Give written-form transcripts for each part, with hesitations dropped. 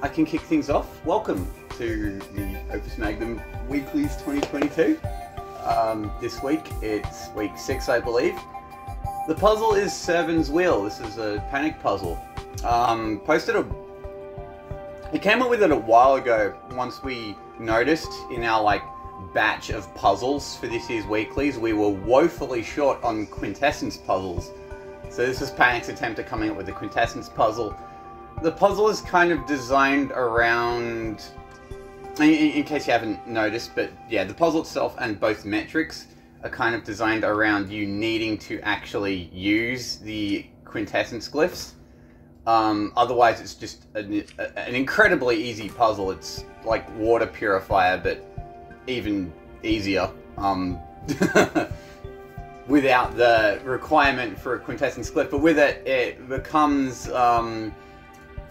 I can kick things off. Welcome to the Opus Magnum Weeklies 2022. This week, it's week 6, I believe. The puzzle is Servin's Wheel. This is a panic puzzle. It came up with it a while ago once we noticed in our batch of puzzles for this year's Weeklies, we were woefully short on quintessence puzzles. So this is Panic's attempt at coming up with a quintessence puzzle. The puzzle is kind of designed around, in case you haven't noticed, but yeah, the puzzle itself and both metrics are kind of designed around you needing to actually use the quintessence glyphs. Otherwise it's just an incredibly easy puzzle. It's like water purifier, but even easier. Without the requirement for a quintessence glyph, but with it, it becomes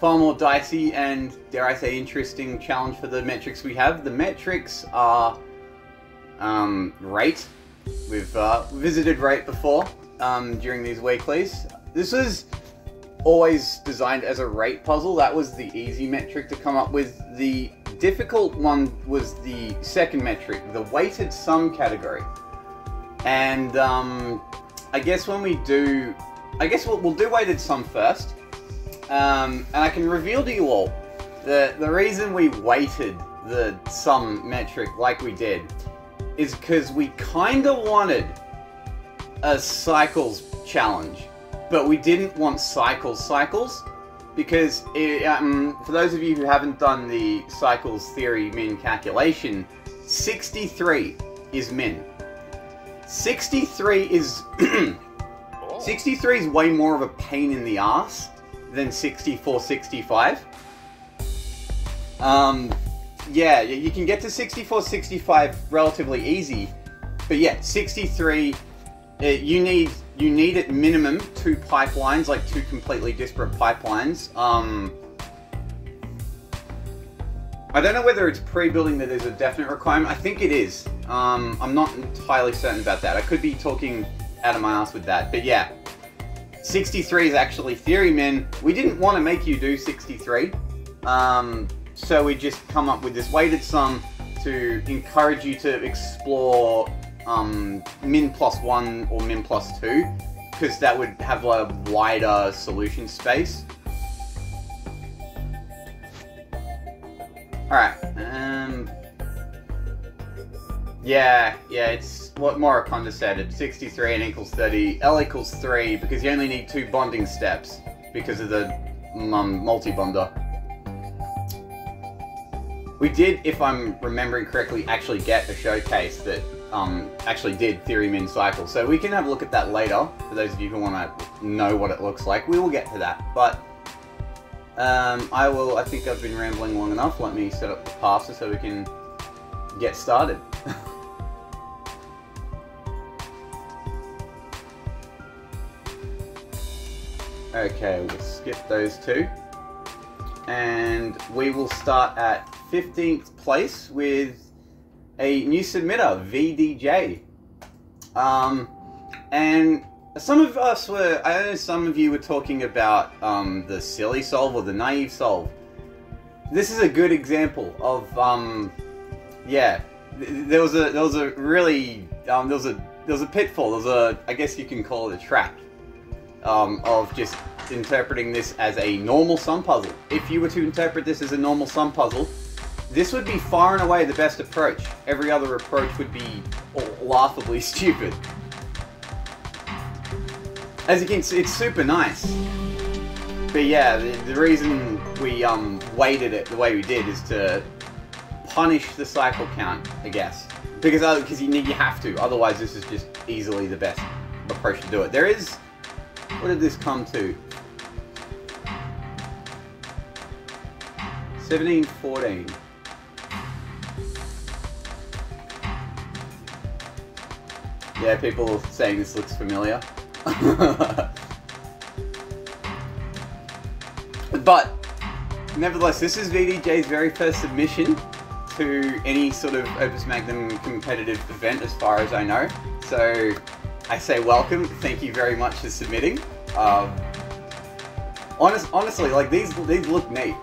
far more dicey and, dare I say, interesting challenge for the metrics we have. The metrics are rate. We've visited rate before during these weeklies. This was always designed as a rate puzzle. That was the easy metric to come up with. The difficult one was the second metric, the weighted sum category. And I guess when we do, we'll do weighted sum first. And I can reveal to you all the reason we weighted the sum metric like we did is because we kind of wanted a cycles challenge, but we didn't want cycles because for those of you who haven't done the cycles theory min calculation, 63 is min. 63 is 63 is way more of a pain in the ass than 64, 65. Yeah, you can get to 64, 65 relatively easy, but yeah, 63, you need at minimum 2 pipelines, like 2 completely disparate pipelines. I don't know whether it's pre-building that there's a definite requirement. I think it is. I'm not entirely certain about that. I could be talking out of my ass with that, but yeah. 63 is actually theory min. We didn't want to make you do 63, so we just come up with this weighted sum to encourage you to explore min plus 1 or min plus 2, because that would have a wider solution space. Alright, yeah, it's what Morricone said, it's 63 and equals 30, L equals 3, because you only need 2 bonding steps because of the multi-bonder. We did, if I'm remembering correctly, actually get a showcase that actually did theory min cycle, so we can have a look at that later, for those of you who want to know what it looks like. We will get to that, but I think I've been rambling long enough. Let me set up the parser so we can get started. Okay, we'll skip those 2. And we will start at 15th place with a new submitter, VDJ. And some of us were, I know some of you were talking about the silly solve or the naive solve. This is a good example of, yeah, there was a pitfall, I guess you can call it a trap, of just interpreting this as a normal sum puzzle. If you were to interpret this as a normal sum puzzle, this would be far and away the best approach. Every other approach would be laughably stupid. As you can see, it's super nice. But yeah, the reason we weighted it the way we did is to punish the cycle count, I guess. Because you have to, otherwise this is just easily the best approach to do it. There is, what did this come to? 1714. Yeah, people are saying this looks familiar. But nevertheless, this is VDJ's very first submission to any sort of Opus Magnum competitive event, as far as I know. So I say welcome. Thank you very much for submitting. Honestly, like these look neat.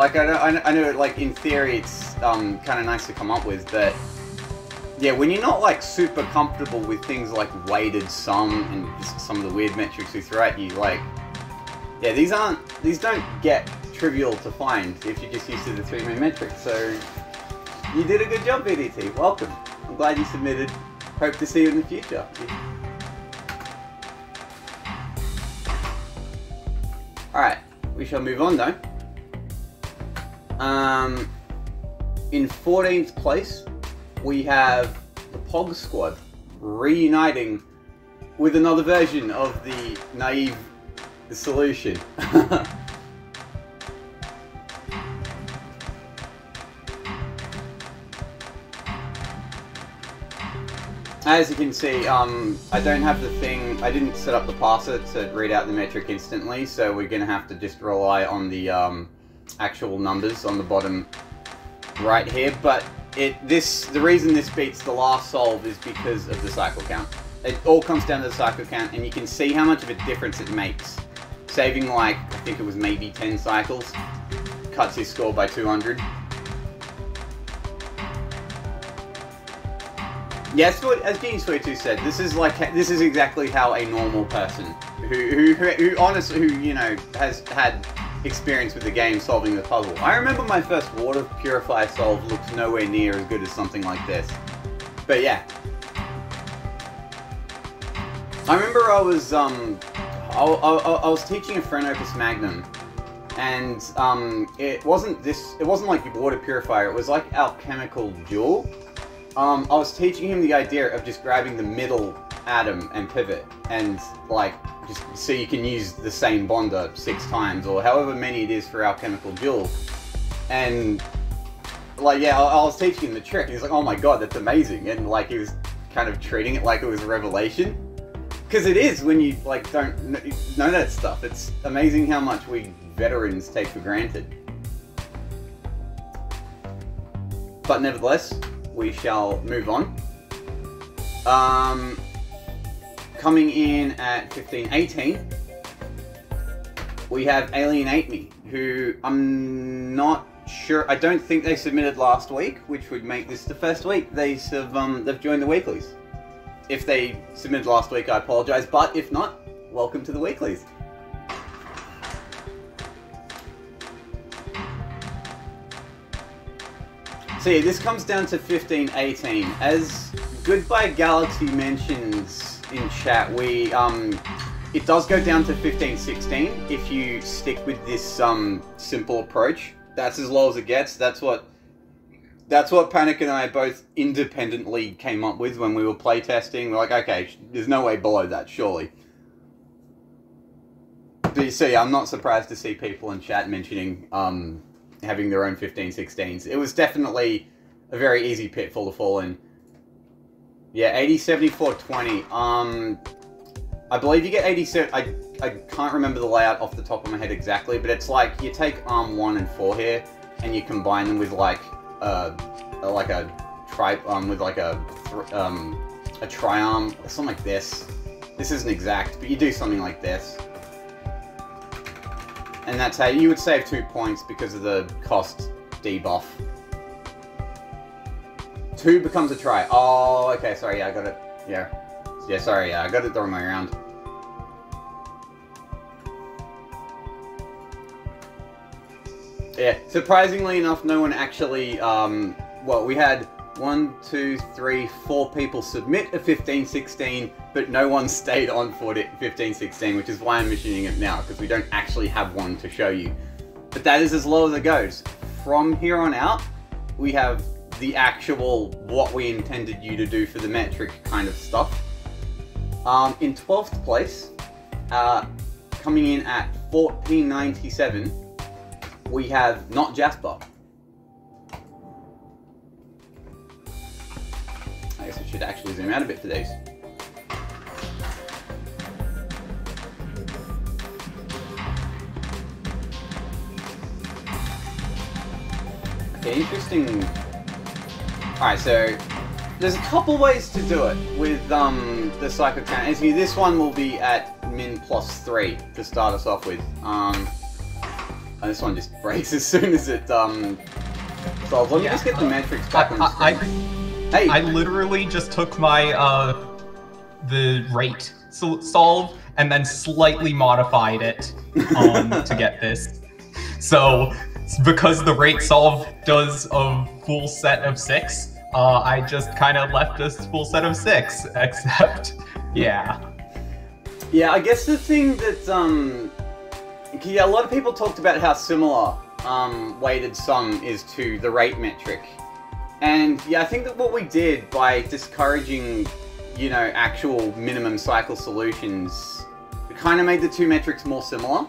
Like, I know, like, in theory it's kind of nice to come up with, but yeah, when you're not, like, super comfortable with things like weighted sum and just some of the weird metrics we throw at you, like, yeah, these don't get trivial to find if you're just used to the three main metrics, so you did a good job, VDT. Welcome. I'm glad you submitted. Hope to see you in the future. Alright, we shall move on though. In 14th place, we have the Pog Squad reuniting with another version of the naive solution. As you can see, I don't have the thing, I didn't set up the parser to read out the metric instantly, so we're going to have to just rely on the actual numbers on the bottom right here, but the reason this beats the last solve is because of the cycle count. It all comes down to the cycle count, and you can see how much of a difference it makes. Saving, like, I think it was maybe 10 cycles, cuts his score by 200. Yes, as Genius 42 said, this is exactly how a normal person who honestly, you know, has had experience with the game solving the puzzle. I remember my first water purifier solve looked nowhere near as good as something like this. But yeah. I remember I was teaching a friend Opus Magnum, and it wasn't like a water purifier, it was like alchemical jewel. I was teaching him the idea of just grabbing the middle atom and pivot, and like, just so you can use the same bonder 6 times, or however many it is for alchemical jewel. And like, yeah, I was teaching him the trick, and he's like, oh my god, that's amazing, and like, he was kind of treating it like it was a revelation. Because it is when you like don't know that stuff. It's amazing how much we veterans take for granted. But nevertheless, we shall move on. Coming in at 15-18, we have Alienate Me, who I'm not sure, I don't think they submitted last week, which would make this the first week they've joined the Weeklies. If they submitted last week, I apologize, but if not, welcome to the Weeklies. So yeah, this comes down to 15-18. As Goodbye Galaxy mentions in chat, it does go down to 15-16 if you stick with this simple approach. That's as low as it gets. That's what Panic and I both independently came up with when we were playtesting. We're like, okay, there's no way below that, surely. But you see, I'm not surprised to see people in chat mentioning having their own 15-16s. It was definitely a very easy pitfall to fall in. Yeah, 80-74-20. I believe you get 87. I can't remember the layout off the top of my head exactly, but it's like you take arm 1 and 4 here, and you combine them with like a tri-arm, something like this. This isn't exact, but you do something like this. And that's how you would save 2 points because of the cost debuff. 2 becomes a try. Oh, okay, sorry, yeah, I got it. Yeah. Yeah, sorry, yeah, I got it the wrong way around. Yeah, surprisingly enough, no one actually, well, we had 1, 2, 3, 4 people submit a 15-16, but no one stayed on for it 15-16, which is why I'm mentioning it now, because we don't actually have one to show you. But that is as low as it goes. From here on out, we have the actual, what we intended you to do for the metric kind of stuff. In 12th place, coming in at 1497, we have Not Jasper. I guess I should actually zoom out a bit for these. Okay, interesting. Alright, so there's a couple ways to do it with the cycle count. As this one will be at min +3 to start us off with. And this one just breaks as soon as it solves. Let me just get the metrics back on the screen. Hey! I literally just took my the rate solve and then slightly modified it to get this. So because the rate solve does a full set of 6, I just kind of left a full set of 6, except, yeah. Yeah, I guess the thing that, yeah, a lot of people talked about how similar weighted sum is to the rate metric. And yeah, I think that what we did by discouraging, you know, actual minimum cycle solutions, it kind of made the two metrics more similar.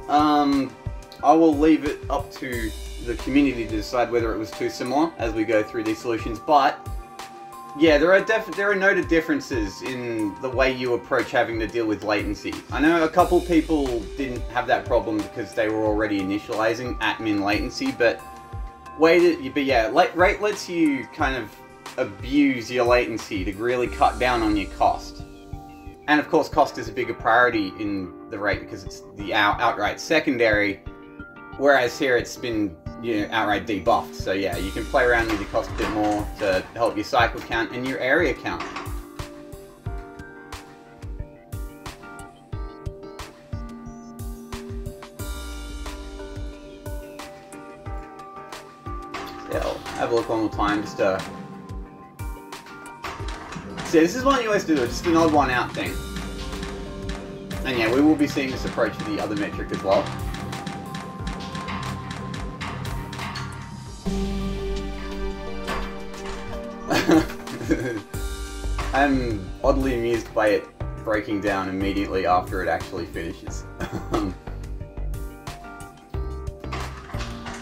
I will leave it up to the community to decide whether it was too similar as we go through these solutions, but yeah, there are noted differences in the way you approach having to deal with latency. I know a couple people didn't have that problem because they were already initializing at min latency, but yeah, rate lets you kind of abuse your latency to really cut down on your cost. And of course, cost is a bigger priority in the rate because it's the outright secondary, whereas here it's been, you know, outright debuffed. So yeah, you can play around with your cost a bit more to help your cycle count and your area count. Yeah, I'll have a look one more time just to... So this is one you always do, just an odd one out thing. And yeah, we will be seeing this approach for the other metric as well. I'm oddly amused by it breaking down immediately after it actually finishes.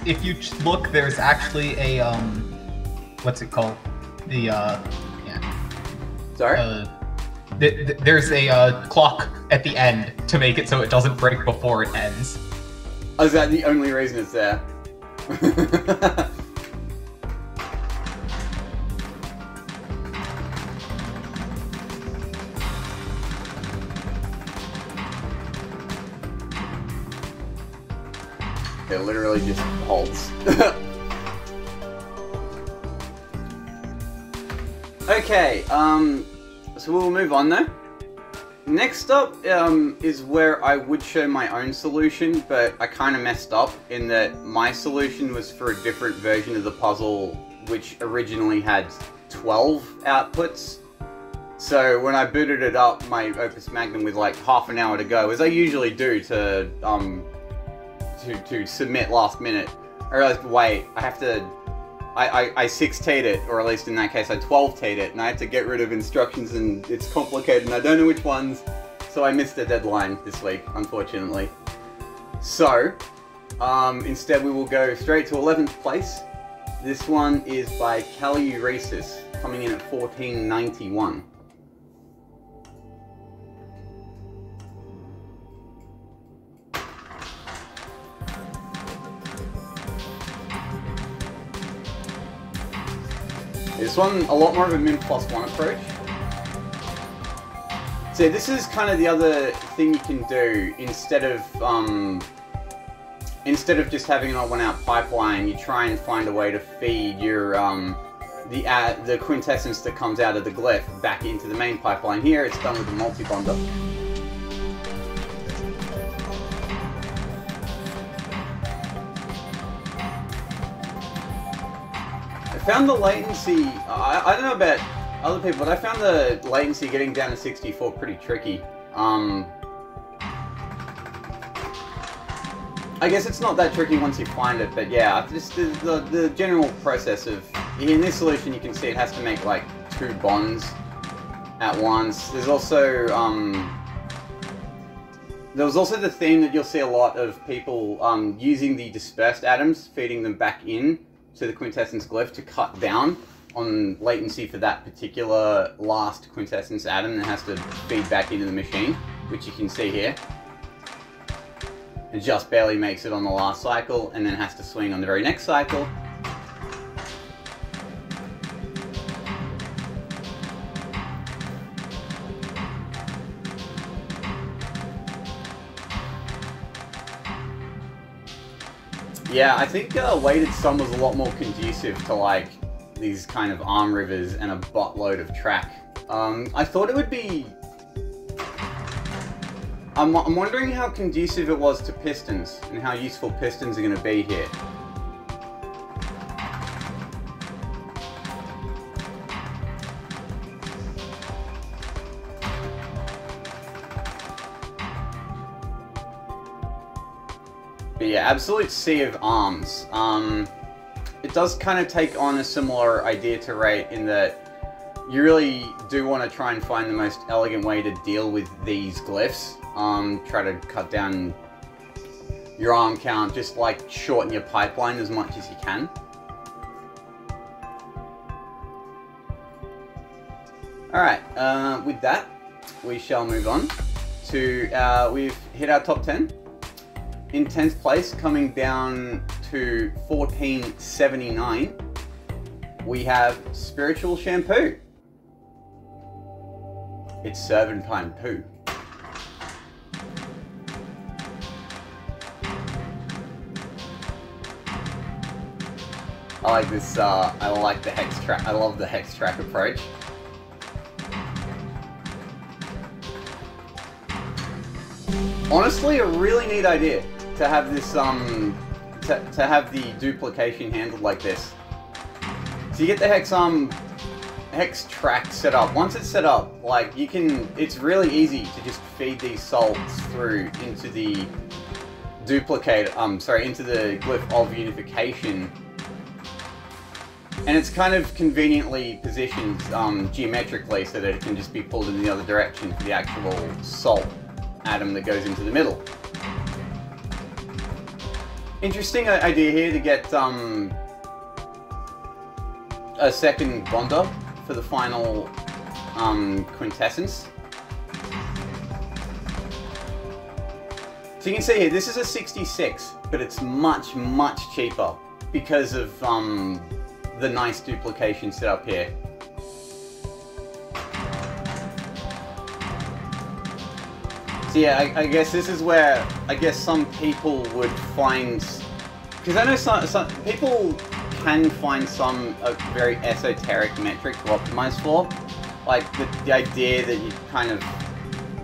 If you look, there's actually a, what's it called? The, yeah. Sorry? There's a clock at the end to make it so it doesn't break before it ends. Oh, is that the only reason it's there? It literally just halts. Okay, so we'll move on though. Next up is where I would show my own solution, but I kind of messed up in that my solution was for a different version of the puzzle, which originally had 12 outputs. So when I booted it up, my Opus Magnum with like half an hour to go, as I usually do to submit last minute, I realized, wait, I have to, I 6-T'd it, or at least in that case I 12-T'd it, and I had to get rid of instructions, and it's complicated, and I don't know which ones, so I missed the deadline this week, unfortunately. So, instead we will go straight to 11th place. This one is by Caluresis, coming in at 1491. This one, a lot more of a min plus 1 approach. So this is kind of the other thing you can do instead of just having an odd one out pipeline. You try and find a way to feed your the quintessence that comes out of the glyph back into the main pipeline. Here it's done with the multi-bonder. I found the latency, I don't know about other people, but I found the latency getting down to 64 pretty tricky. I guess it's not that tricky once you find it, but yeah, just the general process of, in this solution you can see it has to make like 2 bonds at once. There's also, there was also the theme that you'll see a lot of people using the dispersed atoms, feeding them back in to the quintessence glyph to cut down on latency for that particular last quintessence atom that has to feed back into the machine, which you can see here. It just barely makes it on the last cycle and then has to swing on the very next cycle. Yeah, I think weighted sum was a lot more conducive to like these kind of arm rivers and a buttload of track. I thought it would be... I'm wondering how conducive it was to pistons and how useful pistons are going to be here. But yeah, absolute sea of arms. It does kind of take on a similar idea to rate in that you really do want to try and find the most elegant way to deal with these glyphs. Try to cut down your arm count, just like shorten your pipeline as much as you can. Alright, with that, we shall move on to, we've hit our top 10. In 10th place, coming down to 1479, we have Spiritual Shampoo. It's Servin time poo. I like this, I like the hex track, I love the hex track approach. Honestly, a really neat idea to have this, to have the duplication handled like this. So you get the hex track set up. Once it's set up, like you can, it's really easy to just feed these salts through into the duplicate, into the glyph of unification. And it's kind of conveniently positioned geometrically so that it can just be pulled in the other direction for the actual salt atom that goes into the middle. Interesting idea here to get a second bonder for the final quintessence. So you can see here, this is a 66, but it's much, much cheaper because of the nice duplication setup here. So yeah, I guess this is where I guess some people would find, because I know some people can find some very esoteric metric to optimize for, like the idea that you kind of,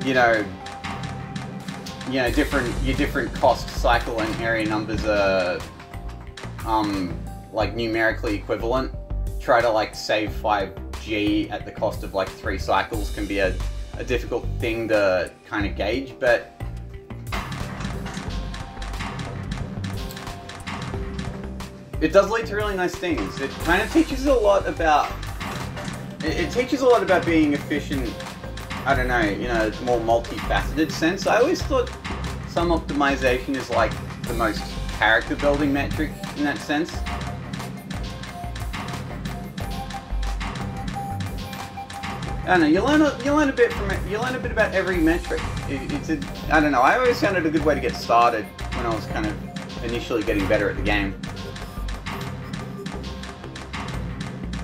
your different cost cycle and area numbers are like numerically equivalent. Try to like save 5G at the cost of like 3 cycles can be a difficult thing to kind of gauge, but it does lead to really nice things. It kind of teaches a lot about, it teaches a lot about being efficient, I don't know, in a more multifaceted sense. I always thought some optimization is like the most character building metric in that sense. I don't know, you learn a bit from it. You learn a bit about every metric. I don't know. I always found it a good way to get started when I was kind of initially getting better at the game.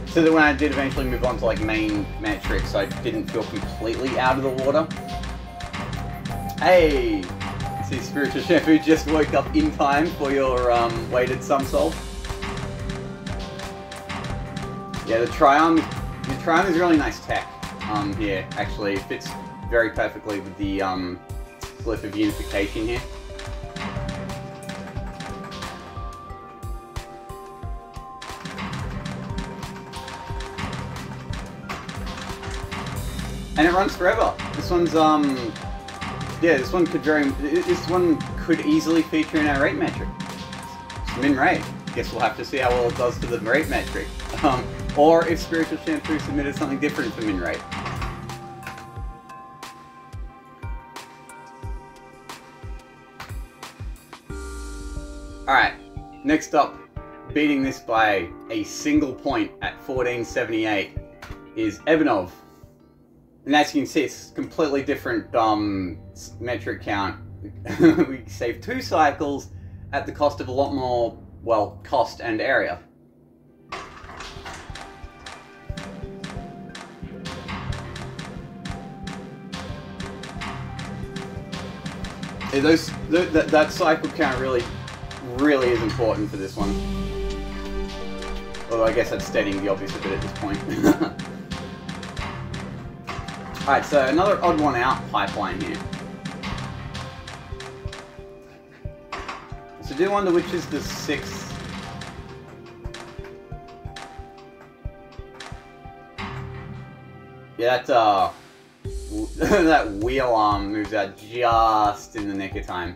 So that when I did eventually move on to like main metrics, I didn't feel completely out of the water. Hey, see, Spiritual Shampoo just woke up in time for your weighted sum solve. Yeah, the triumph is really nice tech. Here, actually, it fits very perfectly with the glyph of unification here. And it runs forever. This one's yeah, this one could easily feature in our rate metric. It's min rate. Guess we'll have to see how well it does to the rate metric. Or if Spiritual Shampoo submitted something different for min rate. Alright, next up, beating this by a single point at 1478 is Ebonov. And as you can see, it's completely different metric count. We save 2 cycles at the cost of a lot more, well, cost and area. That cycle count really is important for this one. Although I guess that's stating the obvious a bit at this point. Alright, so another odd one out pipeline here. So do wonder which is the 6th. Yeah, that, that wheel arm moves out just in the nick of time.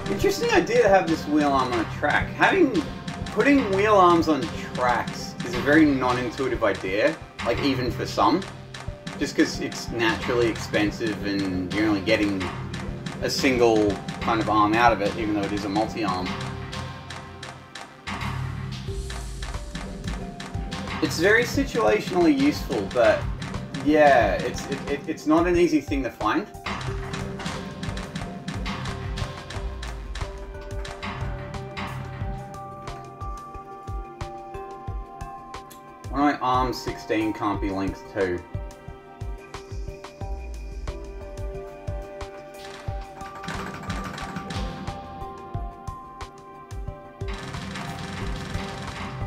Interesting idea to have this wheel arm on a track. Putting wheel arms on tracks is a very non-intuitive idea, like even for some. Just because it's naturally expensive and you're only getting a single kind of arm out of it, even though it is a multi-arm. It's very situationally useful, but yeah, it's not an easy thing to find. One of my arms 16 can't be linked to.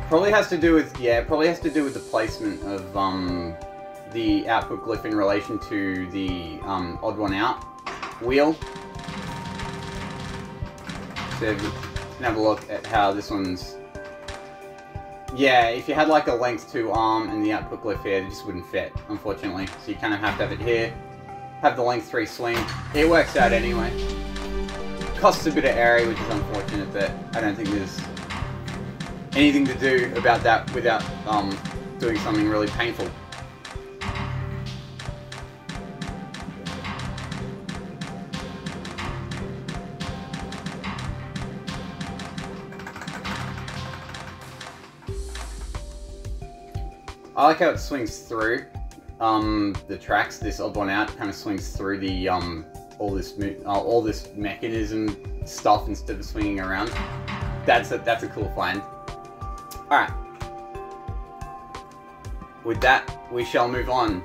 Probably has to do with, yeah, probably has to do with the placement of the output glyph in relation to the odd one out wheel. So you can have a look at how this one's. Yeah, if you had like a length 2 arm and the output glyph here, it just wouldn't fit, unfortunately. So you kind of have to have it here, have the length 3 swing. It works out anyway. Costs a bit of area, which is unfortunate, but I don't think there's anything to do about that without doing something really painful. I like how it swings through the tracks. This odd one out kind of swings through the all this mechanism stuff instead of swinging around. That's a cool find. Alright. With that, we shall move on.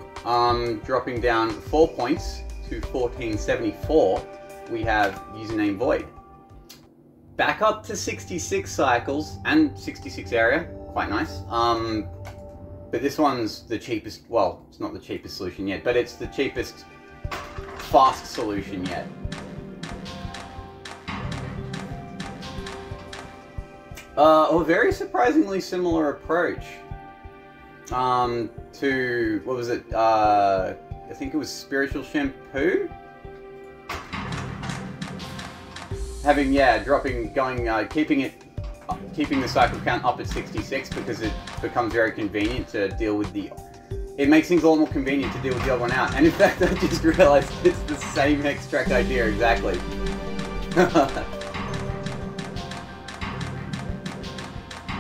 Dropping down 4 points to 1474, we have username void. Back up to 66 cycles and 66 area. Quite nice. But this one's the cheapest, well, it's not the cheapest solution yet, but it's the cheapest fast solution yet. A very surprisingly similar approach to, what was it, I think it was Spiritual Shampoo? Having, yeah, keeping the cycle count up at 66 because it becomes very convenient to deal with the... It makes things a lot more convenient to deal with the odd one out. And in fact, I just realized it's the same extract idea exactly.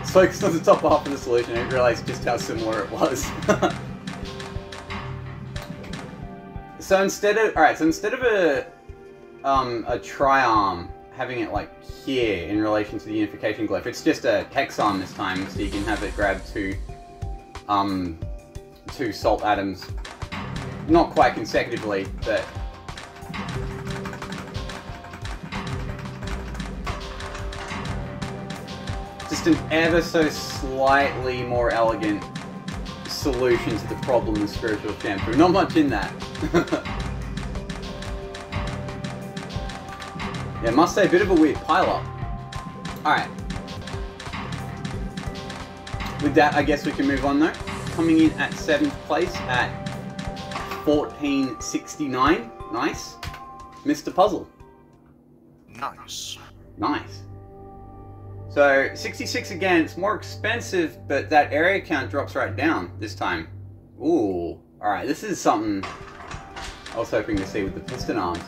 Focused on the top half of the solution, I didn't realize just how similar it was. So instead of a tri-arm, having it like here in relation to the unification glyph, it's just a hex arm this time, so you can have it grab two salt atoms, not quite consecutively, but just an ever so slightly more elegant solution to the problem of Spiritual Shampoo. Not much in that. Yeah, must say, a bit of a weird pile-up. Alright. With that, I guess we can move on though. Coming in at 7th place at 1469. Nice. Mr. Puzzle. Nice. Nice. So, 66 again, it's more expensive, but that area count drops right down this time. Ooh. Alright, this is something I was hoping to see with the piston arms.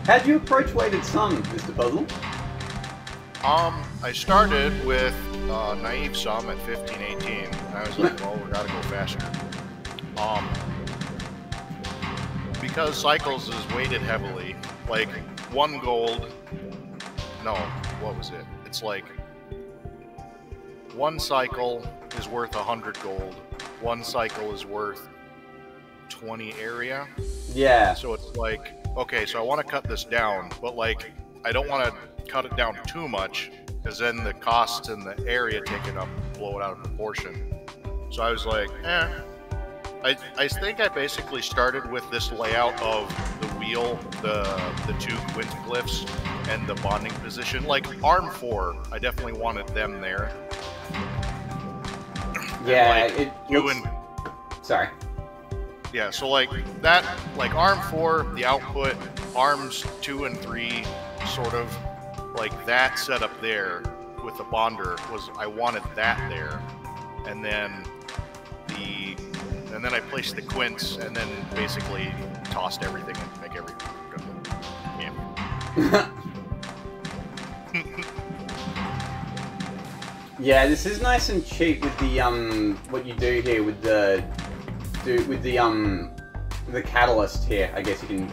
How'd you approach weighted sum, Mr. Puzzle? I started with naive sum at 1518. I was like, well, we gotta go faster. Because cycles is weighted heavily, like 1 gold. No, what was it? It's like 1 cycle is worth 100 gold. 1 cycle is worth 20 area. Yeah. So it's like, okay, so I want to cut this down, but like, I don't want to cut it down too much, because then the costs and the area taken up blow it out of proportion. So I was like, I think I basically started with this layout of the wheel, the two quint glyphs, and the bonding position. Like arm 4, I definitely wanted them there. Yeah, like, it looks... Sorry. Yeah, so like that, like arm 4, the output, arms 2 and 3, sort of like that setup there with the bonder was, I wanted that there, and then I placed the quints, and then basically tossed everything and make everything. Yeah. Yeah, this is nice and cheap with the what you do here with the catalyst here, I guess you can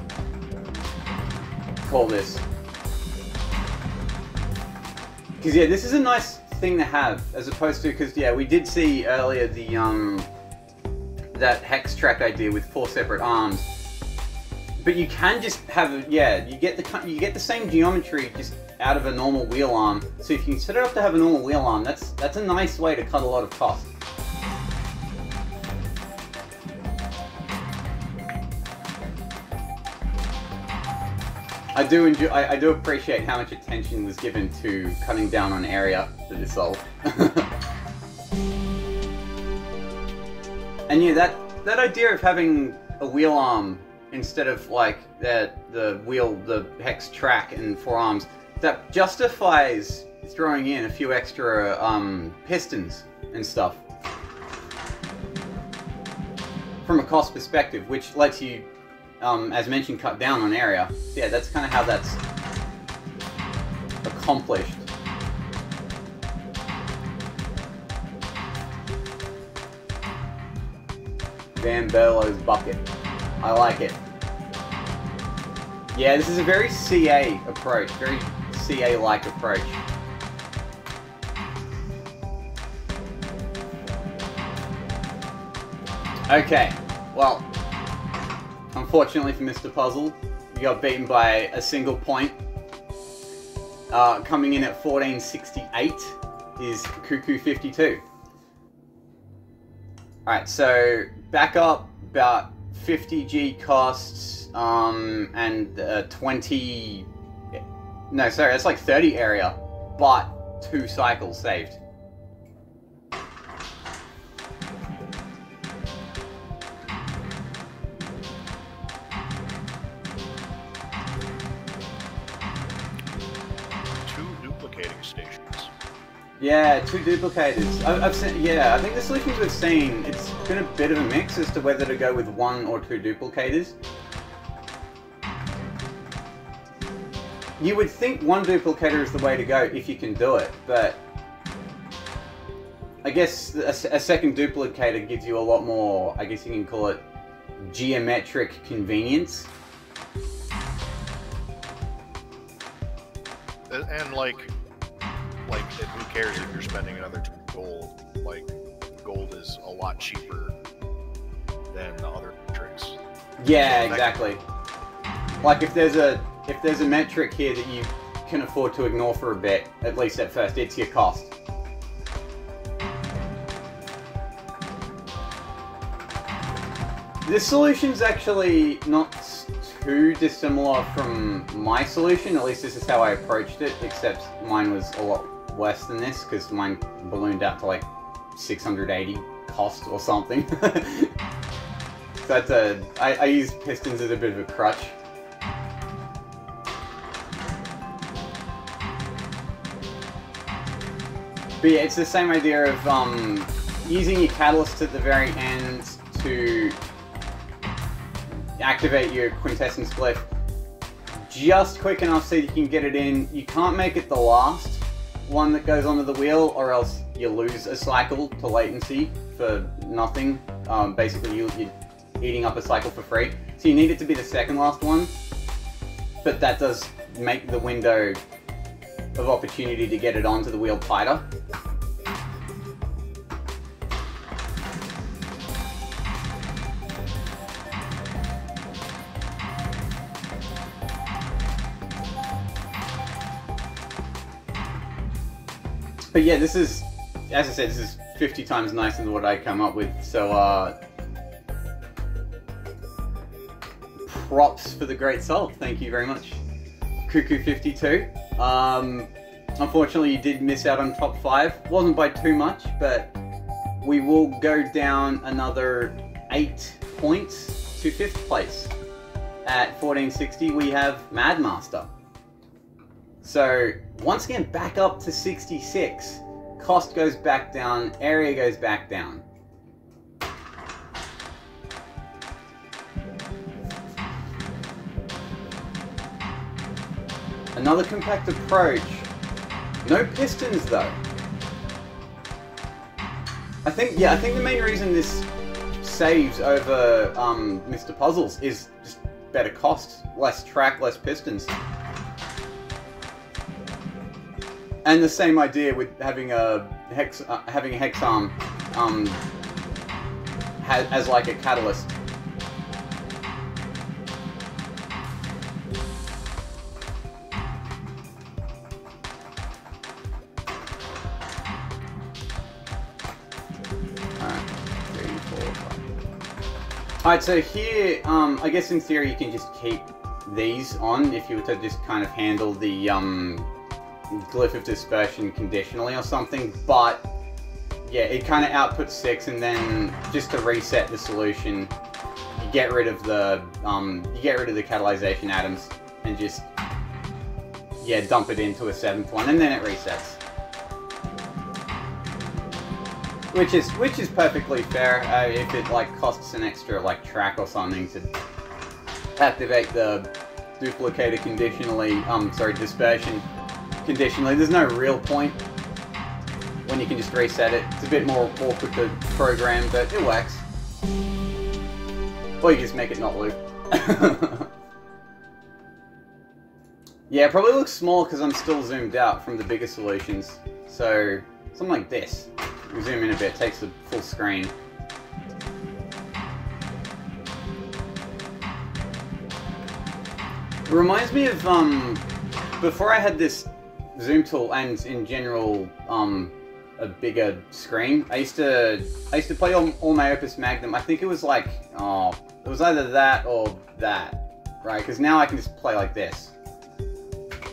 call this. Because yeah, this is a nice thing to have, as opposed to, because yeah, we did see earlier the that hex track idea with 4 separate arms, but you can just have, yeah, you get the same geometry just out of a normal wheel arm. So if you can set it up to have a normal wheel arm, that's a nice way to cut a lot of cost. I do appreciate how much attention was given to cutting down on area for this solve. And yeah, that idea of having a wheel arm instead of like the hex track and 4 arms, that justifies throwing in a few extra pistons and stuff from a cost perspective, which lets you, as mentioned, cut down on area. So yeah, that's kind of how that's accomplished. Van Berlo's bucket. I like it. Yeah, this is a very CA approach, very CA-like approach. Okay, well, unfortunately for Mr. Puzzle, you got beaten by a single point. Coming in at 1468 is Cuckoo 52. Alright, so back up about 50G costs, and 20... No, sorry, that's like 30 area, but 2 cycles saved. Yeah, 2 duplicators. I've seen, yeah, I think the solutions we've seen, it's been a bit of a mix as to whether to go with 1 or 2 duplicators. You would think 1 duplicator is the way to go if you can do it, but I guess a second duplicator gives you a lot more, I guess you can call it geometric convenience. And like who cares if you're spending another 2 gold? Like, gold is a lot cheaper than the other metrics. Yeah, exactly. Like if there's a metric here that you can afford to ignore for a bit, at least at first, it's your cost. This solution's actually not too dissimilar from my solution, at least this is how I approached it, except mine was a lot worse than this, because mine ballooned out to like 680 cost or something. So that's I use pistons as a bit of a crutch. But yeah, it's the same idea of using your catalyst at the very end to activate your quintessence glyph just quick enough so you can get it in. You can't make it the last one that goes onto the wheel, or else you lose a cycle to latency for nothing. Basically, you're eating up a cycle for free. So you need it to be the second last one, but that does make the window of opportunity to get it onto the wheel tighter. But yeah, this is, as I said, this is 50 times nicer than what I come up with. So props for the great solve. Thank you very much, Cuckoo52. Unfortunately, you did miss out on top 5. Wasn't by too much, but we will go down another 8 points to 5th place. At 1460, we have Madmaster. So, once again, back up to 66. Cost goes back down, area goes back down. Another compact approach. No pistons though. I think the main reason this saves over Mr. Puzzles is just better cost, less track, less pistons. And the same idea with having a hex arm as like a catalyst. Alright, so here, I guess in theory you can just keep these on if you were to just kind of handle the glyph of dispersion conditionally or something, but yeah, it kind of outputs 6, and then just to reset the solution, you get rid of the catalyzation atoms and just dump it into a 7th one, and then it resets. Which is perfectly fair if it like costs an extra like track or something to activate the duplicator conditionally. Dispersion conditionally. There's no real point when you can just reset it. It's a bit more awkward to program, but it works. Or you just make it not loop. Yeah, it probably looks small because I'm still zoomed out from the bigger solutions. So something like this. We zoom in a bit, takes the full screen. It reminds me of, before I had this zoom tool and in general, a bigger screen, I used to play all my Opus Magnum. I think it was like, it was either that or that, right? Because now I can just play like this.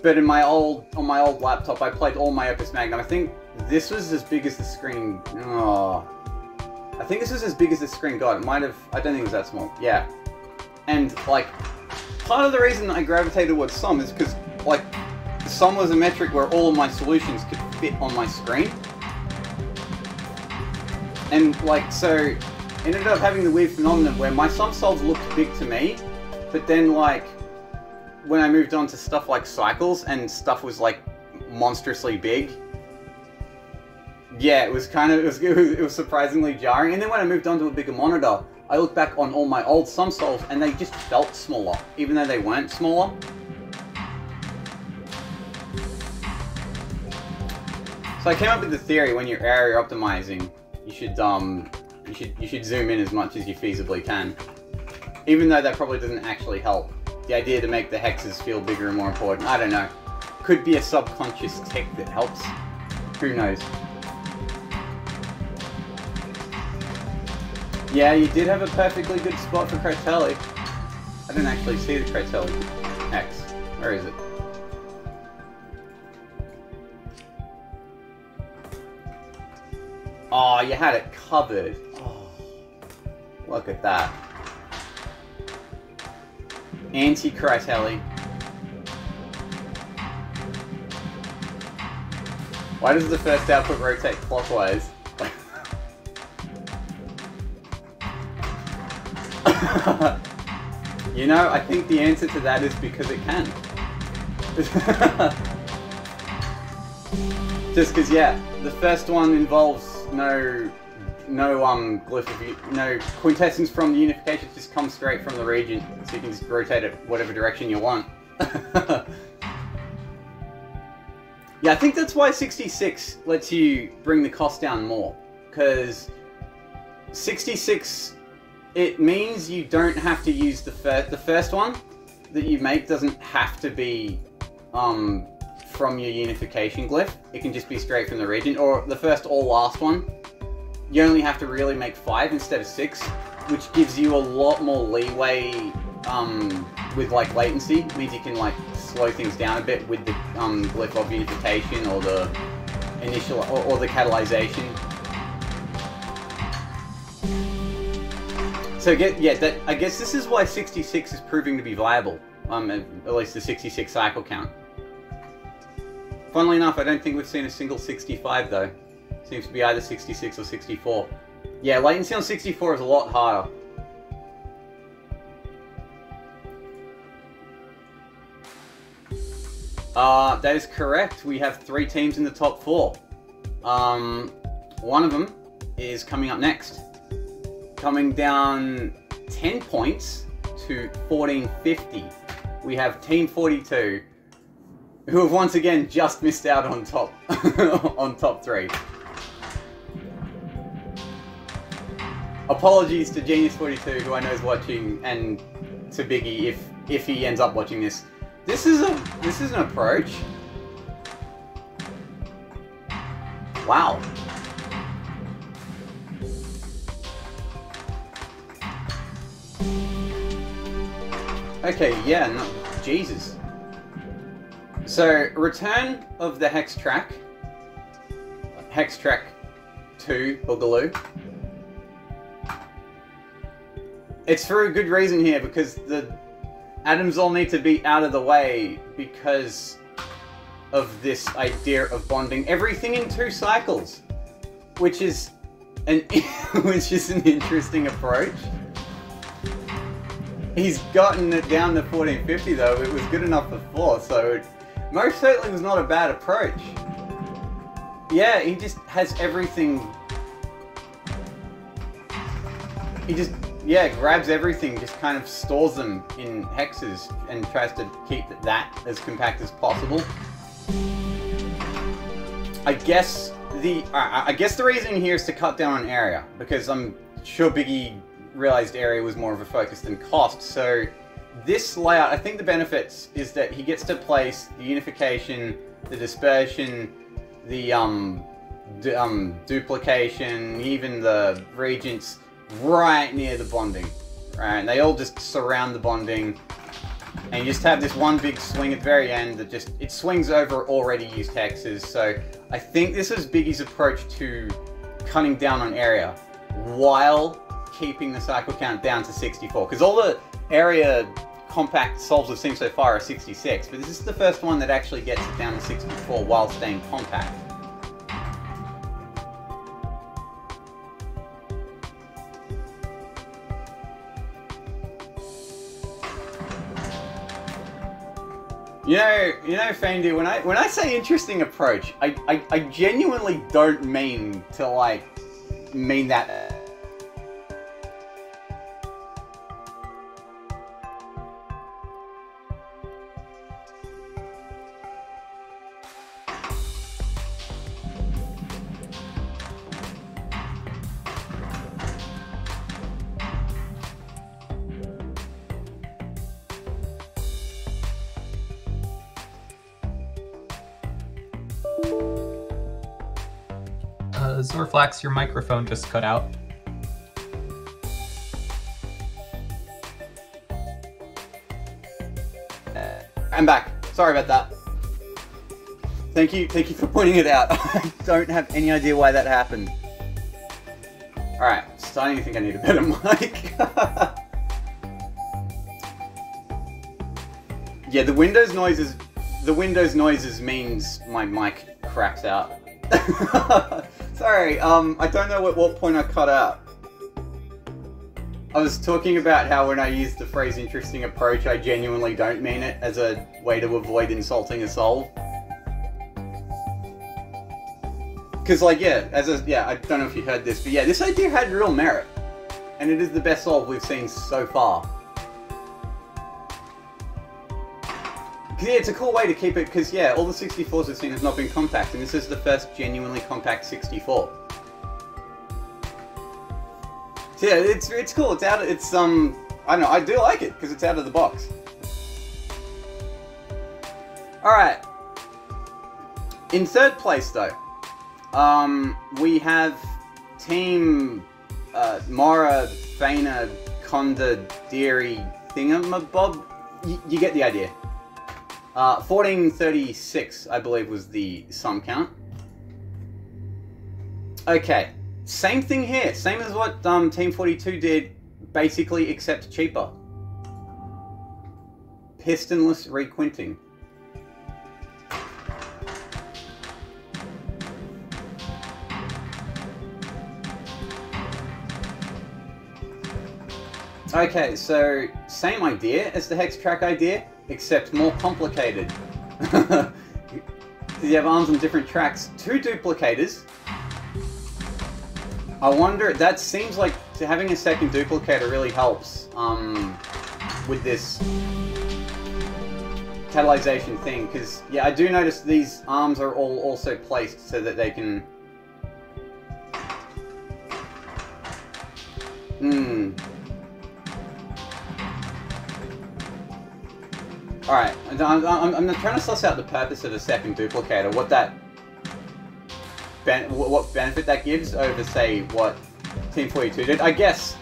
But on my old laptop, I played all my Opus Magnum. I think this was as big as the screen. I think this was as big as the screen got. It might have. I don't think it was that small. Yeah. And like, part of the reason I gravitated towards SOM is because like, SOM was a metric where all of my solutions could fit on my screen. And like, so ended up having the weird phenomenon where my SOM solves looked big to me, but then like, when I moved on to stuff like cycles and stuff was like monstrously big, yeah, it was kind of, it was surprisingly jarring. And then when I moved on to a bigger monitor, I look back on all my old SOM solves and they just felt smaller, even though they weren't smaller. So I came up with the theory: when you're area optimizing, you should zoom in as much as you feasibly can, even though that probably doesn't actually help. The idea to make the hexes feel bigger and more important. I don't know. Could be a subconscious tick that helps. Who knows? Yeah, you did have a perfectly good spot for Crotelli. I didn't actually see the Crotelli X. Where is it? Oh, you had it covered. Oh, look at that. Anti-Crotelli. Why does the first output rotate clockwise? You know, I think the answer to that is because it can. Just because, yeah, the first one involves no glyph of no quintessence from the unification. Just comes straight from the region, so you can just rotate it whatever direction you want. Yeah, I think that's why 66 lets you bring the cost down more, because 66, it means you don't have to use the first one that you make doesn't have to be from your unification glyph. It can just be straight from the region, or the first or last one. You only have to really make 5 instead of 6, which gives you a lot more leeway with like latency. It means you can like slow things down a bit with the glyph of unification or the initial or the catalyzation. So I guess this is why 66 is proving to be viable. At least the 66 cycle count. Funnily enough, I don't think we've seen a single 65 though. Seems to be either 66 or 64. Yeah, latency on 64 is a lot harder. That is correct. We have 3 teams in the top 4. One of them is coming up next. Coming down 10 points to 1450. We have Team 42, who have once again just missed out on top on top 3. Apologies to Genius42, who I know is watching, and to Biggie if he ends up watching this. This is an approach. Wow. Okay, yeah, no, Jesus. So, return of the Hex Track 2, Boogaloo. It's for a good reason here, because the atoms all need to be out of the way because of this idea of bonding everything in 2 cycles, which is an interesting approach. He's gotten it down to 1450 though. It was good enough before, so it most certainly was not a bad approach. Yeah, he just has everything. He just, yeah, grabs everything, just kind of stores them in hexes and tries to keep that as compact as possible. I guess the reason here is to cut down on area, because I'm sure Biggie realized area was more of a focus than cost. So this layout, I think the benefits is that he gets to place the unification, the dispersion, the duplication, even the regents right near the bonding. Right, and they all just surround the bonding, and you just have this one big swing at the very end that just, it swings over already used hexes. So I think this is Biggie's approach to cutting down on area while keeping the cycle count down to 64, because all the area compact solves we've seen so far are 66, but this is the first one that actually gets it down to 64 while staying compact. You know, Faindu, when I say interesting approach, I genuinely don't mean to like mean that. Zorflax, your microphone just cut out. I'm back. Sorry about that. Thank you for pointing it out. I don't have any idea why that happened. Alright, starting to think I need a better mic. Yeah, the Windows noises means my mic cracks out. Sorry, I don't know at what point I cut out. I was talking about how when I use the phrase interesting approach, I genuinely don't mean it as a way to avoid insulting a solve. Because, like, yeah, I don't know if you heard this, but yeah, this idea had real merit. And it is the best solve we've seen so far. Yeah, it's a cool way to keep it, because yeah, all the 64s we've seen have not been compact, and this is the first genuinely compact 64. So yeah, it's cool. It's out. It's I don't know. I do like it because it's out of the box. All right. In third place, though, we have Team Mora, Faina, Conda, Deary, Thingamabob. You get the idea. 1436, I believe, was the sum count. Okay, same thing here. Same as what Team 42 did, basically, except cheaper. Pistonless requinting. Okay, so same idea as the hex track idea, except more complicated. You have arms on different tracks, 2 duplicators. I wonder, that seems like having a second duplicator really helps with this catalyzation thing, because yeah, I do notice these arms are all also placed so that they can... Alright, I'm trying to suss out the purpose of a second duplicator, what benefit that gives over, say, what Team 42 did. I guess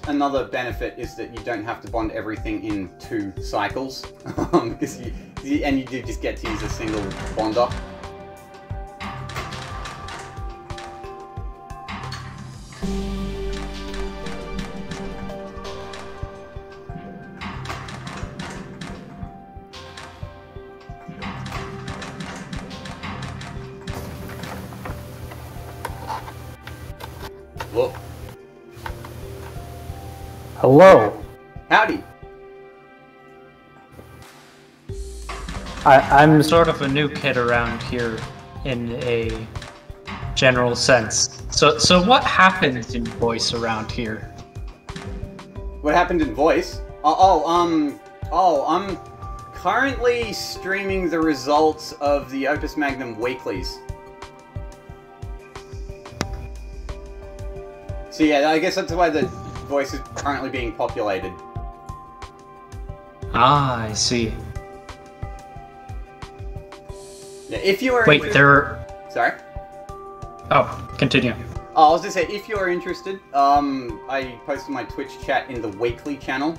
another benefit is that you don't have to bond everything in 2 cycles, because you do just get to use a single bonder. Whoa. Hello. Howdy. I'm sort of a new kid around here in a general sense. So what happens in voice around here? What happened in voice? I'm currently streaming the results of the Opus Magnum Weeklies. So yeah, I guess that's why the voice is currently being populated. Ah, I see. Yeah, if you are... Wait, there... Sorry? Oh, continue. Oh, I was just saying, if you are interested, I posted my Twitch chat in the Weekly channel.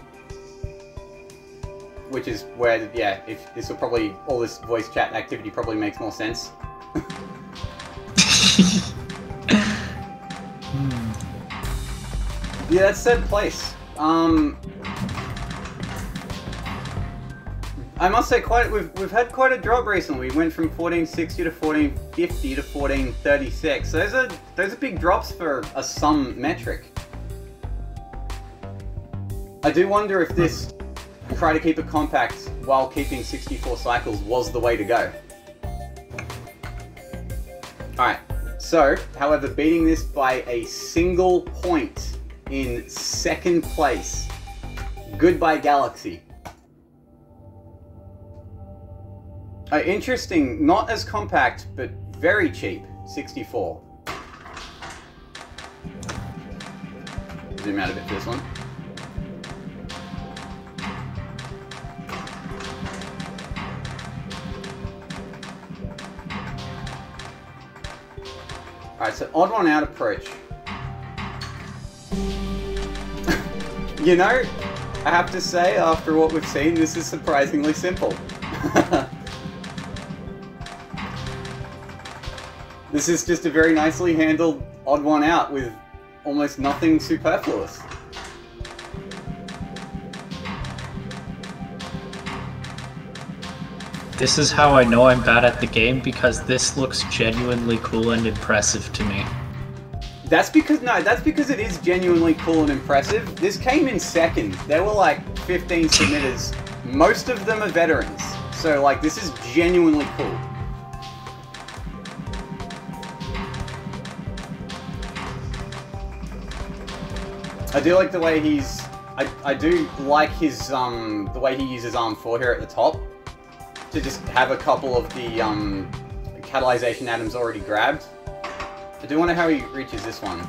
Which is where, yeah, if this will probably... all this voice chat activity probably makes more sense. Yeah, that's third place. I must say, we've had quite a drop recently. We went from 1460 to 1450 to 1436. Those are big drops for a sum metric. I do wonder if this try to keep it compact while keeping 64 cycles was the way to go. Alright, so, however, beating this by a single point in second place. Goodbye, Galaxy. Interesting, not as compact, but very cheap. 64. Zoom out a bit for this one. Alright, so odd one out approach. You know, I have to say, after what we've seen, this is surprisingly simple. This is just a very nicely handled odd one out with almost nothing superfluous. This is how I know I'm bad at the game, because this looks genuinely cool and impressive to me. That's because it is genuinely cool and impressive. This came in second. There were like 15 submitters. Most of them are veterans. So like, this is genuinely cool. I do like the way I do like his, the way he uses Arm 4 here at the top. To just have a couple of the, catalyzation atoms already grabbed. I do wonder how he reaches this one.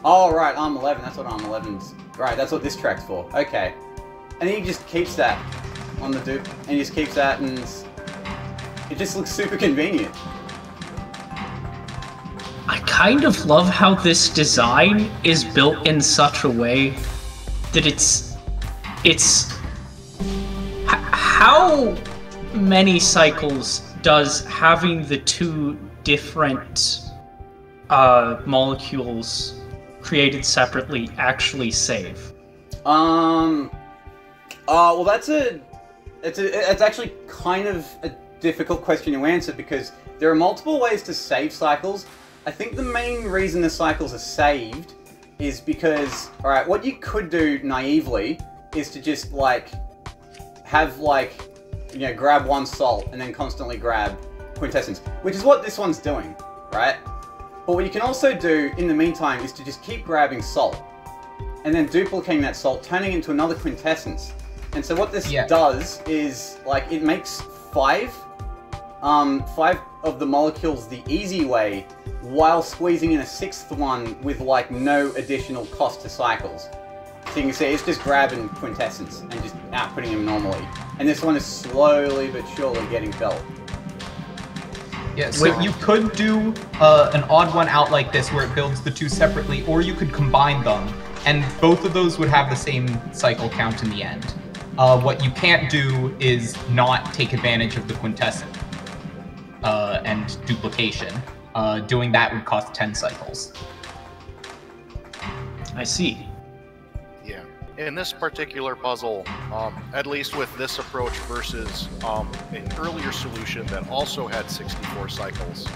Oh, right, Arm 11, that's what Arm 11's... Right, that's what this track's for. Okay. And he just keeps that on the dupe, and he just keeps that, and it just looks super convenient. kind of love how this design is built in such a way that how many cycles does having the two different molecules created separately actually save? Well, it's actually kind of a difficult question to answer because there are multiple ways to save cycles. I think the main reason the cycles are saved is because, alright, what you could do naively is to just, like, have, like, you know, grab one salt and then constantly grab quintessence, which is what this one's doing, right? But what you can also do in the meantime is to just keep grabbing salt and then duplicating that salt, turning it into another quintessence. And so what this does is, like, it makes five of the molecules the easy way while squeezing in a sixth one with, like, no additional cost to cycles. So you can see it's just grabbing quintessence and just outputting them normally. And this one is slowly but surely getting built. Yeah, so you could do an odd one out like this where it builds the two separately, or you could combine them, and both of those would have the same cycle count in the end. What you can't do is not take advantage of the quintessence and duplication. Doing that would cost 10 cycles. I see. Yeah. In this particular puzzle, at least with this approach versus an earlier solution that also had 64 cycles,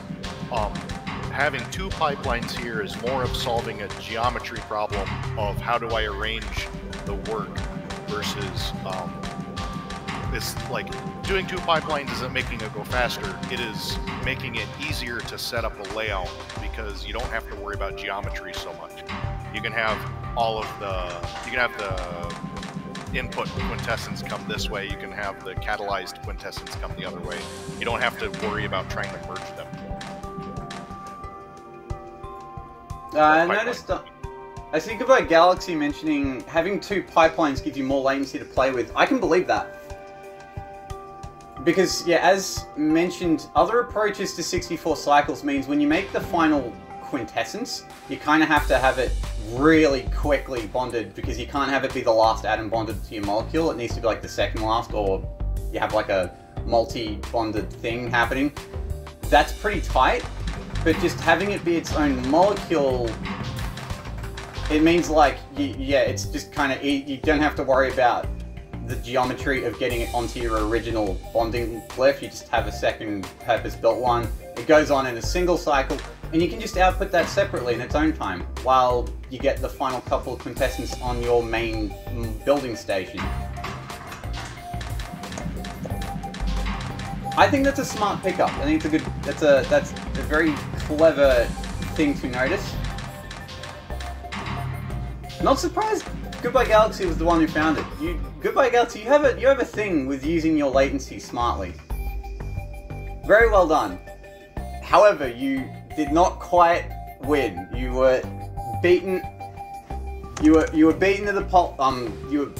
having two pipelines here is more of solving a geometry problem of how do I arrange the work versus it's like doing two pipelines isn't making it go faster, it is making it easier to set up a layout because you don't have to worry about geometry so much. You can have the input quintessence come this way, you can have the catalyzed quintessence come the other way. You don't have to worry about trying to merge them. I noticed I see Goodbye Galaxy mentioning having two pipelines gives you more latency to play with. I can believe that. Because, yeah, as mentioned, other approaches to 64 cycles means when you make the final quintessence, you kind of have to have it really quickly bonded because you can't have it be the last atom bonded to your molecule. It needs to be like the second last, or you have like a multi-bonded thing happening. That's pretty tight, but just having it be its own molecule, it means like, yeah, it's just kind of, you don't have to worry about the geometry of getting it onto your original bonding glyph. You just have a second purpose-built one. It goes on in a single cycle, and you can just output that separately in its own time, while you get the final couple of quintessence on your main building station. I think that's a smart pickup. I think it's a good, that's a very clever thing to notice. Not surprised Goodbye Galaxy was the one who found it. Goodbye Galaxy, you have a thing with using your latency smartly. Very well done. However, you did not quite win. You were beaten. You were beaten to the you were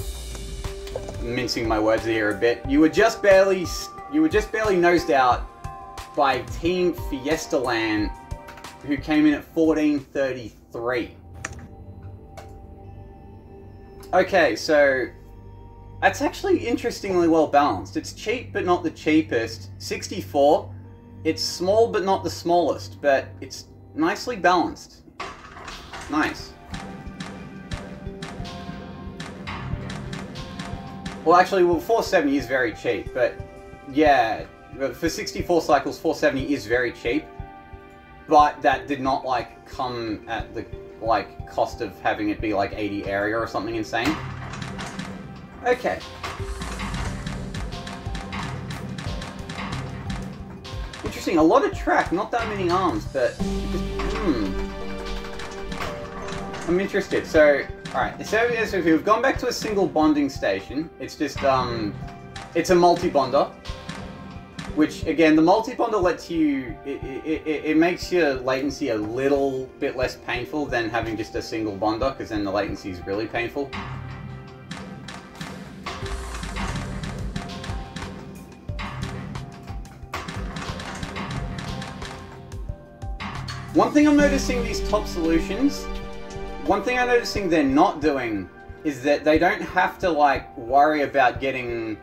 mincing my words here a bit. You were just barely nosed out by Team Fiestaland, who came in at 1433. Okay, so that's actually interestingly well balanced. It's cheap, but not the cheapest. 64. It's small, but not the smallest, but it's nicely balanced. Nice. Well, actually, 470 is very cheap, but yeah, for 64 cycles, 470 is very cheap, but that did not, like, come at the cost of having it be like 80 area or something insane. Okay. Interesting, a lot of track, not that many arms, but I'm interested. So, alright, so we've gone back to a single bonding station. It's just it's a multi-bonder. Which, again, the multi-bonder lets you, it makes your latency a little bit less painful than having just a single bonder, because then the latency is really painful. One thing I'm noticing these top solutions, one thing I'm noticing they're not doing is that they don't have to like worry about getting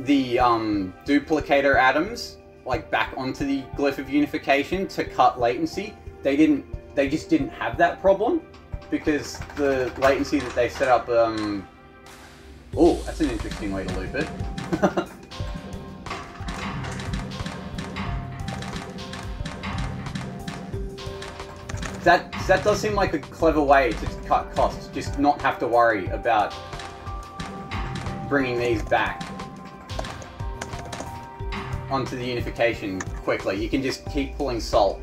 the duplicator atoms like back onto the glyph of unification to cut latency. They just didn't have that problem because the latency that they set up, oh, that's an interesting way to loop it. That does seem like a clever way to cut costs, just not have to worry about bringing these back onto the unification quickly. You can just keep pulling salt.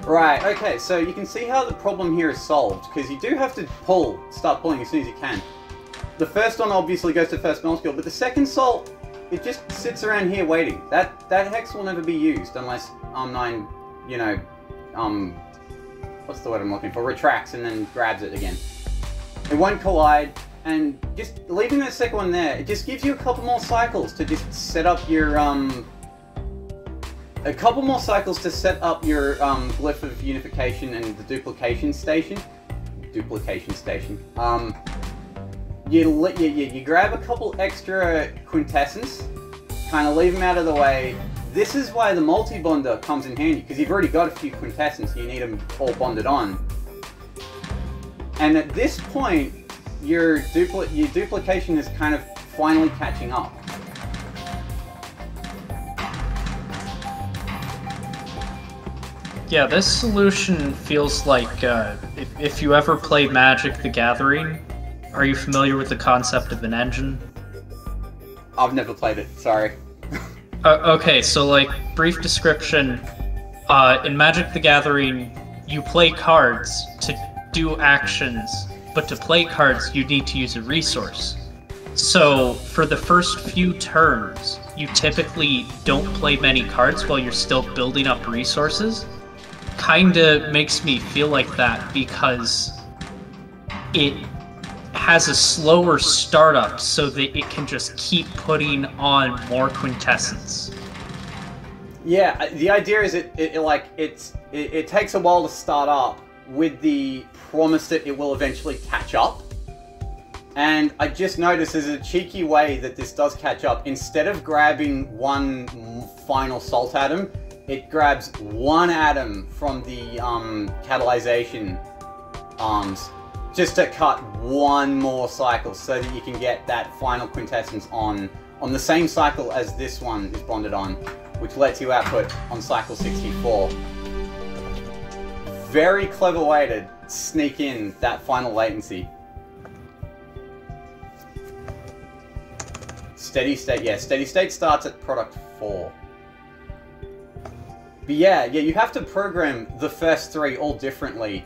Right, okay, so you can see how the problem here is solved, because you do have to start pulling as soon as you can. The first one obviously goes to first molecule, but the second salt, it just sits around here waiting. That hex will never be used unless ARM9, you know, what's the word I'm looking for, retracts and then grabs it again. It won't collide, and just leaving that second one there, it just gives you a couple more cycles to just set up your, glyph of unification and the duplication station. You grab a couple extra quintessence, kind of leave them out of the way. This is why the multi-bonder comes in handy, because you've already got a few quintessence, you need them all bonded on. And at this point, your duplication is kind of finally catching up. Yeah, this solution feels like, if you ever play Magic the Gathering, are you familiar with the concept of an engine? I've never played it, sorry. Okay, so like, brief description, in Magic the Gathering, you play cards to do actions, but to play cards, you need to use a resource. So, for the first few turns, you typically don't play many cards while you're still building up resources. Kinda makes me feel like that because it has a slower startup so that it can just keep putting on more quintessence. Yeah, the idea is it takes a while to start up with the promise that it will eventually catch up. And I just noticed there's a cheeky way that this does catch up. Instead of grabbing one final salt atom, it grabs one atom from the catalyzation arms just to cut one more cycle so that you can get that final quintessence on the same cycle as this one is bonded on, which lets you output on cycle 64. Very clever way to sneak in that final latency. Steady state, yeah, steady state starts at product 4. But yeah, you have to program the first 3 all differently.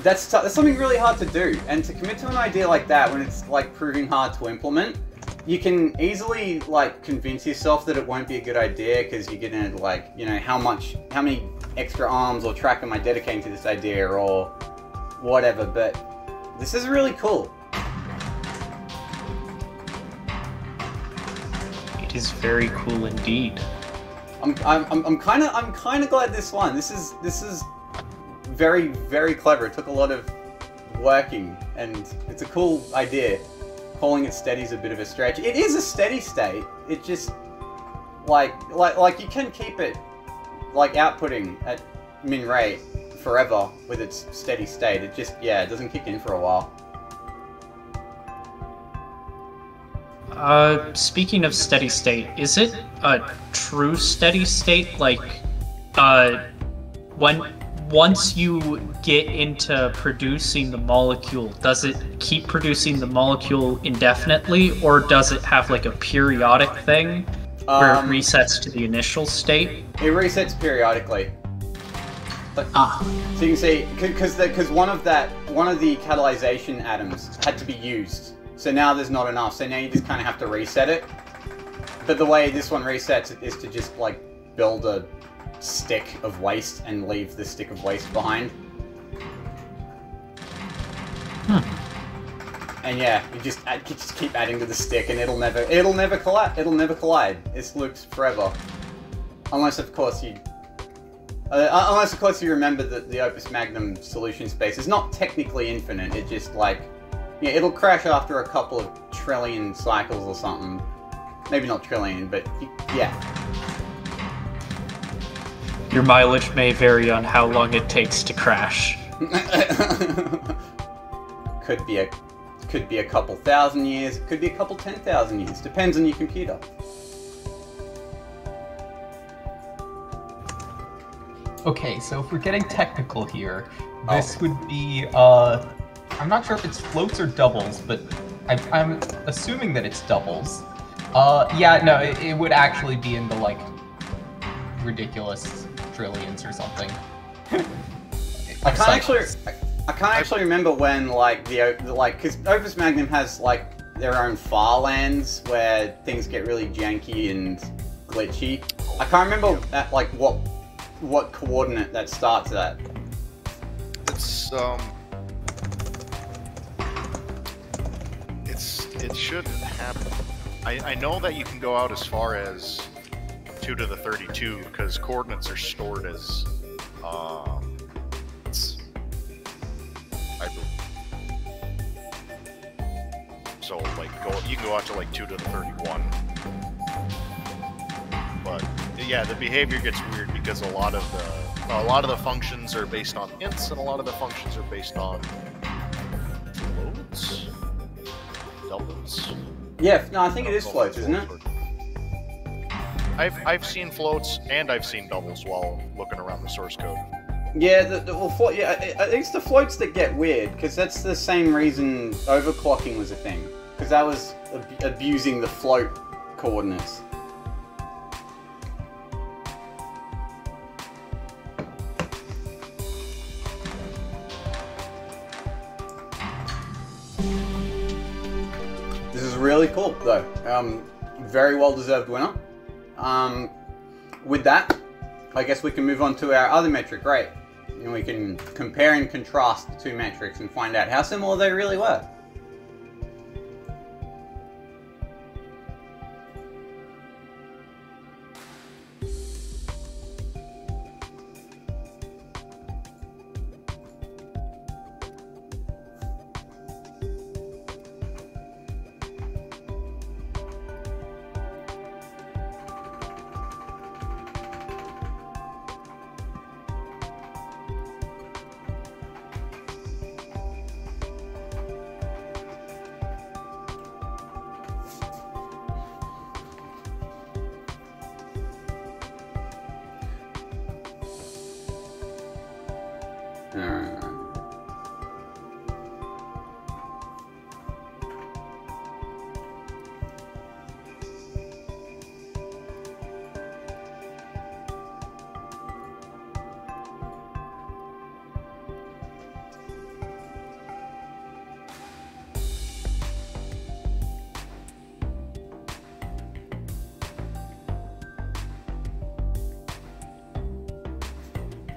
That's something really hard to do, and to commit to an idea like that when it's like proving hard to implement, you can easily like convince yourself that it won't be a good idea because you're gonna like, you know, how many extra arms or track am I dedicating to this idea or whatever. But this is really cool. It is very cool indeed. I'm kind of glad this won. This is very, very clever. It took a lot of working, and it's a cool idea. Calling it steady is a bit of a stretch. It is a steady state. It just like you can keep it like outputting at min rate forever with its steady state. It just, yeah, it doesn't kick in for a while. Speaking of steady state, is it a true steady state? Like, once you get into producing the molecule, does it keep producing the molecule indefinitely, or does it have like a periodic thing where it resets to the initial state? It resets periodically. But, so you can see, because one of the catalyzation atoms had to be used. So now there's not enough, so now you just kind of have to reset it. But the way this one resets is to just like build a stick of waste and leave the stick of waste behind. And yeah, you just keep adding to the stick, and it'll never collide. It'll never collide. It's looped forever, unless of course you remember that the Opus Magnum solution space is not technically infinite. It's just like, yeah, it'll crash after a couple of trillion cycles or something. Maybe not trillion, but yeah. Your mileage may vary on how long it takes to crash. Could be a couple thousand years, it could be a couple 10,000 years, depends on your computer. Okay, so if we're getting technical here, this would be, I'm not sure if it's floats or doubles, but I'm assuming that it's doubles. Yeah, no, it would actually be in the, like, ridiculous trillions or something. I can't actually remember when, like, because Opus Magnum has, like, their own far lands where things get really janky and glitchy. I can't remember at, like, what coordinate that starts at. It should happen. I know that you can go out as far as 2 to the 32 because coordinates are stored as I believe. So like you can go out to like 2 to the 31. But yeah, the behavior gets weird because a lot of the functions are based on ints and a lot of the functions are based on floats. Doubles. Yeah, no, I think it is floats, isn't it? I've seen floats and I've seen doubles while looking around the source code. Yeah, I think it's the floats that get weird, because that's the same reason overclocking was a thing. Because that was abusing the float coordinates. This is really cool, though. Very well-deserved winner. With that, I guess we can move on to our other metric, right? And we can compare and contrast the two metrics and find out how similar they really were.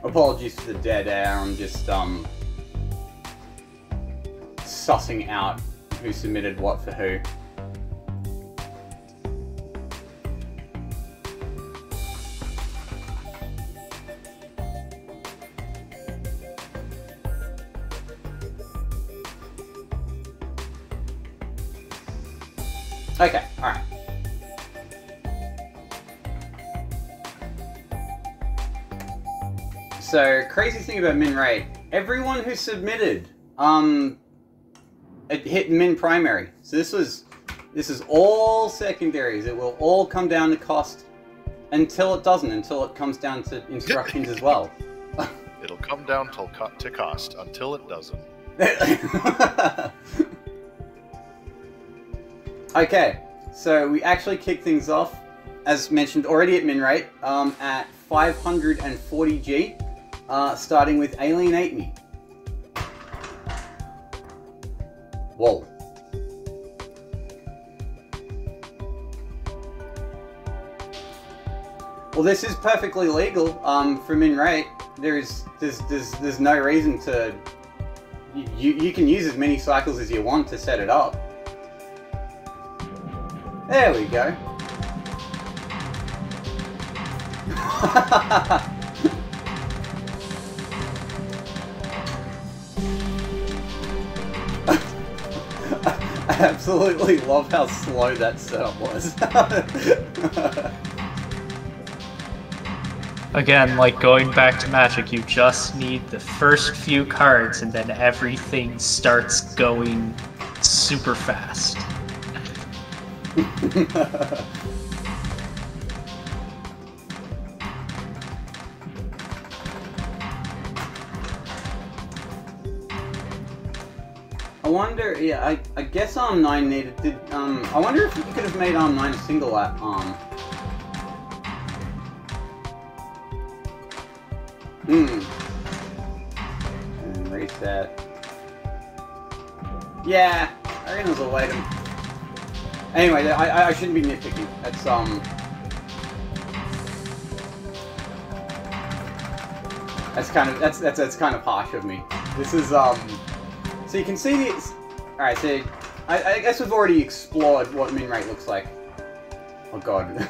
Apologies for the dead air, I'm just sussing out who submitted what for who. Okay, alright. So, crazy thing about min rate, everyone who submitted, it hit min primary. So this is all secondaries. It will all come down to cost until it doesn't, until it comes down to instructions as well. It'll come down to cost until it doesn't. Okay, so we actually kick things off, as mentioned already at min rate, at 540G. Starting with Alienate Me. Whoa. Well, this is perfectly legal. For min rate, there's no reason to. You can use as many cycles as you want to set it up. There we go. I absolutely love how slow that setup was. Again, like going back to Magic, you just need the first few cards and then everything starts going super fast. I wonder, yeah, I guess Arm 9 needed, I wonder if you could have made Arm 9 a single arm. And reset. Yeah, I reckon there's a way to... Anyway, I shouldn't be nitpicking. That's, that's kind of harsh of me. This is, so you can see the... Alright, so I guess we've already explored what min rate looks like. Oh god.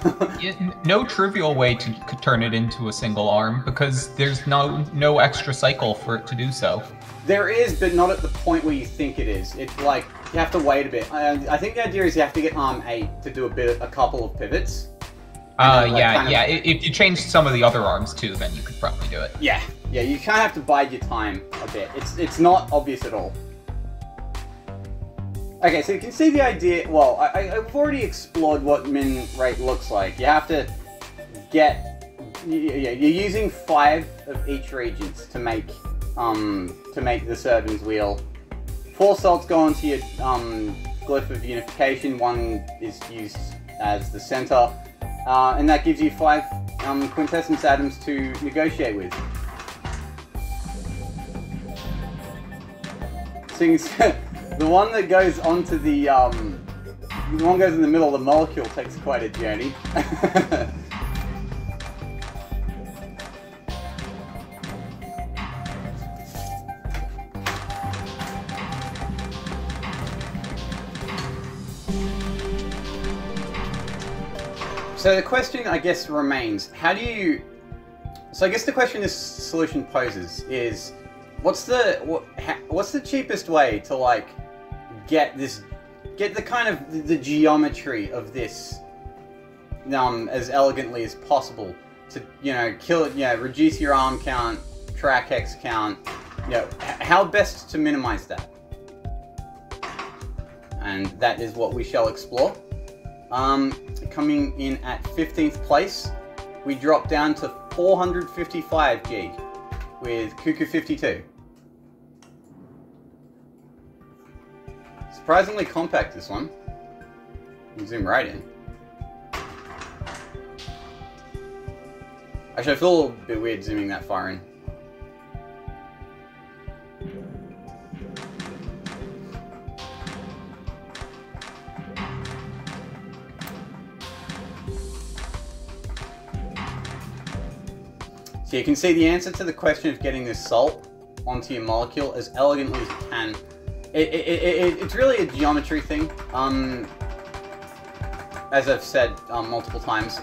No trivial way to turn it into a single arm, because there's no extra cycle for it to do so. There is, but not at the point where you think it is. It's like, you have to wait a bit. I think the idea is you have to get Arm 8 to do a couple of pivots. Yeah. If you change some of the other arms too, then you could probably do it. Yeah, you kind of have to bide your time a bit. It's not obvious at all. Okay, so you can see the idea. Well, I've already explored what min rate looks like. You have to get. You're using 5 of each regents to make the Servin's wheel. 4 salts go onto your glyph of unification. 1 is used as the center, and that gives you 5 quintessence atoms to negotiate with. So you can the one that goes onto the one goes in the middle of the molecule takes quite a journey. So the question, I guess, remains: how do you? So I guess the question this solution poses is, what's the cheapest way to like get the kind of the geometry of this as elegantly as possible to, you know, kill it, reduce your arm count, track X count, how best to minimize that? And that is what we shall explore. Coming in at 15th place, we drop down to 455G with Cuckoo 52. Surprisingly compact, this one. You can zoom right in. Actually, I feel a little bit weird zooming that far in. So you can see the answer to the question of getting this salt onto your molecule as elegantly as you can. It's really a geometry thing. As I've said multiple times.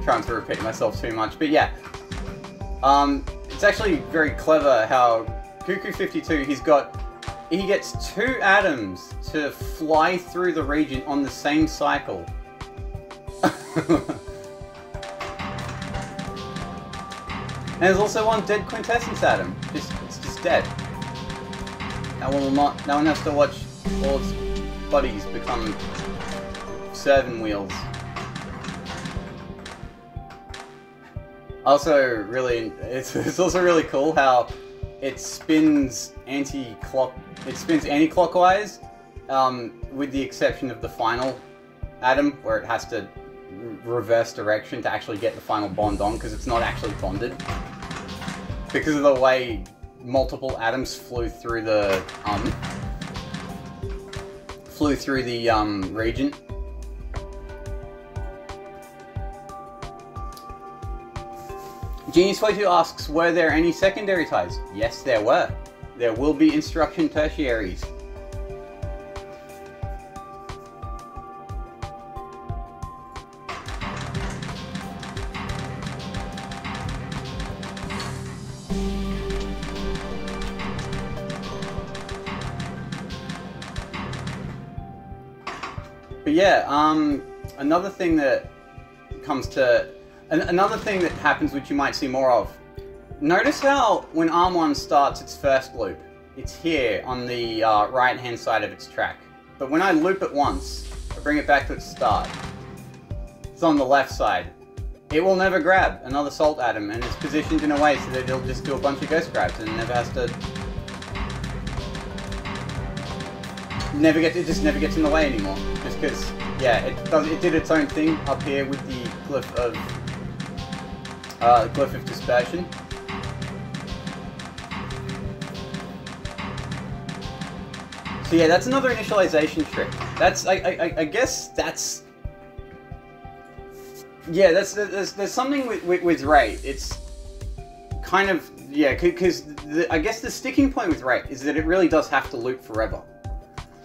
Trying to repeat myself too much, but yeah. It's actually very clever how Cuckoo 52, he gets 2 atoms to fly through the region on the same cycle. And there's also 1 dead quintessence atom. It's just dead. No one has to watch all its buddies become Servin wheels. Also, really, it's also really cool how it spins anti-clockwise, with the exception of the final atom, where it has to reverse direction to actually get the final bond on, because it's not actually bonded. Because of the way multiple atoms flew through the region. Genius22 asks, were there any secondary ties? Yes, there were. There will be instruction tertiaries. But yeah, another thing that happens, which you might see more of. Notice how when Arm 1 starts its first loop, it's here on the right-hand side of its track. But when I loop it once, I bring it back to its start, it's on the left side. It will never grab another salt atom, and it's positioned in a way so that it'll just do a bunch of ghost grabs and never has to... It just never gets in the way anymore. Just because, yeah, it did its own thing up here with the glyph of dispersion. So yeah, that's another initialization trick. That's I guess that's, yeah, there's something with rate. It's kind of, yeah, because I guess the sticking point with rate is that it really does have to loop forever.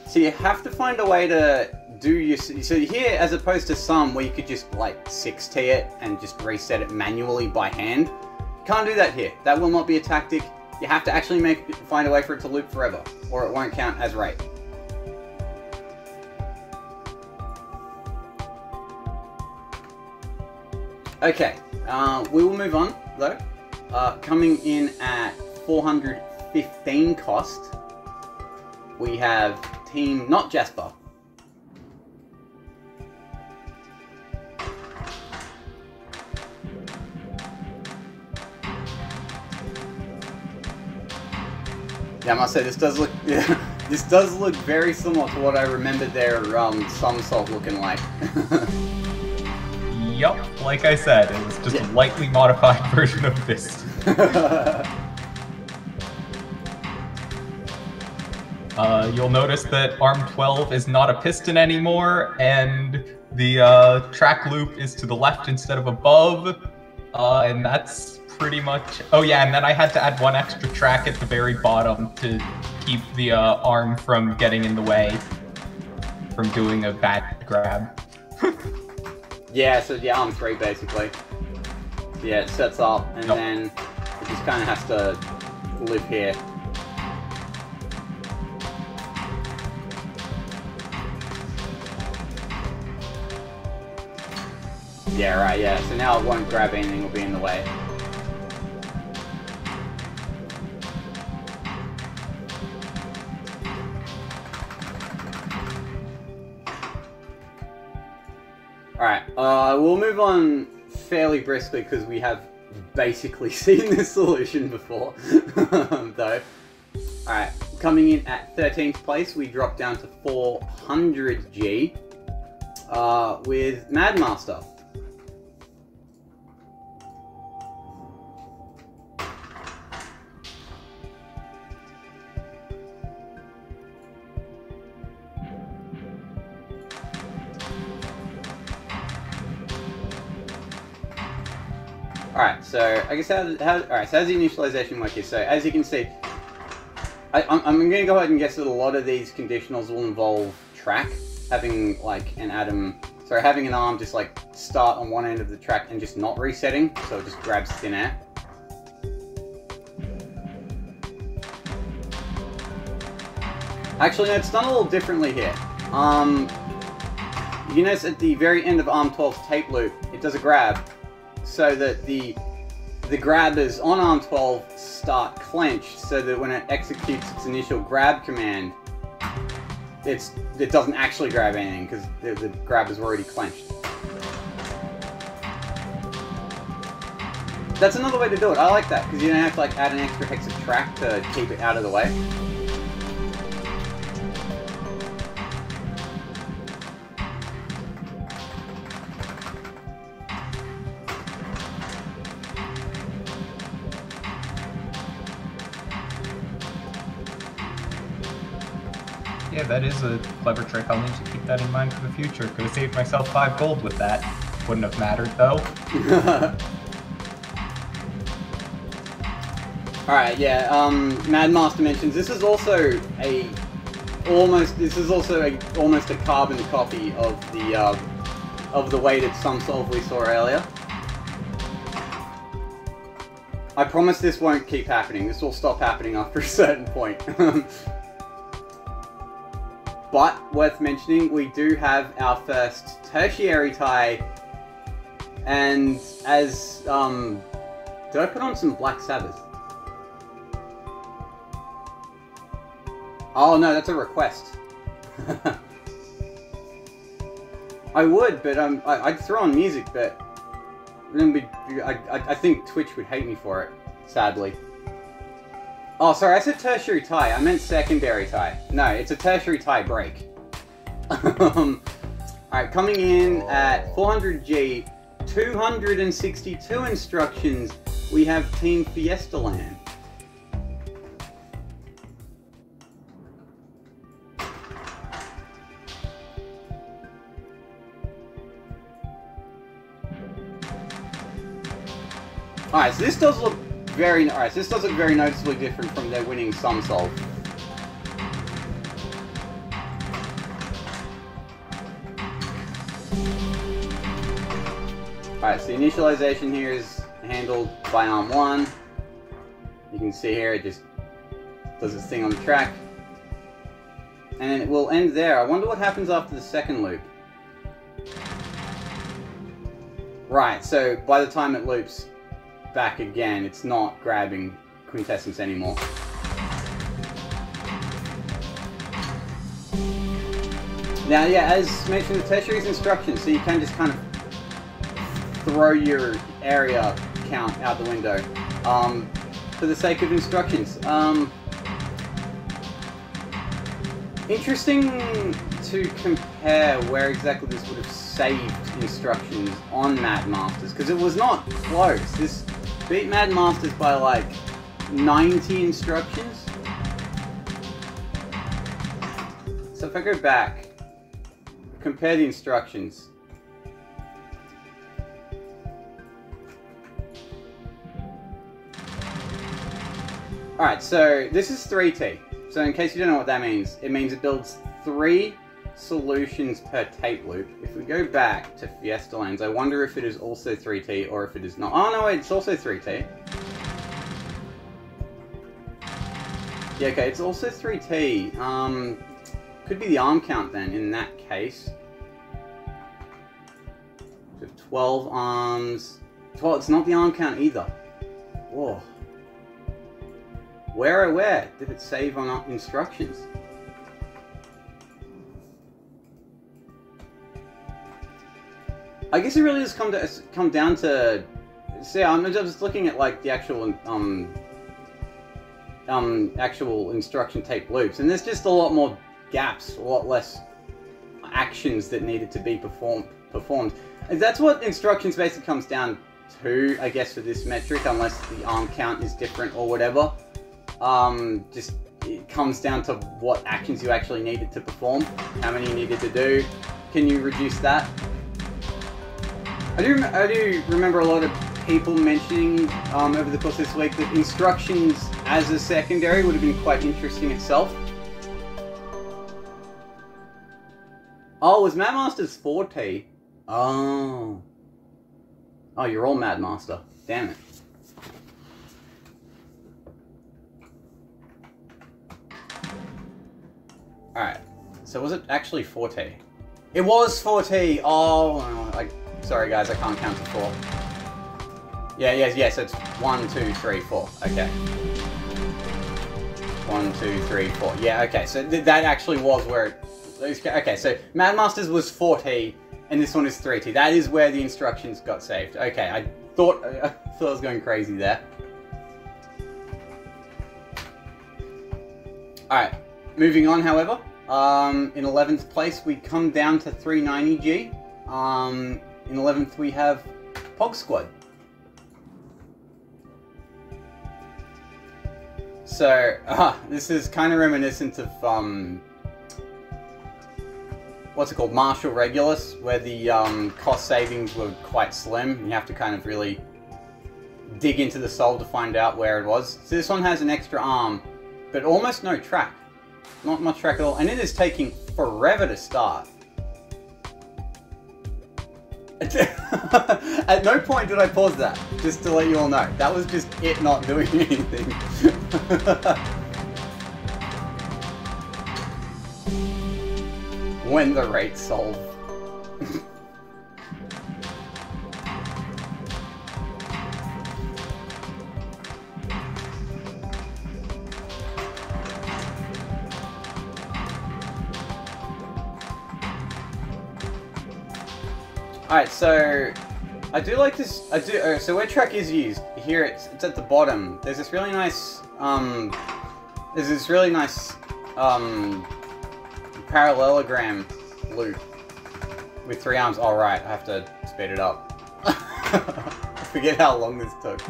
So you have to find a way to do your... So here, as opposed to some where you could just like 6T it and just reset it manually by hand, you can't do that here. That will not be a tactic. You have to actually find a way for it to loop forever, or it won't count as rate. Okay, we will move on though. Coming in at 415 cost, we have Team Not Jasper. Yeah, I must say this does look, yeah, this does look very similar to what I remember their Somersault looking like. Yup, like I said, it was just a lightly modified version of this. You'll notice that Arm 12 is not a piston anymore, and the track loop is to the left instead of above, and that's pretty much... Oh yeah, and then I had to add one extra track at the very bottom to keep the arm from getting in the way, from doing a bad grab. Yeah, so the Arm 3 basically. Yeah, it sets up, and then it just kind of has to live here. Yeah, right, yeah. So now it won't grab anything, will be in the way. Alright, we'll move on fairly briskly because we have basically seen this solution before, though. Alright, coming in at 13th place, we drop down to 400G with Madmaster. Alright, so I guess alright, so how's the initialization work here? So as you can see, I'm going to go ahead and guess that a lot of these conditionals will involve track, having like an atom, sorry, having an arm just like start on one end of the track and just not resetting, so it just grabs thin air. Actually, no, it's done a little differently here. You notice at the very end of Arm 12's tape loop, it does a grab, so that the grabbers on Arm 12 start clenched, so that when it executes its initial grab command, it doesn't actually grab anything because the grabber's already clenched. That's another way to do it. I like that because you don't have to like add an extra hex of track to keep it out of the way. Yeah, that is a clever trick. I'll need to keep that in mind for the future. Could have saved myself 5 gold with that. Wouldn't have mattered, though. Alright, yeah, Mad Master mentions this is also almost a carbon copy of the weighted sum solve we saw earlier. I promise this won't keep happening. This will stop happening after a certain point. But, worth mentioning, we do have our first tertiary tie, and as, did I put on some Black Sabbath? Oh no, that's a request. I would, but I'd throw on music, but then I think Twitch would hate me for it, sadly. Oh, sorry, I said tertiary tie. I meant secondary tie. No, it's a tertiary tie break. Alright, coming in at 400G, 262 instructions, we have Team Fiesta Land. Alright, so this does look very noticeably different from their winning sum solve. Alright, so the initialization here is handled by arm 1. You can see here it just does its thing on the track. And then it will end there. I wonder what happens after the second loop. Right, so by the time it loops back again, it's not grabbing quintessence anymore. Now, yeah, as mentioned, the tertiary is instructions, so you can just kind of throw your area count out the window for the sake of instructions. Interesting to compare where exactly this would have saved instructions on Mad Masters, because it was not close. This beat Mad Masters by like 90 instructions. So if I go back, compare the instructions. Alright, so this is 3T. So in case you don't know what that means, it means it builds 3 solutions per tape loop. If we go back to Fiesta Lands, I wonder if it is also 3T or if it is not. Oh no, wait, it's also 3T. Yeah, okay, it's also 3T. Could be the arm count then, in that case. So 12 arms. 12, it's not the arm count either. Whoa. Where did it save on instructions? I guess it really does come down to. See, I'm just looking at like the actual actual instruction tape loops, and there's just a lot more gaps, a lot less actions that needed to be performed. And that's what instructions basically comes down to, I guess, for this metric, unless the arm count is different or whatever. Just it comes down to what actions you actually needed to perform, how many you needed to do. Can you reduce that? I do remember a lot of people mentioning over the course of this week that instructions as a secondary would have been quite interesting itself. Oh, was Mad Master's 4T? Oh. Oh, you're all Mad Master. Damn it. Alright, so was it actually 4T? It was 4T! Oh, sorry guys, I can't count to 4. Yeah, so it's 1, 2, 3, 4. Okay. 1, 2, 3, 4. Yeah, okay, so that actually was where it... Okay, so Mad Masters was 4T, and this one is 3T. That is where the instructions got saved. Okay, I thought I was going crazy there. Alright. Moving on, however, in 11th place we come down to 390G. In 11th we have Pog Squad. So, this is kind of reminiscent of, what's it called, Martial Regulus, where the cost savings were quite slim. You have to kind of really dig into the soul to find out where it was. So this one has an extra arm, but almost no track. Not much track at all, and it is taking forever to start. At no point did I pause that, just to let you all know. That was just it not doing anything. When the rate solve. Alright, so I do like this. So where track is used here, it's at the bottom. There's this really nice parallelogram loop with 3 arms. All right, I have to speed it up. I forget how long this took.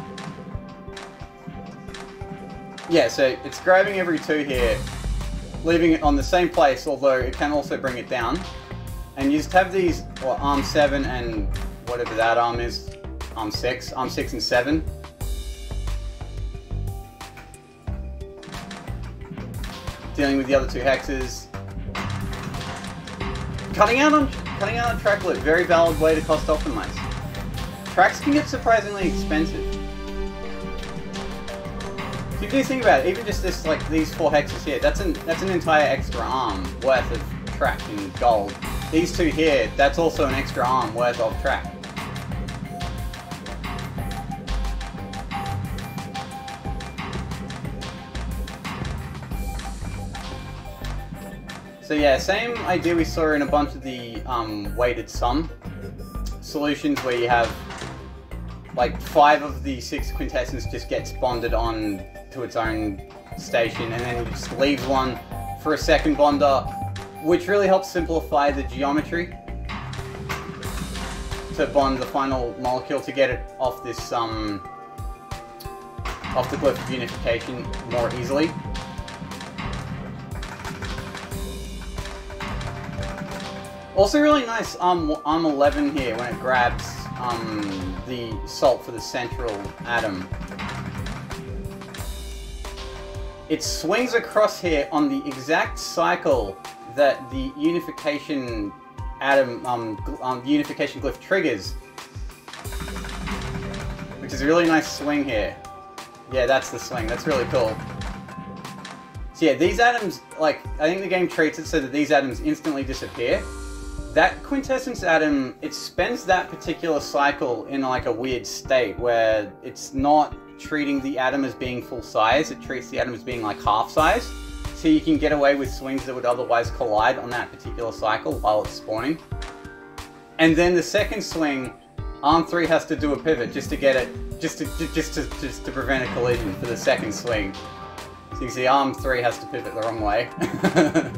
Yeah, so it's grabbing every 2 here, leaving it on the same place, although it can also bring it down. And you just have these, well, arm 7 and whatever that arm is, arm 6 and 7. Dealing with the other 2 hexes. Cutting out on track loop, very valid way to cost optimize. Tracks can get surprisingly expensive. If you do think about it, even just this, like these 4 hexes here, that's an entire extra arm worth of track in gold. These 2 here, that's also an extra arm worth of track. So yeah, same idea we saw in a bunch of the weighted sum solutions where you have like 5 of the 6 quintessence just gets bonded on to its own station, and then it just leaves one for a second bonder, which really helps simplify the geometry to bond the final molecule to get it off this off the glyph of unification more easily. Also really nice arm 11 here when it grabs the salt for the central atom. It swings across here on the exact cycle that the unification atom, unification glyph triggers, which is a really nice swing here. Yeah, that's the swing. That's really cool. So yeah, these atoms, like, I think the game treats it so that these atoms instantly disappear. That quintessence atom, it spends that particular cycle in like a weird state where it's not treating the atom as being full size, it treats the atom as being like half size. So you can get away with swings that would otherwise collide on that particular cycle while it's spawning. And then the second swing, arm 3 has to do a pivot just to get it, just to prevent a collision for the second swing. So you can see arm 3 has to pivot the wrong way.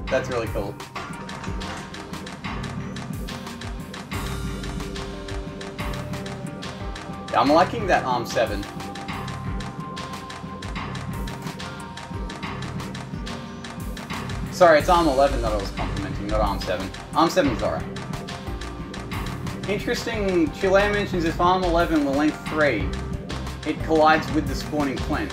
That's really cool. Yeah, I'm liking that arm 7. Sorry, it's arm 11 that I was complimenting, not arm 7. Arm 7's alright. Interesting, Chile mentions if arm 11 were length 3, it collides with the spawning quint.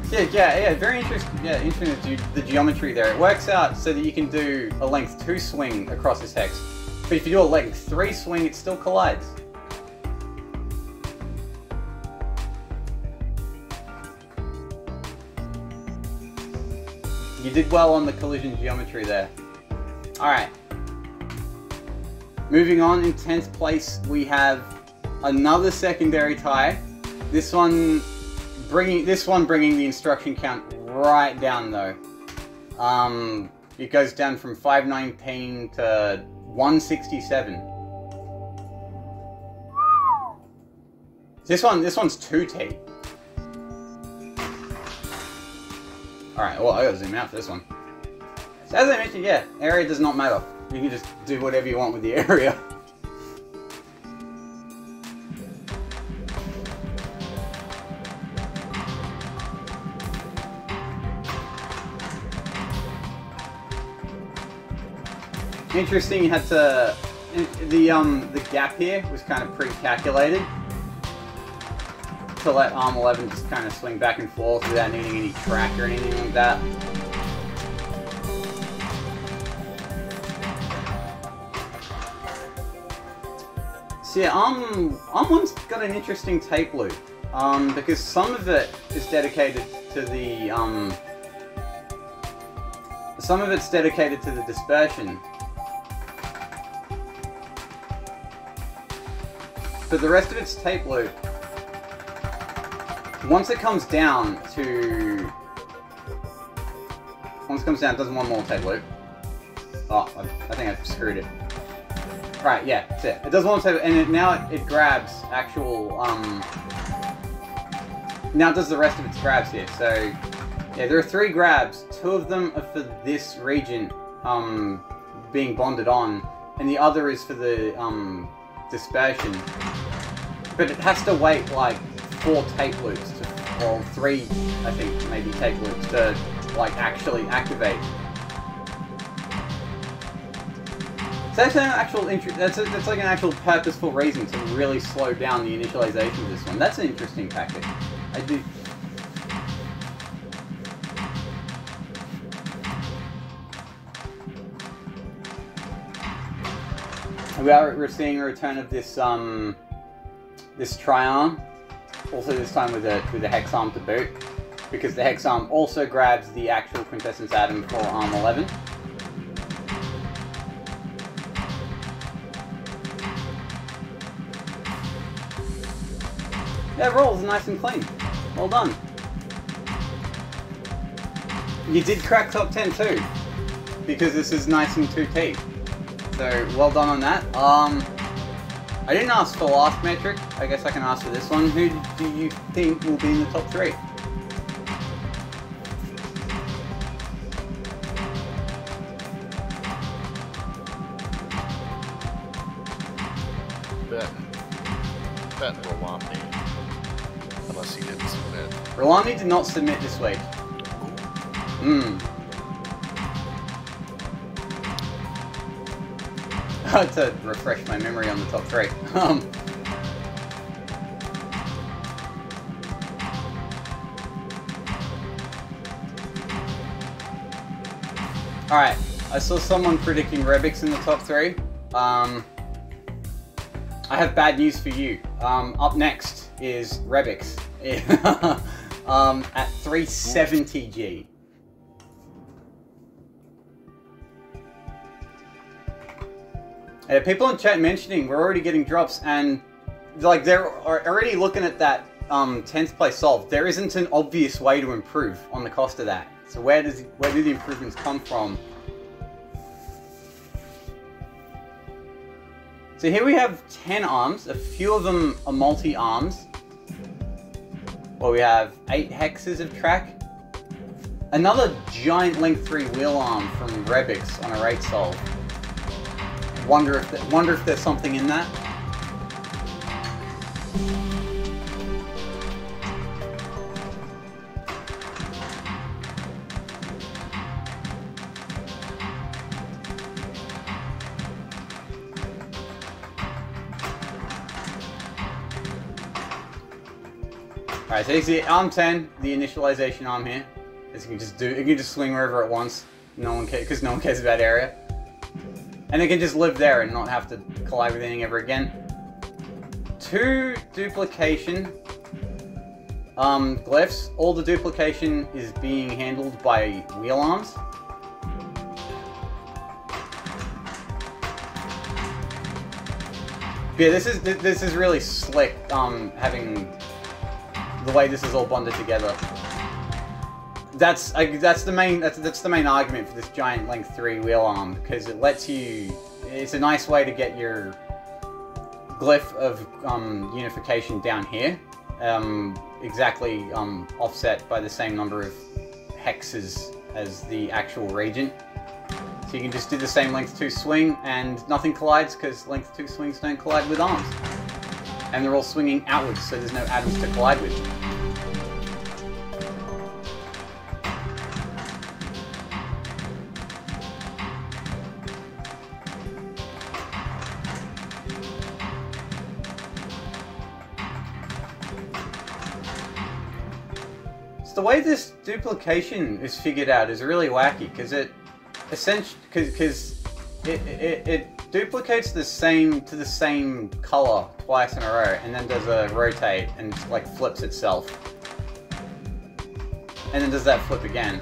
Yeah, very interesting. Yeah, interesting the geometry there. It works out so that you can do a length 2 swing across this hex. But if you do a length 3 swing, it still collides. You did well on the collision geometry there. Alright. Moving on, in 10th place we have another secondary tie. This one bringing the instruction count right down though. It goes down from 519 to 167. This one's 2T. Alright, well I gotta zoom out for this one. So as I mentioned, yeah, area does not matter. You can just do whatever you want with the area. Interesting, you had to the gap here was kind of pre-calculated to let Arm 11 just kind of swing back and forth without needing any track or anything like that. So yeah, Arm 1's got an interesting tape loop, because some of it is dedicated to the dispersion. But the rest of its tape loop, once it comes down, it does one more tape loop. Oh, I think I screwed it. Right, yeah, that's it. It does one tape, and now it grabs actual, now it does the rest of its grabs here. So, yeah, there are 3 grabs. 2 of them are for this region, being bonded on, and the other is for the, dispersion. But it has to wait like 4 tape loops, or 3, I think, maybe tape loops to like actually activate. So that's an actual that's like an actual purposeful reason to really slow down the initialization of this one. That's an interesting tactic. I do. We're seeing a return of this this tri-arm, also this time with a hex arm to boot, because the hex arm also grabs the actual quintessence atom for Arm 11. Yeah, rolls nice and clean. Well done. You did crack top 10 too, because this is nice and 2T. So, well done on that. I didn't ask for last metric. I guess I can ask for this one. Who do you think will be in the top 3? Bet Rolomni. Unless he didn't submit. Rolomni did not submit this week. To refresh my memory on the top 3. Alright, I saw someone predicting Rebix in the top 3. I have bad news for you. Up next is Rebix at 370G. People in chat mentioning we're already getting drops, and like they're already looking at that 10th place solve. There isn't an obvious way to improve on the cost of that. So where do the improvements come from? So here we have 10 arms. A few of them are multi-arms. Well, we have 8 hexes of track. Another giant length 3 wheel arm from Rebix on a rate solve. Wonder if there's something in that. Alright, so you see arm 10, the initialization arm here. As you can just swing wherever it wants. No one cares, because no one cares about area. And it can just live there and not have to collide with anything ever again. 2 duplication glyphs. All the duplication is being handled by wheel arms. Yeah, this is really slick. Having the way this is all bonded together. That's the main argument for this giant length 3 wheel arm, because it lets you. It's a nice way to get your glyph of unification down here, exactly offset by the same number of hexes as the actual region. So you can just do the same length 2 swing and nothing collides, because length 2 swings don't collide with arms, and they're all swinging outwards, so there's no atoms to collide with. So the way this duplication is figured out is really wacky, because it essentially it duplicates the same color twice in a row, and then does a rotate and like flips itself, and then does that flip again.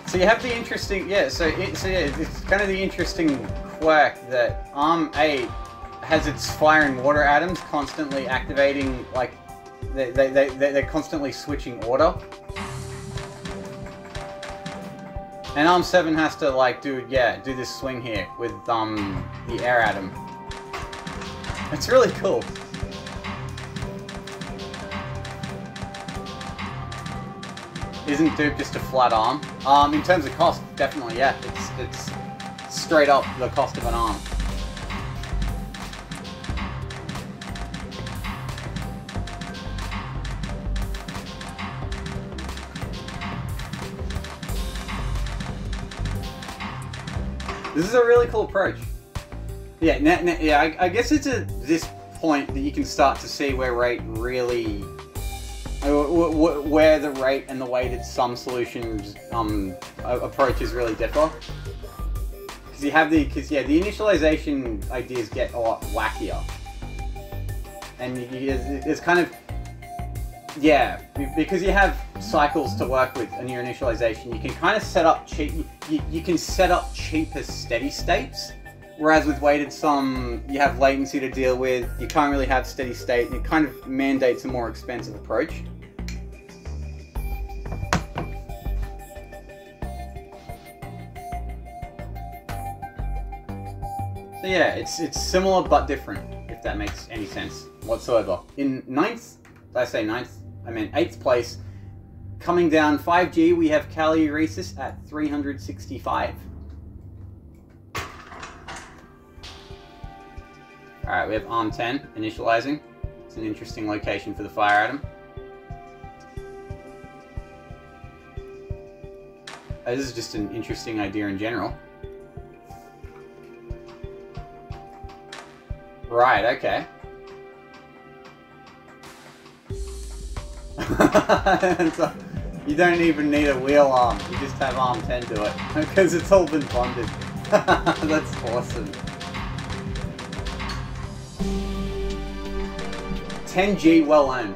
So you have the interesting, it's kind of the interesting quirk that Arm 8 has its fire and water atoms constantly activating, like, they're constantly switching order. And Arm 7 has to, like, do this swing here with, the air atom. It's really cool. Isn't Dupe just a flat arm? In terms of cost, definitely, yeah. It's straight up the cost of an arm. This is a really cool approach. Yeah, I guess it's at this point that you can start to see where rate really... where the rate and the weighted sum solutions approaches really differ. Because you have the initialization ideas get a lot wackier, and it's kind of because you have cycles to work with in your initialization. You can kind of set up you can set up cheaper steady states. Whereas with weighted sum, you have latency to deal with, you can't really have steady state, and it kind of mandates a more expensive approach. So yeah, it's similar but different, if that makes any sense whatsoever. In 8th place, coming down 5G, we have Caleuresis at 365. Alright, we have ARM 10 initializing. It's an interesting location for the fire atom. This is just an interesting idea in general. Right, okay. So, you don't even need a wheel arm, you just have ARM 10 do it, because it's all been bonded. That's awesome. 10G well earned.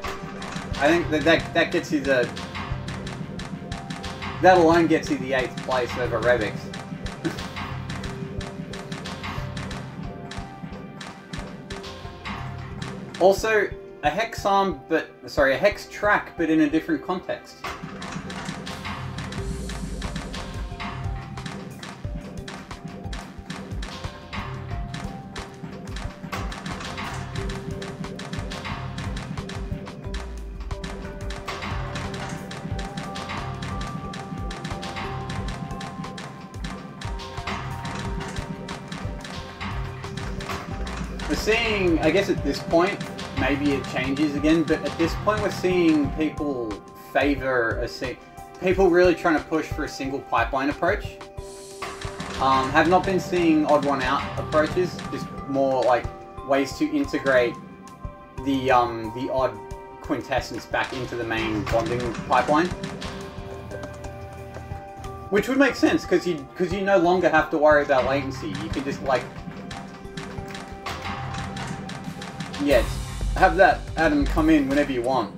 I think that gets you the... That alone gets you the 8th place over Revix. Also, a hex arm, a hex track, but in a different context. We're seeing, I guess at this point, maybe it changes again, but at this point we're seeing people favor people really trying to push for a single pipeline approach. Have not been seeing odd one out approaches, just more like ways to integrate the odd quintessence back into the main bonding pipeline. Which would make sense, because you no longer have to worry about latency. You can just like have that atom come in whenever you want.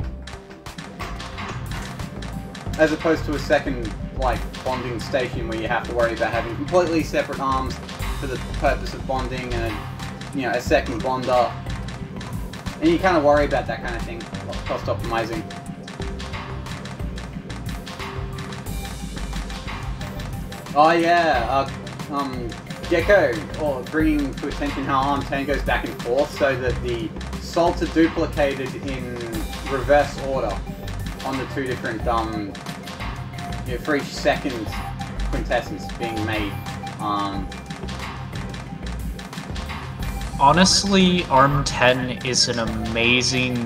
As opposed to a second, like, bonding station where you have to worry about having completely separate arms for the purpose of bonding and, a second bonder. And you kind of worry about that kind of thing, cost optimizing. Oh yeah, Gecko, bringing to attention how ARM 10 goes back and forth so that the salts are duplicated in reverse order on the two different, for each second quintessence being made. Honestly, ARM 10 is an amazing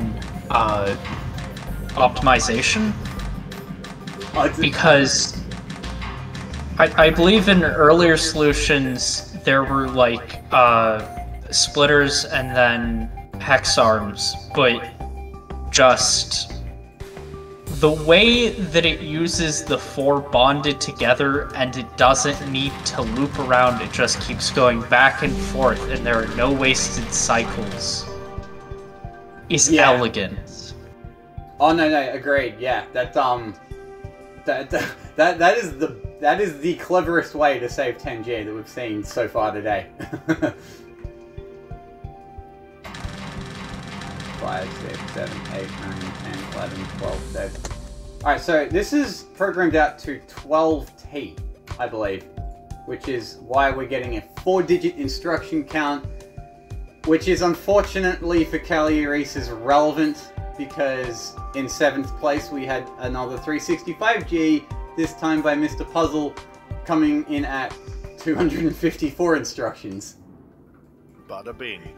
optimization, because I believe in earlier solutions there were like splitters and then hex arms, but just the way that it uses the 4 bonded together and it doesn't need to loop around, it just keeps going back and forth and there are no wasted cycles, is elegant. Oh no, agreed. Yeah, that is the cleverest way to save 10G that we've seen so far today. 5, 6, 7, 8, 9, 10, 11, 12, 13. Alright, so this is programmed out to 12T, I believe, which is why we're getting a 4-digit instruction count, which is unfortunately for Cagliari's relevant, because in 7th place we had another 365G, this time by Mr. Puzzle, coming in at 254 instructions. Bada bing.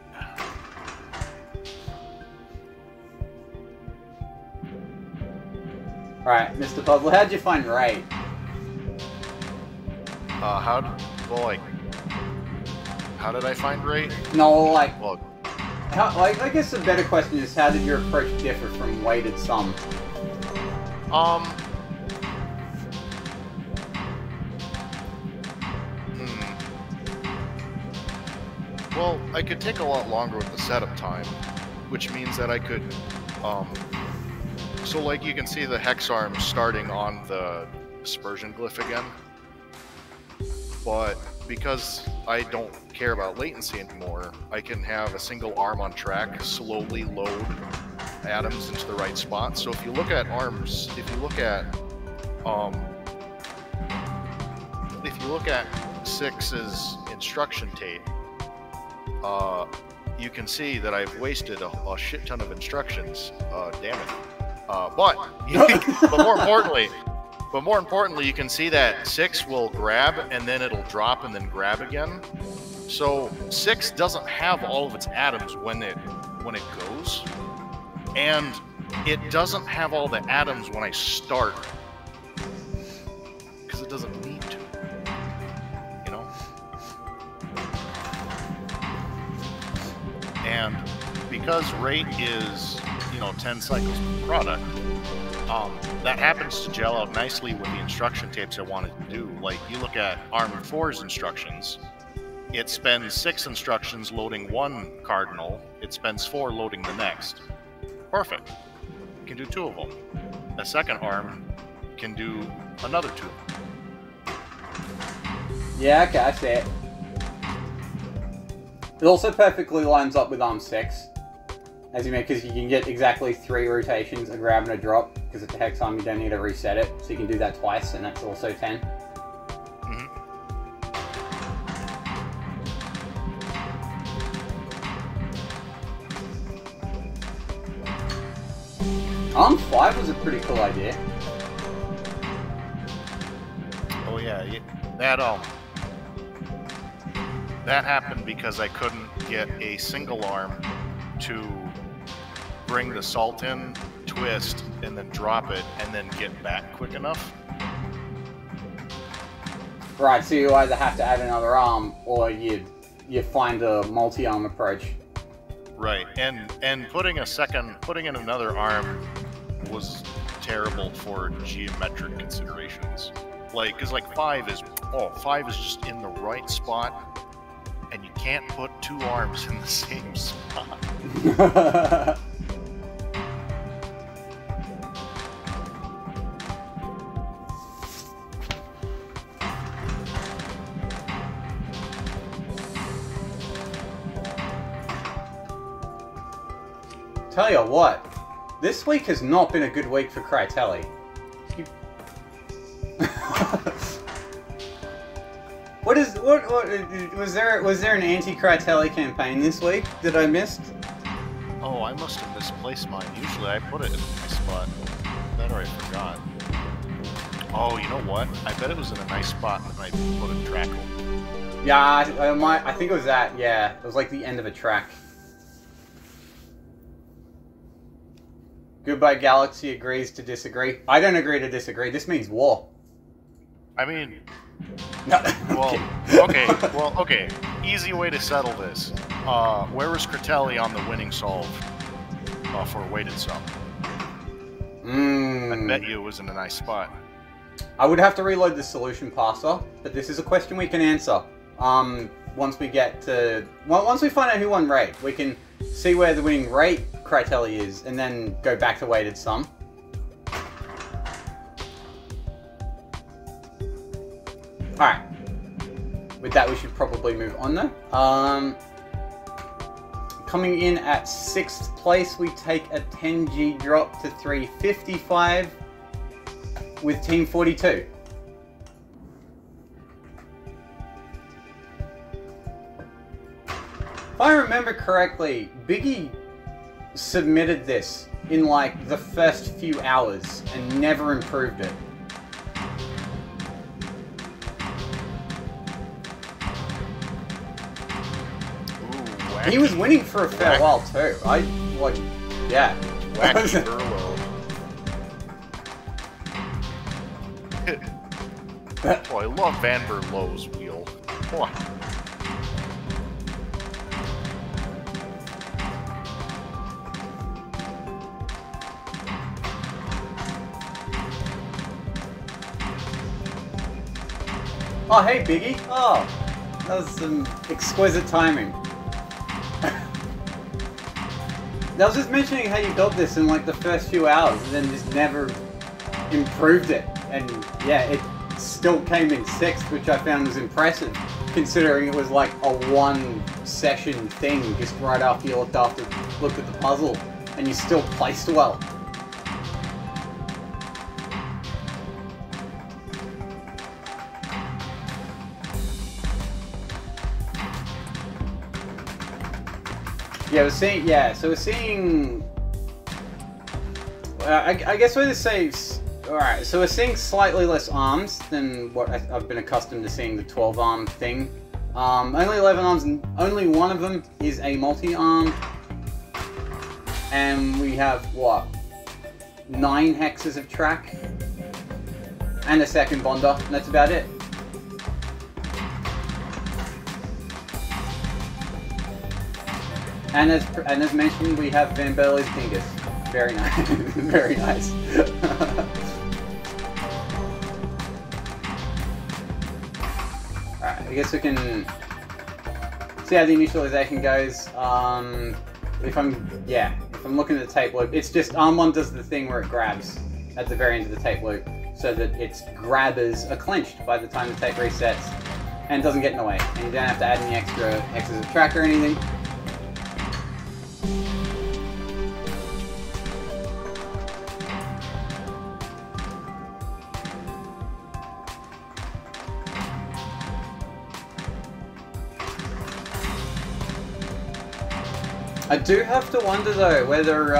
Alright, Mr. Puzzle, how'd you find Ray? How did I find Ray? No, like, Well, I guess the better question is, how did your approach differ from weighted sum? Well, I could take a lot longer with the setup time, which means that I could, so like you can see the hex arm starting on the dispersion glyph again, but because I don't care about latency anymore, I can have a single arm on track slowly load atoms into the right spot. So if you look at arms, if you look at 6's instruction tape, you can see that I've wasted a shit ton of instructions. Damn it. But more importantly, you can see that 6 will grab and then it'll drop and then grab again. So 6 doesn't have all of its atoms when it goes, and it doesn't have all the atoms when I start, because it doesn't need to. You know. And because rate is, 10 cycles per product, that happens to gel out nicely with the instruction tapes I wanted to do. Like, you look at Armored 4's instructions, it spends 6 instructions loading one cardinal, it spends 4 loading the next. Perfect. You can do 2 of them. A second arm can do another 2. Yeah, okay, I see it. It also perfectly lines up with Arm 6. As you mean, because you can get exactly 3 rotations, a grab and a drop, because at the hex arm you don't need to reset it, so you can do that twice, and that's also 10. Mm-hmm. Arm 5 was a pretty cool idea. Oh yeah, that happened because I couldn't get a single arm to bring the salt in, twist, and then drop it, and then get back quick enough. Right, so you either have to add another arm, or you find a multi-arm approach. Right, and putting in another arm was terrible for geometric considerations. Like, cause like 5 is just in the right spot, and you can't put 2 arms in the same spot. Tell you what, this week has not been a good week for Crytelli. What was there an anti-Crytelli campaign this week that I missed? Oh, I must have misplaced mine. Usually I put it in my spot. That or I forgot. Oh, you know what? I bet it was in a nice spot when I put a track over. Yeah, I think it was that. Yeah, it was like the end of a track. Goodbye Galaxy agrees to disagree. I don't agree to disagree. This means war. I mean, No. well, okay. Easy way to settle this. Where was Critelli on the winning solve for weighted sum? I bet you it was in a nice spot. I would have to reload the solution parser, but this is a question we can answer. Once we get to... Well, once we find out who won rate, we can see where the winning rate Critelli is, and then go back to weighted sum. Alright. With that, we should probably move on though. Coming in at 6th place, we take a 10G drop to 355 with Team 42. If I remember correctly, Biggie submitted this in like the first few hours and never improved it. Ooh, He was winning for a fair while too. Yeah. Wacky Burlow. Oh, I love Van Berlo's wheel. Oh. Oh, hey, Biggie. Oh, that was some exquisite timing. I was just mentioning how you built this in like the first few hours and then just never improved it. And yeah, it still came in 6th, which I found was impressive, considering it was like a one-session thing just right after you looked at the puzzle, and you still placed well. Yeah, we're seeing. I guess we're to say. Alright, so we're seeing slightly less arms than what I've been accustomed to seeing, the 12-arm thing. Only 11 arms, and only one of them is a multi-arm. And we have, what? 9 hexes of track. And a second bonder, and that's about it. And as mentioned, we have Van Berle's Dingus. Very nice. Very nice. Alright, I guess we can see how the initialization goes. If I'm looking at the tape loop, it's just arm 1 does the thing where it grabs at the very end of the tape loop, so that its grabbers are clenched by the time the tape resets and doesn't get in the way. And you don't have to add any extra hexes of track or anything. I do have to wonder though whether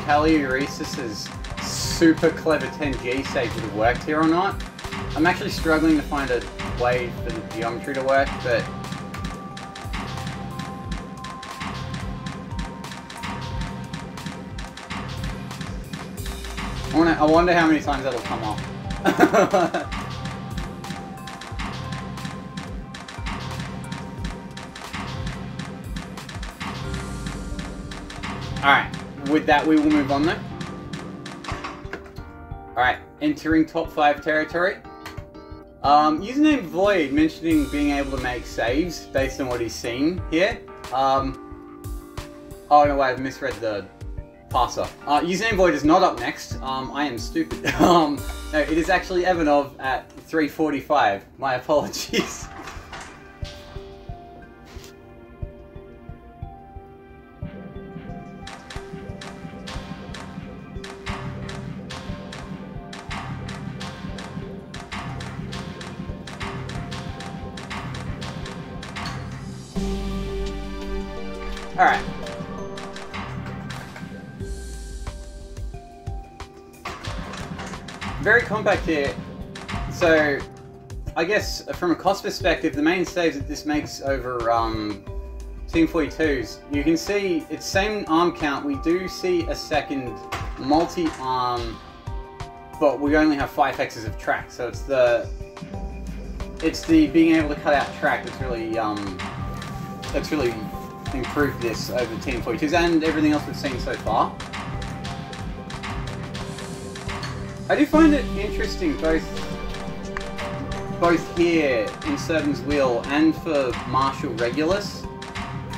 Caliuresis' super clever 10G save would have worked here or not. I'm actually struggling to find a way for the geometry to work, but I wonder how many times that'll come off. Alright, with that we will move on though. Alright, entering top 5 territory. Username Void mentioning being able to make saves based on what he's seen here. Oh no, I've misread the parser. Username Void is not up next. I am stupid. No, it is actually Evanov at 3:45. My apologies. Alright. Very compact here. So, I guess from a cost perspective, the main saves that this makes over Team 42's, you can see it's same arm count. We do see a second multi-arm, but we only have 5 hexes of track. So it's the being able to cut out track that's really improve this over Team 42s and everything else we've seen so far. I do find it interesting both here in Servin's Wheel and for Martial Regulus,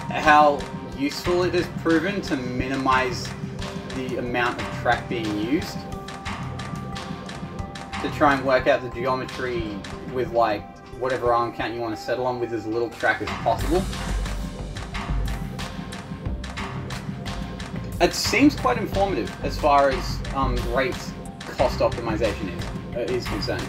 how useful it has proven to minimize the amount of track being used. To try and work out the geometry with like whatever arm count you want to settle on with as little track as possible. It seems quite informative as far as rate cost optimization is concerned.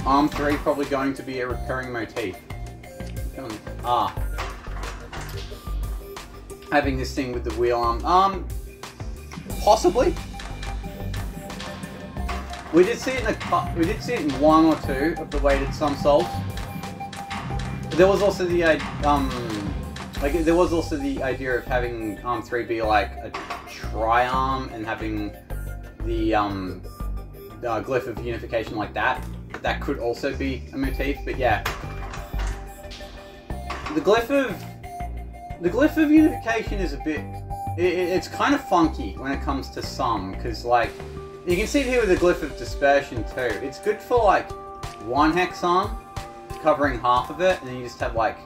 Arm 3 probably going to be a recurring motif. Having this thing with the wheel arm. Possibly. We did see it in one or two of the weighted sum solves. There was also the idea of having arm 3 be like a tri-arm and having the glyph of unification like that. That could also be a motif, but yeah. The glyph of unification is a bit... It's kind of funky when it comes to sum, because like... You can see it here with the glyph of dispersion too. It's good for like one hex arm, covering half of it, and then you just have like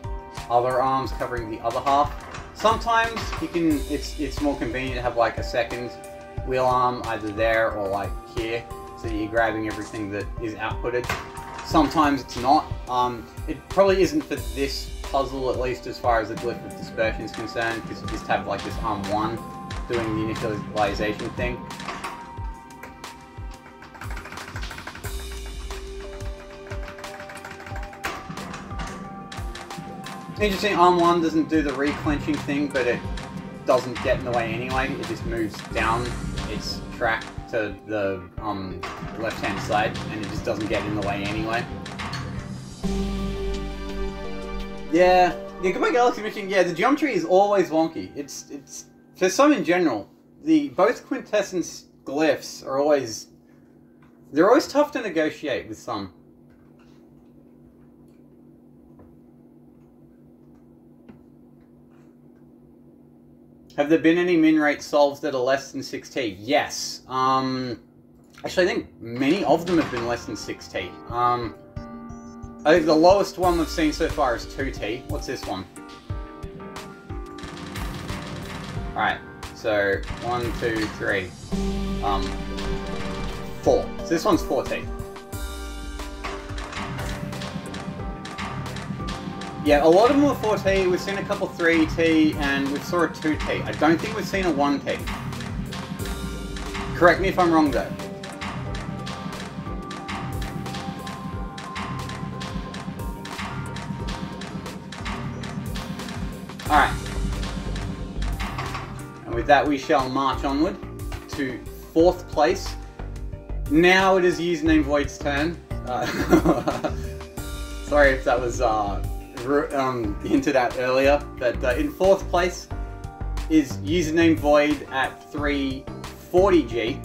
other arms covering the other half. Sometimes you can... It's more convenient to have like a second wheel arm either there or like here, so that you're grabbing everything that is outputted. Sometimes it's not. It probably isn't for this puzzle, at least as far as the glyph of dispersion is concerned, because you just have like this arm 1 doing the initialization thing. Interesting, arm 1 doesn't do the re-clenching thing, but it doesn't get in the way anyway. It just moves down its track to the left-hand side, and it just doesn't get in the way anyway. Yeah, Goodbye Galaxy Mission. Yeah, the geometry is always wonky. It's for some in general. Both quintessence glyphs are always tough to negotiate with some. Have there been any min rate solves that are less than 6T? Yes. Actually, I think many of them have been less than 6T. I think the lowest one we've seen so far is 2T. What's this one? Alright, so 1, 2, 3. 4. So this one's 4T. Yeah, a lot of them were 4T, we've seen a couple 3T, and we saw a 2T. I don't think we've seen a 1T. Correct me if I'm wrong though. Alright. And with that we shall march onward to 4th place. Now it is Username Void's turn. Sorry if that was hinted at earlier, but in 4th place is Username Void at 340G.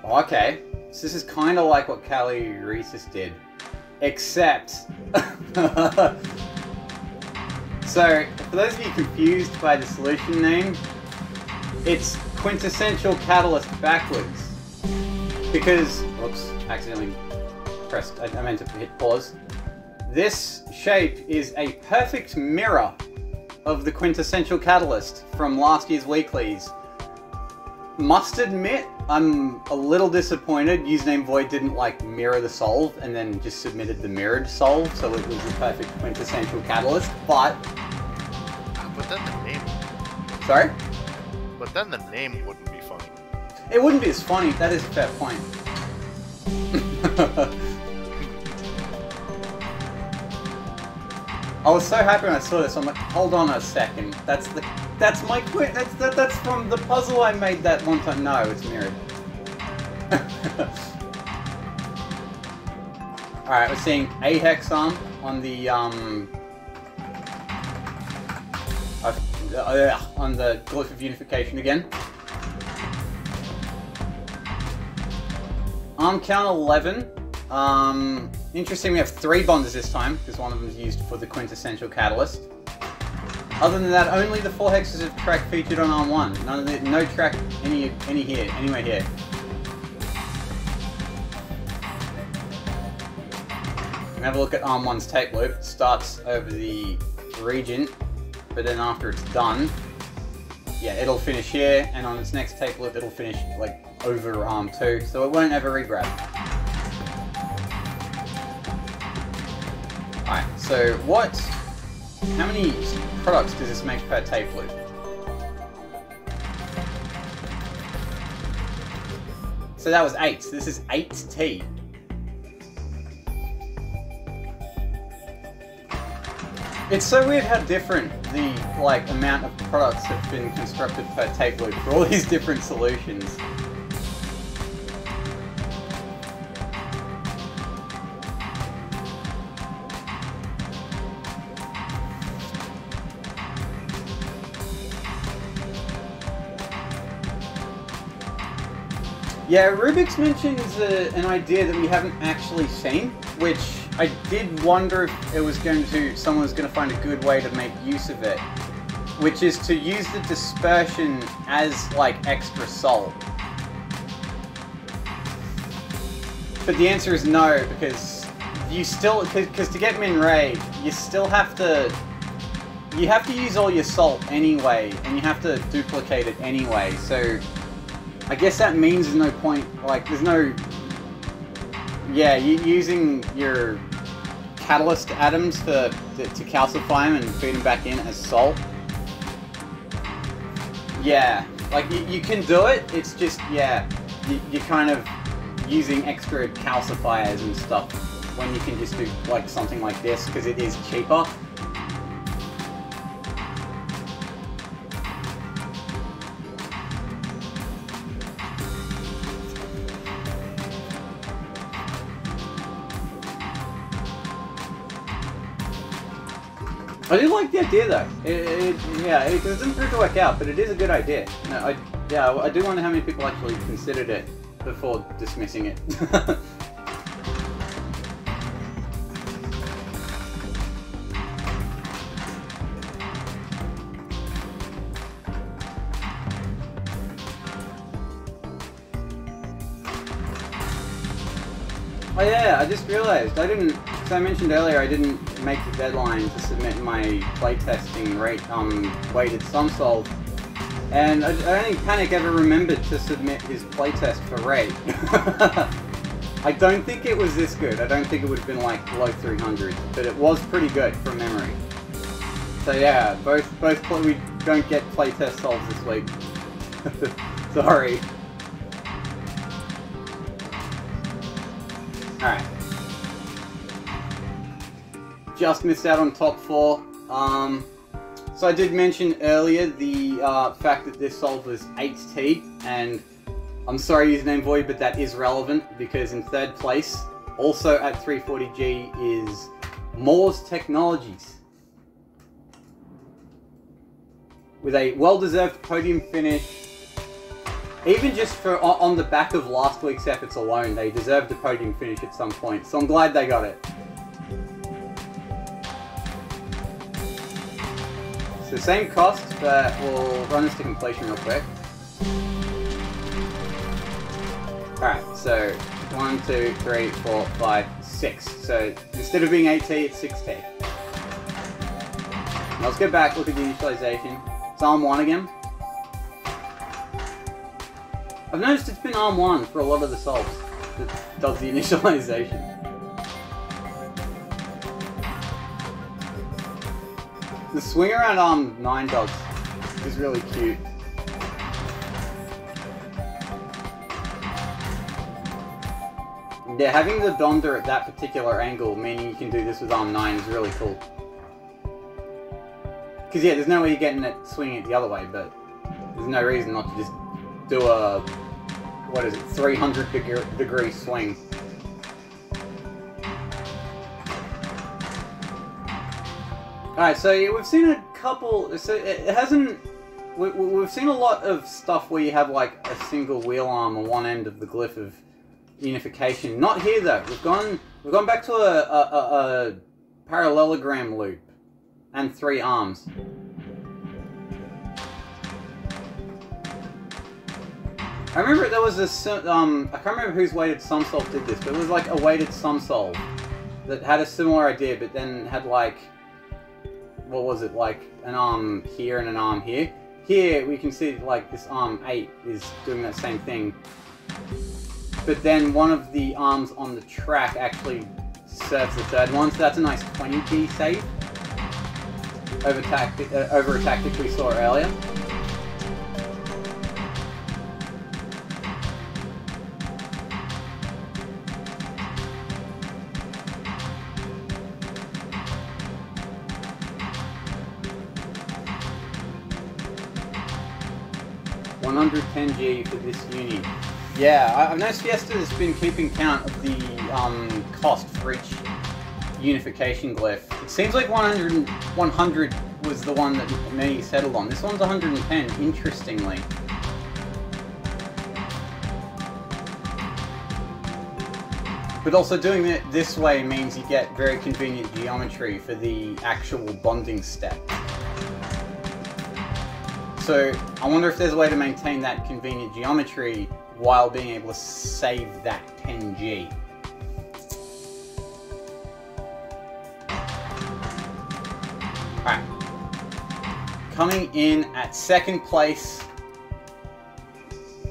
Okay, so this is kind of like what Kali Reesus did, except... So, for those of you confused by the solution name, it's Quintessential Catalyst backwards. Because, whoops, accidentally pressed, I meant to hit pause. This shape is a perfect mirror of the Quintessential Catalyst from last year's Weeklies. Must admit, I'm a little disappointed Username Void didn't like mirror the solve and then just submitted the mirrored solve, so it was the perfect Quintessential Catalyst, but then the name... Sorry? But then the name wouldn't be funny. It wouldn't be as funny, that is a fair point. I was so happy when I saw this, I'm like, hold on a second, that's my quit, that's from the puzzle I made that one time. No, it's mirrored. Alright, we're seeing a hex arm on the glyph of unification again. Arm count 11. Interesting, we have 3 bonders this time, because one of them is used for the quintessential catalyst. Other than that, only the 4 hexes of track featured on Arm 1. No track anywhere here. Have a look at Arm 1's tape loop. It starts over the region, but then after it's done, yeah, it'll finish here, and on its next tape loop, it'll finish like over Arm 2, so it won't ever regrab. Alright, so how many products does this make per tape loop? So that was 8, so this is 8T. It's so weird how different the amount of products have been constructed per tape loop for all these different solutions. Yeah, Rubik's mentions an idea that we haven't actually seen, which I did wonder if someone was going to find a good way to make use of it, which is to use the dispersion as extra salt. But the answer is no, because because to get Min Ray, you have to use all your salt anyway, and you have to duplicate it anyway. So I guess that means there's no point. There's no. Yeah, using your catalyst atoms to calcify them and feed them back in as salt. Yeah, you can do it, it's just, yeah, you're kind of using extra calcifiers and stuff when you can just do something like this, because it is cheaper. I do like the idea though. It doesn't prove to work out, but it is a good idea. No, I do wonder how many people actually considered it before dismissing it. Oh yeah, I just realized as I mentioned earlier, I didn't make the deadline to submit my playtesting weighted sum solve, and I don't think Panic ever remembered to submit his playtest for rate. I don't think it was this good. I don't think it would have been below 300, but it was pretty good from memory. So yeah, we don't get playtest solves this week. Sorry. Alright. Just missed out on top 4. So I did mention earlier the fact that this solve was 8T, and I'm sorry username Void, but that is relevant, because in 3rd place, also at 340G, is Moore's Technologies, with a well-deserved podium finish. Even just on the back of last week's efforts alone, they deserved a podium finish at some point, so I'm glad they got it. So same cost, but we'll run this to completion real quick. Alright, so 1, 2, 3, 4, 5, 6. So instead of being 8T, it's 6T. Now let's go back, look at the initialization. It's Arm 1 again. I've noticed it's been Arm 1 for a lot of the solves that does the initialization. The swing around Arm 9 does is really cute. Yeah, having the Donder at that particular angle, meaning you can do this with Arm 9, is really cool. Because yeah, there's no way you're getting it swinging it the other way, but there's no reason not to just do a, 300 degree swing. Alright, so we've seen a couple. So it hasn't. We've seen a lot of stuff where you have like a single wheel arm on one end of the glyph of unification. Not here though. We've gone back to a parallelogram loop and 3 arms. I remember there was a I can't remember whose weighted sum solve did this, but it was like a weighted sum solve that had a similar idea, but then had like, what was it, like an arm here and an arm here. Here we can see like this arm 8 is doing that same thing, but then one of the arms on the track actually serves the third one, so that's a nice 20G save over a tactic we saw earlier. $110G for this uni. Yeah, I've noticed Fiesta has been keeping count of the cost for each unification glyph. It seems like 100 was the one that many settled on. This one's 110, interestingly. But also doing it this way means you get very convenient geometry for the actual bonding step. So I wonder if there's a way to maintain that convenient geometry while being able to save that 10G. Alright. Coming in at second place.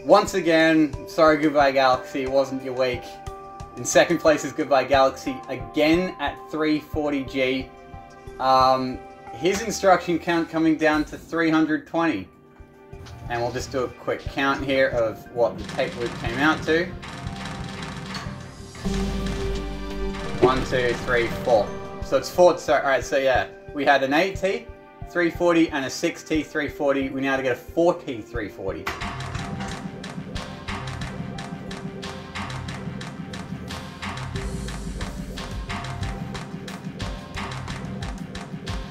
Once again, sorry Goodbye Galaxy, it wasn't your week. In second place is Goodbye Galaxy, again at 340G. His instruction count coming down to 320. And we'll just do a quick count here of what the tape loop came out to. 1, 2, 3, 4. So it's 4, so, alright, so yeah. We had an 8T, 340, and a 6T, 340. We now get a 4T, 340.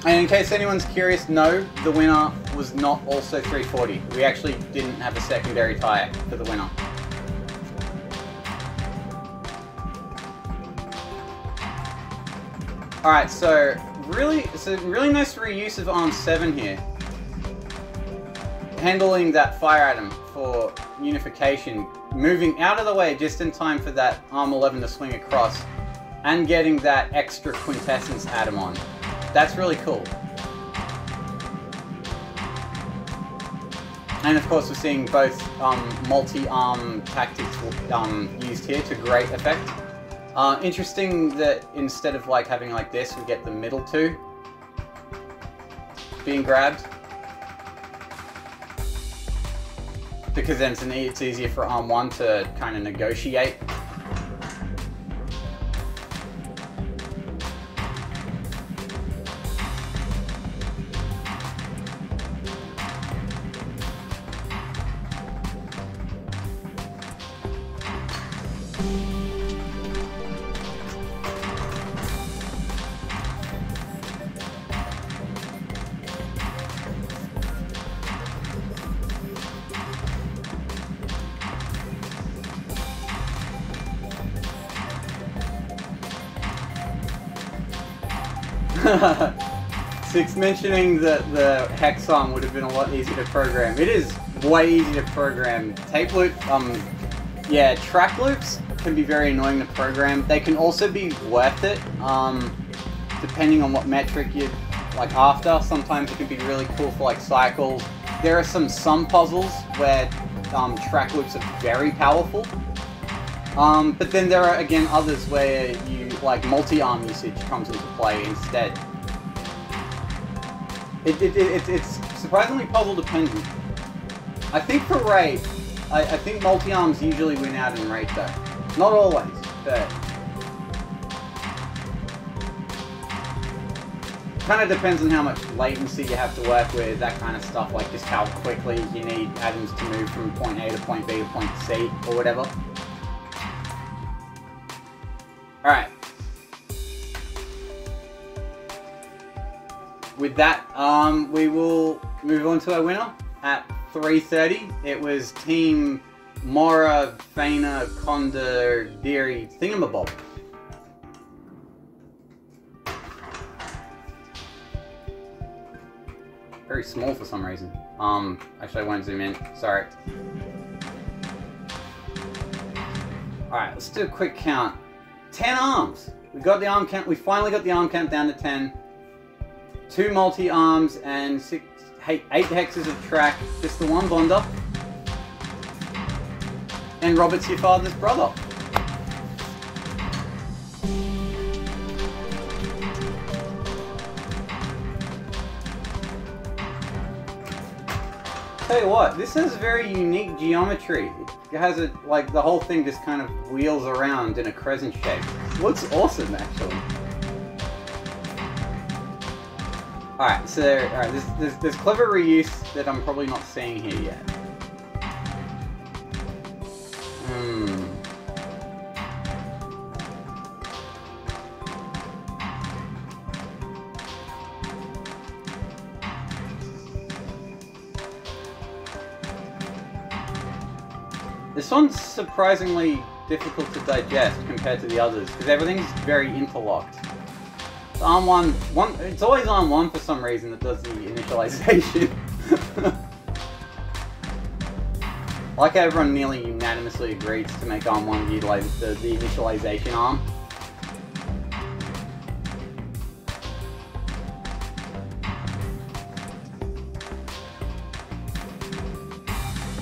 And in case anyone's curious, no, the winner was not also 340. We actually didn't have a secondary tie for the winner. Alright, so really nice reuse of arm 7 here. Handling that fire atom for unification, moving out of the way just in time for that arm 11 to swing across, and getting that extra quintessence atom on. That's really cool. And of course we're seeing both multi-arm tactics used here to great effect. Interesting that instead of like having like this, we get the middle 2 being grabbed. Because then it's easier for arm 1 to kind of negotiate. Six mentioning that the hex song would have been a lot easier to program. It is way easier to program. Tape loop, yeah, track loops can be very annoying to program. They can also be worth it, depending on what metric you're like after. Sometimes it can be really cool for like cycles. There are some puzzles where track loops are very powerful. But then there are again others where you like multi-arm usage comes into play instead. It's surprisingly puzzle dependent. I think for raid, I think multi-arms usually win out in raid though. Not always, but kind of depends on how much latency you have to work with, that kind of stuff, like just how quickly you need atoms to move from point A to point B to point C or whatever. Alright. with that, we will move on to our winner at 3:30. It was Team Mora Faina Conda Deary Thingamabob. Very small for some reason. Actually I won't zoom in, sorry. Alright, let's do a quick count. 10 arms! We got the arm count, we finally got the arm count down to 10. 2 multi-arms and 8 hexes of track, just the one bonder. And Robert's your father's brother. Tell you what, this has very unique geometry. It has a, like, the whole thing just kind of wheels around in a crescent shape. Looks awesome, actually. Alright, so there's clever reuse that I'm probably not seeing here yet. This one's surprisingly difficult to digest compared to the others, because everything's very interlocked. It's arm one, it's always arm 1 for some reason that does the initialization. I like how everyone nearly unanimously agrees to make arm 1 utilize the initialization arm.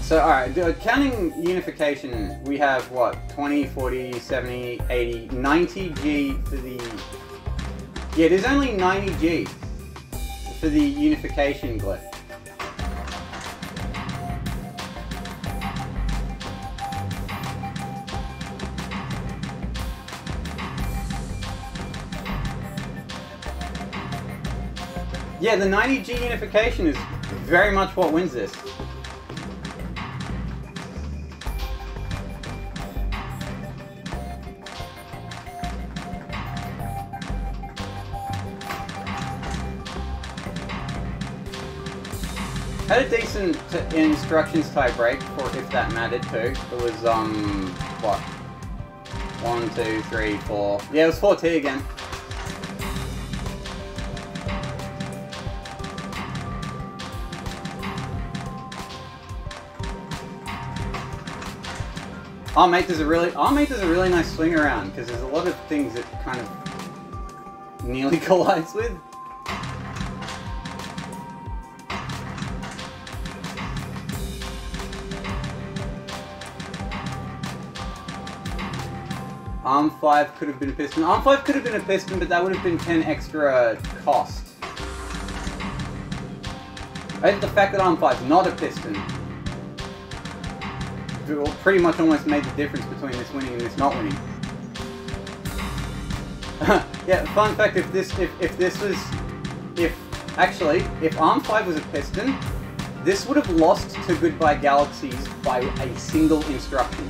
So, alright, counting unification, we have what? 20, 40, 70, 80, 90G for the... Yeah, there's only 90G for the unification glyph. Yeah, the 90G unification is very much what wins this. Had a decent instructions tie break for if that mattered too. It was what? 1, 2, 3, 4. Yeah, it was 4T again. Arm8 does a really nice swing around because there's a lot of things it kind of nearly collides with. Arm 5 could have been a piston. Arm 5 could have been a piston, but that would have been 10 extra cost. I think the fact that Arm 5 is not a piston pretty much almost made the difference between this winning and this not winning. Yeah, fun fact, if Arm 5 was a piston, this would have lost to Goodbye Galaxies by a single instruction.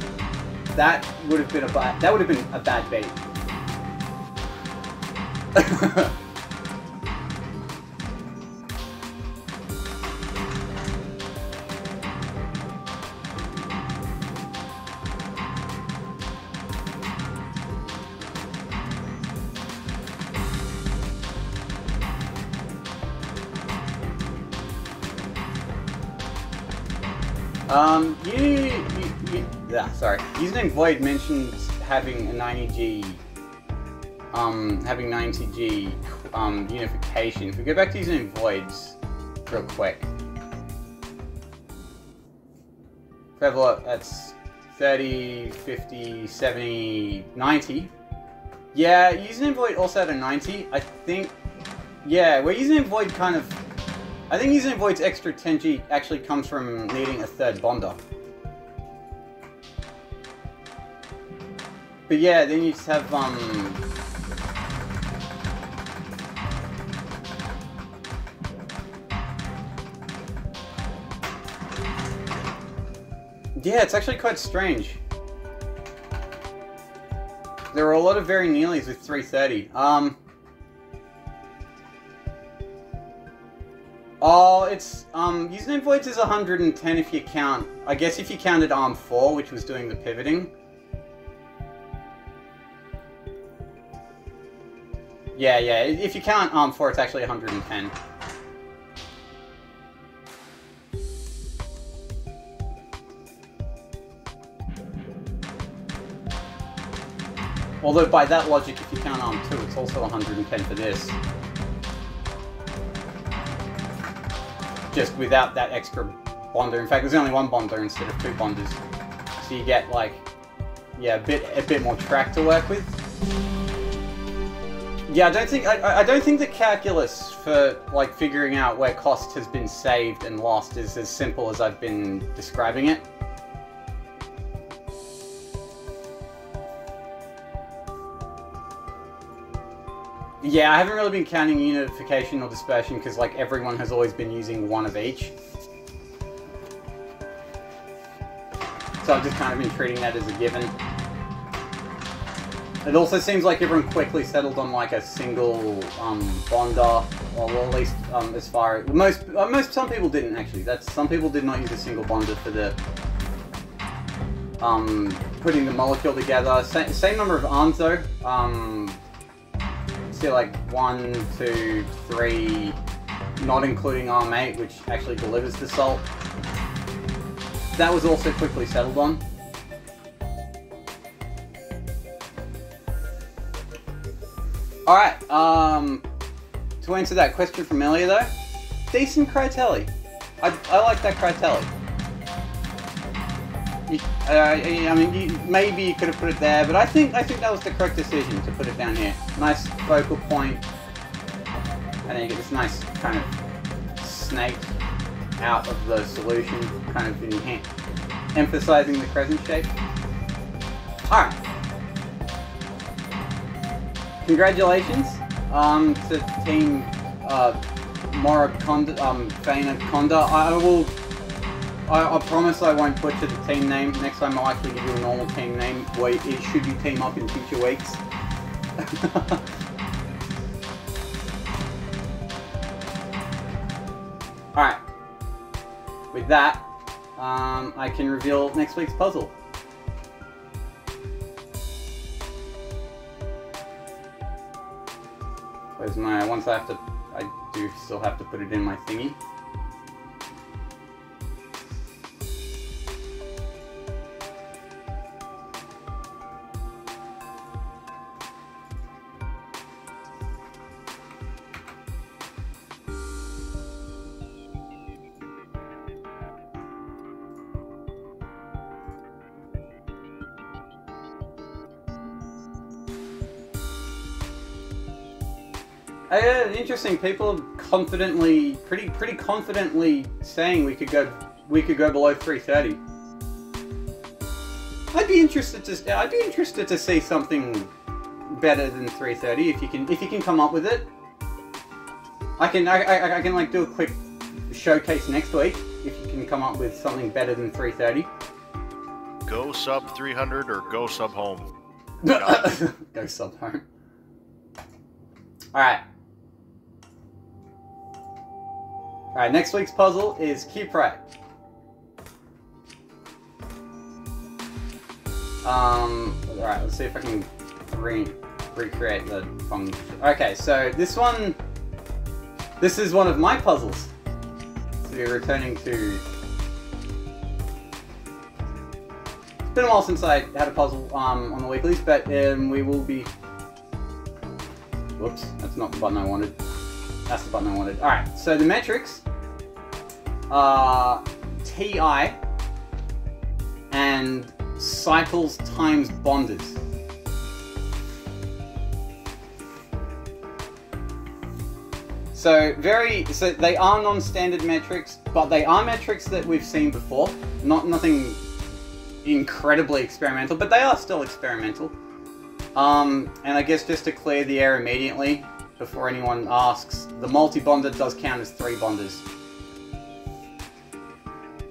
That would have been a bad bait. Sorry. Username Void mentioned having a 90G, unification. If we go back to username Voids real quick. Level up, that's 30, 50, 70, 90. Yeah, username Void also had a 90. I think, yeah, where username Void kind of, I think username Void's extra 10G actually comes from needing a third bonder. But yeah, then you just have, yeah, it's actually quite strange. There are a lot of very nearlies with 330. Oh, it's, username voids is 110 if you count, I guess if you counted ARM 4, which was doing the pivoting. Yeah, if you count ARM 4, it's actually 110. Although by that logic, if you count ARM 2, it's also 110 for this. Just without that extra bonder. In fact, there's only one bonder instead of 2 bonders. So you get, like, yeah, a bit more track to work with. Yeah, I don't think the calculus for, like, figuring out where cost has been saved and lost is as simple as I've been describing it. Yeah, I haven't really been counting unification or dispersion because, like, everyone has always been using one of each. So I've just kind of been treating that as a given. It also seems like everyone quickly settled on, like, a single bonder, or well, at least as far as some people didn't actually. Some people did not use a single bonder for the putting the molecule together. Same number of arms though. See, like 1, 2, 3, not including arm 8, which actually delivers the salt. That was also quickly settled on. Alright, to answer that question from earlier though, decent Crytelli. I like that Crytelli. I mean, maybe you could have put it there, but I think that was the correct decision to put it down here. Nice focal point, and then you get this nice kind of snake out of the solution, kind of emphasizing the crescent shape. Alright. Congratulations to Team Faina Conda. I promise I won't butcher the team name. Next time I'll actually give you a normal team name. Wait, it should you team up in future weeks. Alright. With that, I can reveal next week's puzzle. Where's my... I do still have to put it in my thingy. Interesting. People are confidently, pretty confidently saying we could go below 330. I'd be interested to see something better than 330 if you can come up with it. I can like do a quick showcase next week if you can come up with something better than 330. Go sub 300 or go sub home. Go sub home. Alright. Alright, next week's puzzle is Cupid. Alright, let's see if I can recreate the function. Okay, so this is one of my puzzles. So we're returning to... It's been a while since I had a puzzle on the weeklies, but we will be... Whoops, that's not the button I wanted. That's the button I wanted. Alright, so the metrics are TI and cycles times bonders. So they are non-standard metrics, but they are metrics that we've seen before. Nothing incredibly experimental, but they are still experimental. And I guess just to clear the air immediately, before anyone asks, the multi-bonder does count as 3 bonders.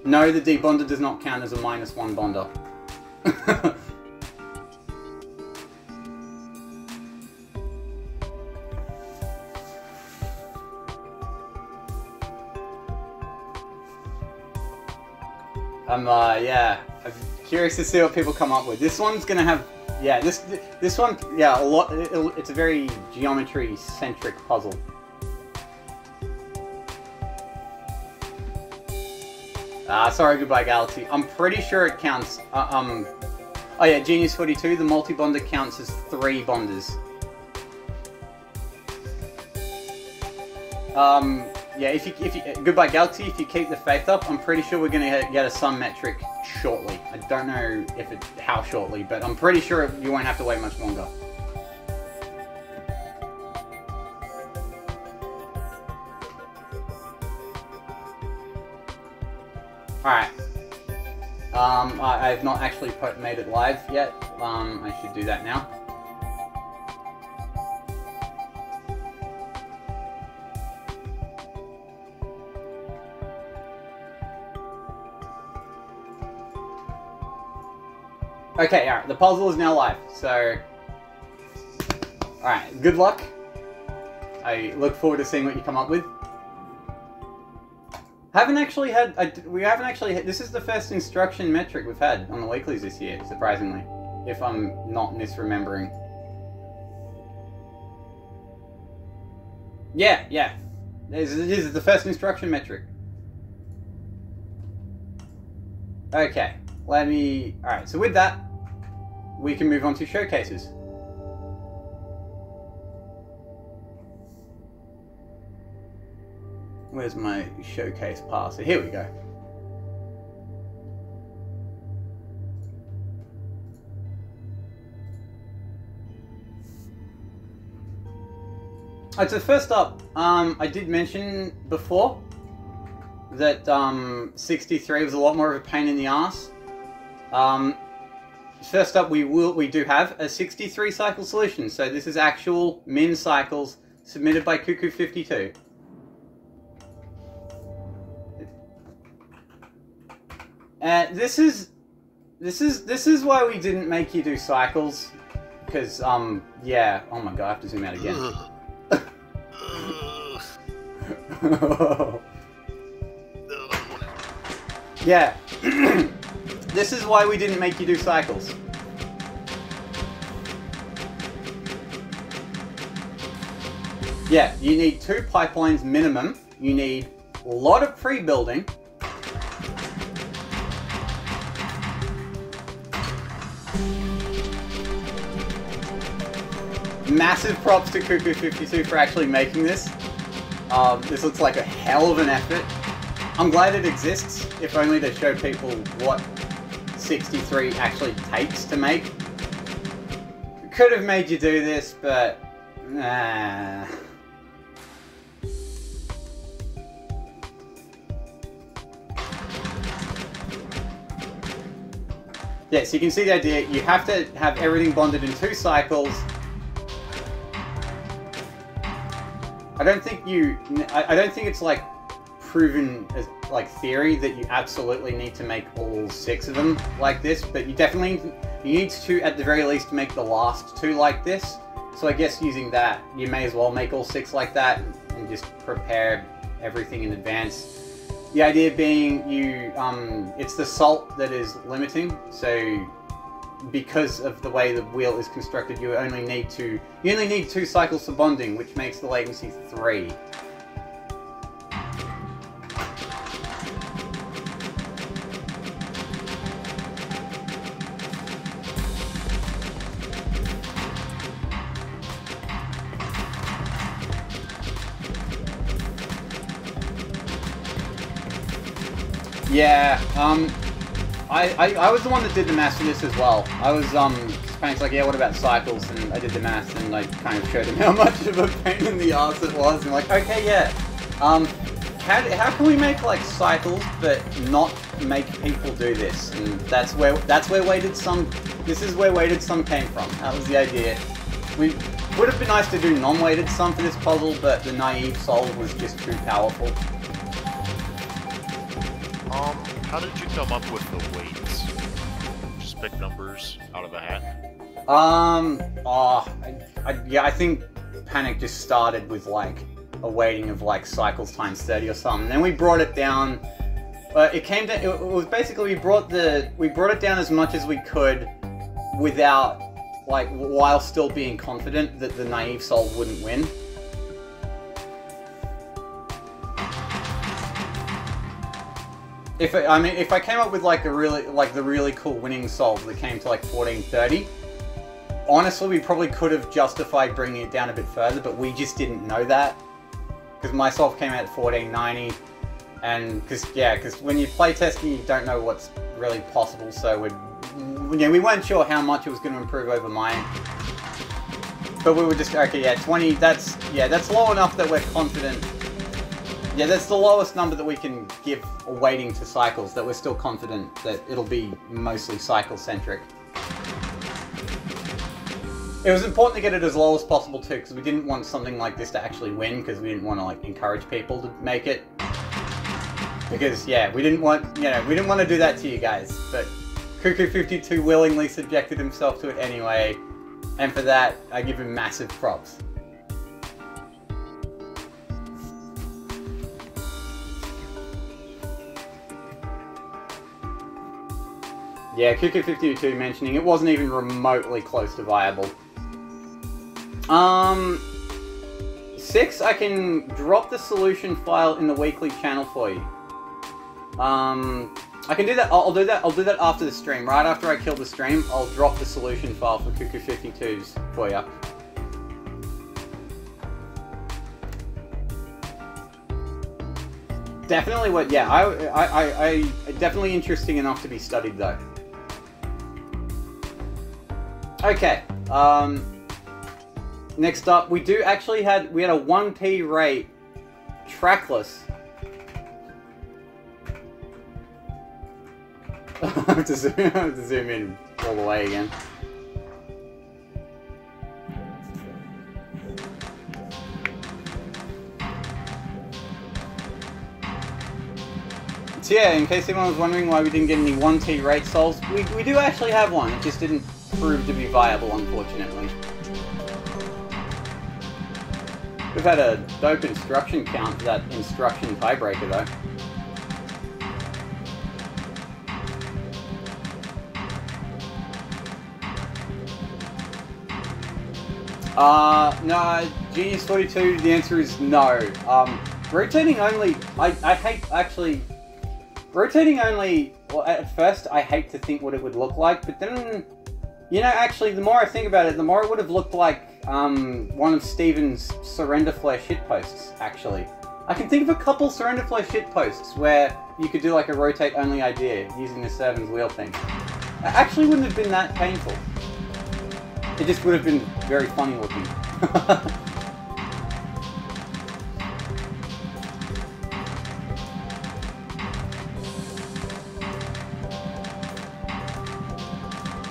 No, the debonder does not count as a -1 bonder. Yeah, I'm curious to see what people come up with. This one's gonna have, yeah, this one, yeah, a lot. It's a very geometry-centric puzzle. Sorry, Goodbye Galaxy. I'm pretty sure it counts. Oh yeah, Genius 42. The multi-bonder counts as 3 bonders. Yeah, if you Goodbye Galaxy, if you keep the faith up, I'm pretty sure we're gonna get a sum metric shortly. I don't know how shortly, but I'm pretty sure you won't have to wait much longer. Alright. I've not actually made it live yet. I should do that now. Okay, alright, the puzzle is now live, so... Alright, good luck. I look forward to seeing what you come up with. We haven't actually had, this is the first instruction metric we've had on the weeklies this year, surprisingly. If I'm not misremembering. Yeah. This is the first instruction metric. Okay, alright, so with that, we can move on to showcases. Where's my showcase pass? Here we go. Alright, so first up, I did mention before that 63 was a lot more of a pain in the ass. First up, we do have a 63 cycle solution. So this is actual min cycles submitted by Cuckoo52. This is why we didn't make you do cycles, because yeah. Oh my god, I have to zoom out again. Yeah. This is why we didn't make you do cycles. Yeah, you need 2 pipelines minimum. You need a lot of pre-building. Massive props to Cuckoo52 for actually making this. This looks like a hell of an effort. I'm glad it exists, if only to show people what 63 actually takes to make. Could have made you do this, but nah. Yeah, so you can see the idea. You have to have everything bonded in 2 cycles. I don't think it's like proven as like theory that you absolutely need to make all 6 of them like this, but you need to at the very least make the last 2 like this. So I guess using that, you may as well make all 6 like that and just prepare everything in advance. The idea being it's the salt that is limiting, so because of the way the wheel is constructed, you only need 2 cycles for bonding, which makes the latency 3. Yeah, I was the one that did the math for this as well. I was, Spank's like, yeah, what about cycles? And I did the math and I kind of showed him how much of a pain in the ass it was. And like, okay, yeah, how can we make like cycles but not make people do this? And that's where weighted sum. This is where weighted sum came from. That was the idea. We would have been nice to do non-weighted sum for this puzzle, but the naive solve was just too powerful. How did you come up with the weights? Just pick numbers out of a hat? Yeah, I think Panic just started with like a weighting of like cycles times 30 or something. Then we brought it down It came to. It was basically we brought it down as much as we could, without, like, while still being confident that the naive solve wouldn't win. If I came up with like the really cool winning solve that came to like 1430, honestly, we probably could have justified bringing it down a bit further, but we just didn't know that because my solve came out at 1490. And because when you play testing, you don't know what's really possible. So we weren't sure how much it was going to improve over mine. But we were just okay. Yeah, 20. That's low enough that we're confident. Yeah, that's the lowest number that we can give a weighting to cycles. That we're still confident that it'll be mostly cycle centric. It was important to get it as low as possible too, because we didn't want something like this to actually win. Because we didn't want to like encourage people to make it. Because, yeah, we didn't want to do that to you guys, but Cuckoo52 willingly subjected himself to it anyway, and for that, I give him massive props. Yeah, Cuckoo52 mentioning it wasn't even remotely close to viable. 6, I can drop the solution file in the weekly channel for you. I can do that. I'll do that after the stream. Right after I kill the stream, I'll drop the solution file for Cuckoo52's for you. Definitely what? Yeah, I definitely interesting enough to be studied though. Okay. Next up, we had a 1p rate trackless. I have to zoom in all the way again. So yeah, in case anyone was wondering why we didn't get any 1T rate solves, we do actually have one. It just didn't prove to be viable, unfortunately. We've had a dope instruction count for that instruction tiebreaker, though. No, Genius 42, the answer is no. Rotating only, I hate, actually, rotating only, well, at first, I hate to think what it would look like, but then, you know, actually, the more I think about it, the more it would have looked like, one of Steven's Surrender Flare shitposts, actually. I can think of a couple Surrender Flare shitposts where you could do, like, a rotate-only idea using the Servin's wheel thing. It actually wouldn't have been that painful. It just would have been very funny looking.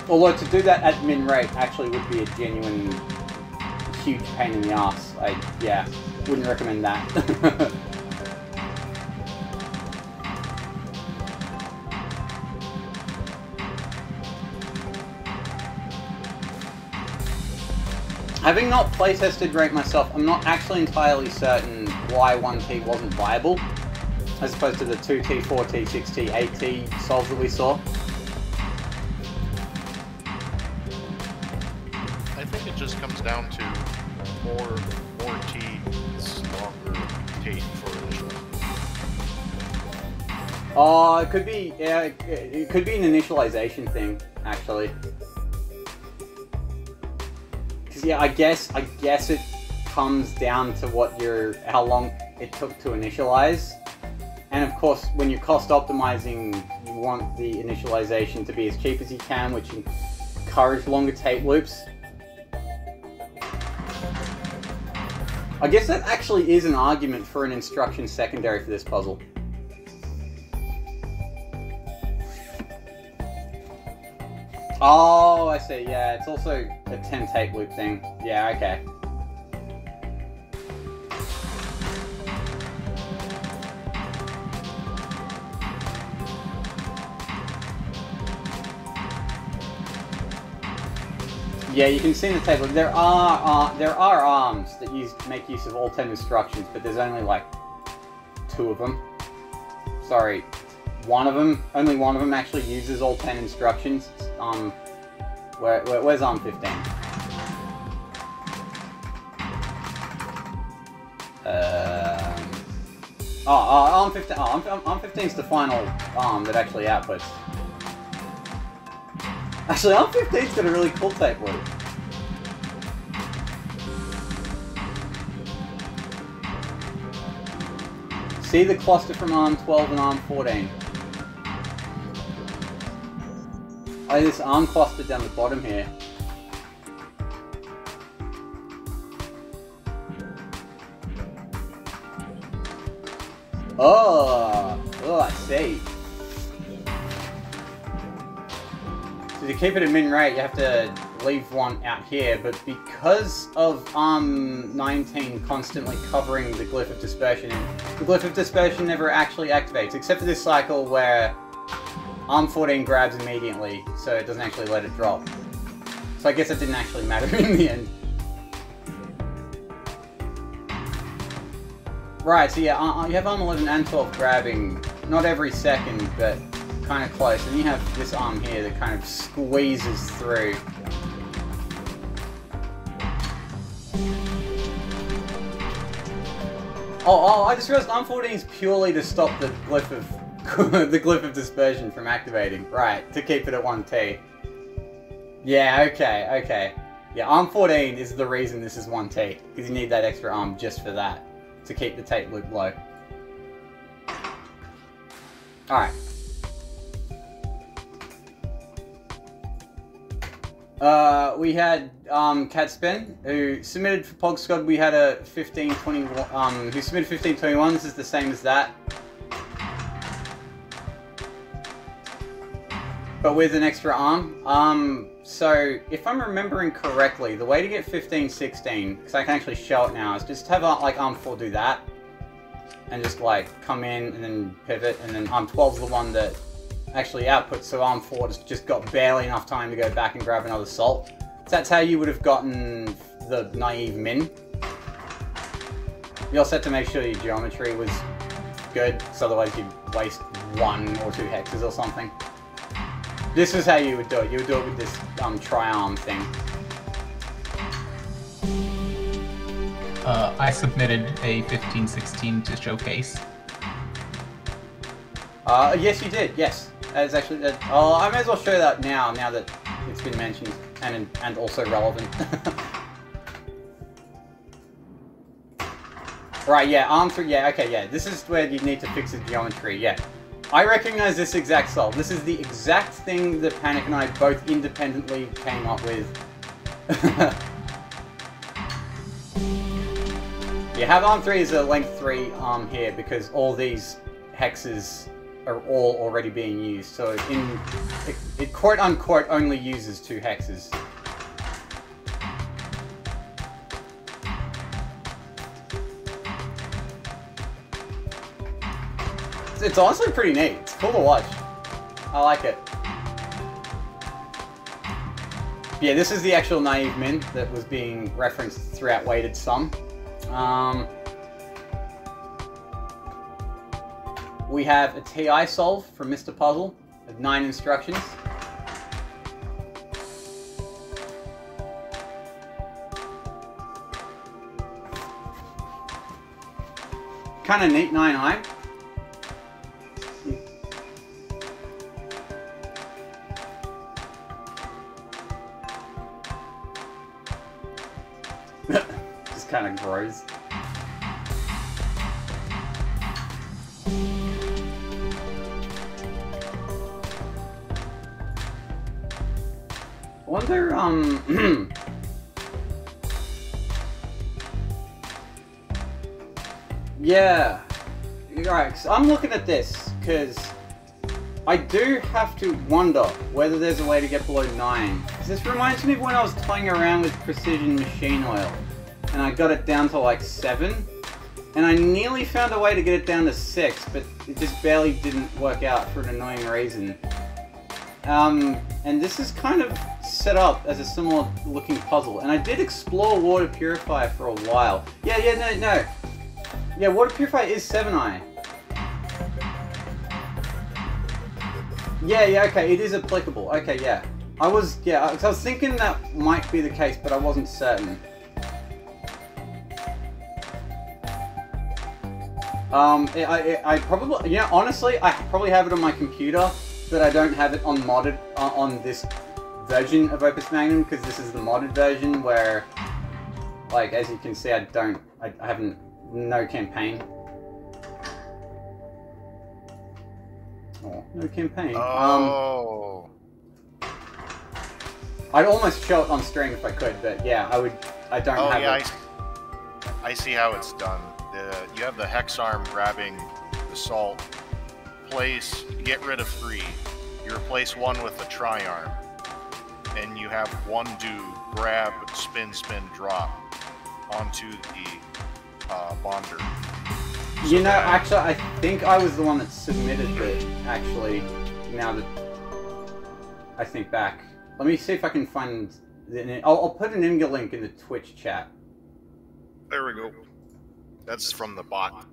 Although to do that at min rate actually would be a genuine huge pain in the ass. Yeah, wouldn't recommend that. Having not playtested rate myself, I'm not actually entirely certain why 1T wasn't viable, as opposed to the 2T, 4T, 6T, 8T solves that we saw. I think it just comes down to more T's, longer T for initial. Oh, it could be, yeah, it could be an initialization thing, actually. Yeah, I guess it comes down to how long it took to initialize. And of course, when you're cost optimizing, you want the initialization to be as cheap as you can, which encourage longer tape loops. I guess that actually is an argument for an instruction secondary for this puzzle. Oh, I see, yeah, it's also a 10 tape loop thing. Yeah, okay. Yeah, you can see in the table, there are arms that make use of all 10 instructions, but there's only like 2 of them. Sorry, only one of them actually uses all 10 instructions. Where's arm 15? Arm 15. Arm 15 is the final arm that actually outputs. Actually, arm 15's got a really cool tape loop. See the cluster from arm 12 and arm 14. Oh, this arm cluster down the bottom here. Oh, I see. So to keep it at min rate, you have to leave one out here, but because of arm 19 constantly covering the glyph of dispersion, the glyph of dispersion never actually activates, except for this cycle where arm 14 grabs immediately, so it doesn't actually let it drop. So I guess it didn't actually matter in the end. Right, so yeah, you have arm 11 and 12 grabbing, not every second, but kind of close. And you have this arm here that kind of squeezes through. Oh, I just realized arm 14 is purely to stop the glyph of dispersion from activating. Right, to keep it at 1T. Yeah, okay. Yeah, arm 14 is the reason this is 1T, because you need that extra arm just for that, to keep the tape loop low. Alright. We had Cat Spen, who submitted for PogScod. We had a 1521, who submitted 1521. This is the same as that, but with an extra arm. So if I'm remembering correctly, the way to get 1516, because I can actually show it now, is just have like arm 4 do that, and just like come in and then pivot, and then arm 12 is the one that actually outputs, so arm 4 just got barely enough time to go back and grab another salt. So that's how you would have gotten the naive min. You also had to make sure your geometry was good, so otherwise you'd waste 1 or 2 hexes or something. This is how you would do it. You would do it with this tri-arm thing. I submitted a 1516 to showcase. Yes you did, yes. That's actually, I may as well show that now that it's been mentioned, and also relevant. Right, yeah, arm 3, yeah, okay, yeah. This is where you need to fix the geometry, yeah. I recognize this exact solve. This is the exact thing that Panic and I both independently came up with. You have arm 3 as a length 3 arm here because all these hexes are all already being used. So it quote unquote only uses 2 hexes. It's honestly pretty neat. It's cool to watch. I like it. Yeah, this is the actual naive min that was being referenced throughout weighted sum. We have a TI solve from Mr. Puzzle of 9 instructions. Kind of neat 9i. Just kind of grows. I wonder, yeah. Alright, so I'm looking at this, because I do have to wonder whether there's a way to get below 9. Because this reminds me of when I was toying around with precision machine oil, and I got it down to like 7, and I nearly found a way to get it down to 6, but it just barely didn't work out for an annoying reason. And this is kind of set up as a similar looking puzzle, and I did explore water purifier for a while. No. Yeah, water purifier is 7i. Yeah, okay, it is applicable. Okay, yeah. I was thinking that might be the case, but I wasn't certain. I probably, you know, honestly, I probably have it on my computer, but I don't have it on modded, on this version of Opus Magnum, because this is the modded version where, like, as you can see, I haven't, no campaign. Oh, no campaign. Oh. I'd almost show it on stream if I could, but yeah, I don't have it. I see how it's done. You have the hex arm grabbing the salt. Get rid of 3. You replace 1 with the tri-arm. And you have 1 do grab, spin, drop onto the bonder. You know, actually, I think I was the one that submitted it, actually, now that I think back. Let me see if I can find... I'll put an Imgur link in the Twitch chat. There we go. That's from the bot.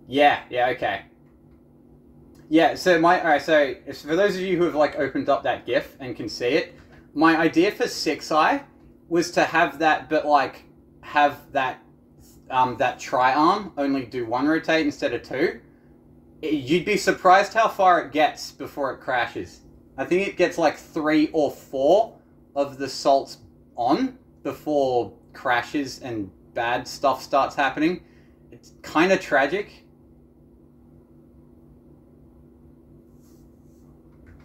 Yeah, okay. Yeah, so alright, so for those of you who have like opened up that GIF and can see it, my idea for 6i was to have that, but like have that that tri-arm only do 1 rotate instead of 2. You'd be surprised how far it gets before it crashes. I think it gets like 3 or 4 of the salts on before crashes and bad stuff starts happening. It's kind of tragic.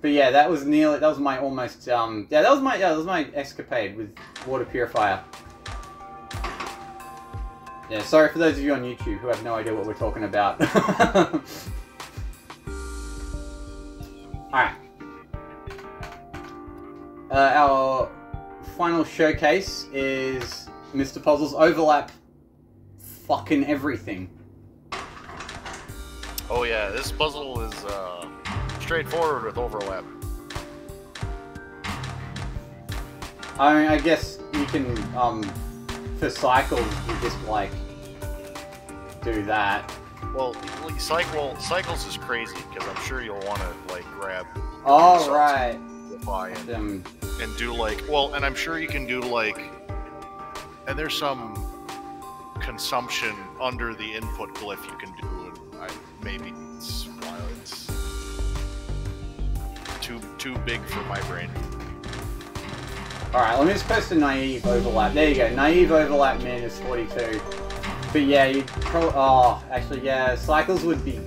But yeah, that was my almost, that was my escapade with water purifier. Yeah, sorry for those of you on YouTube who have no idea what we're talking about. Alright. Our final showcase is Mr. Puzzle's overlap fucking everything. Oh yeah, this puzzle is straightforward with overlap. I mean, I guess you can, for cycles, you just, like, do that. Well, cycles is crazy, because I'm sure you'll want to, like, grab... Oh, right. And do, like... Well, and I'm sure you can do, like... And there's some consumption under the input glyph you can do, and maybe it's too big for my brain. Alright, let me just post a naive overlap. There you go, naive overlap min is 42. But yeah, you'd probably... Oh, actually, yeah, cycles would be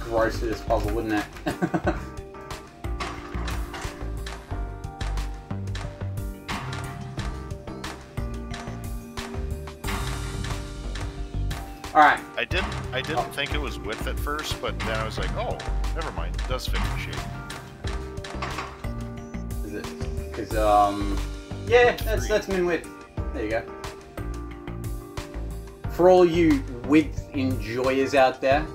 gross for this puzzle, wouldn't it? Alright. I didn't think it was width at first, but then I was like, oh, never mind, it does fit the shape. Is it? Because, yeah, that's min width. There you go. For all you width enjoyers out there.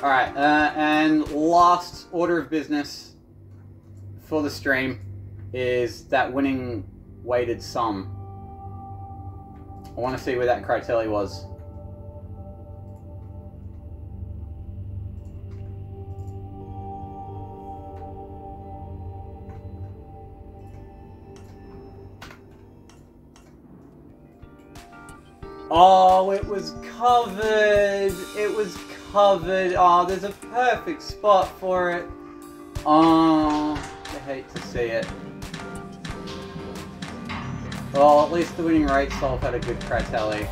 Alright, and last order of business for the stream is that winning weighted sum. I want to see where that Critelli was. Oh, it was covered! It was covered! Oh, there's a perfect spot for it. Oh, I hate to see it. Well, at least the winning rate solve had a good Critelli.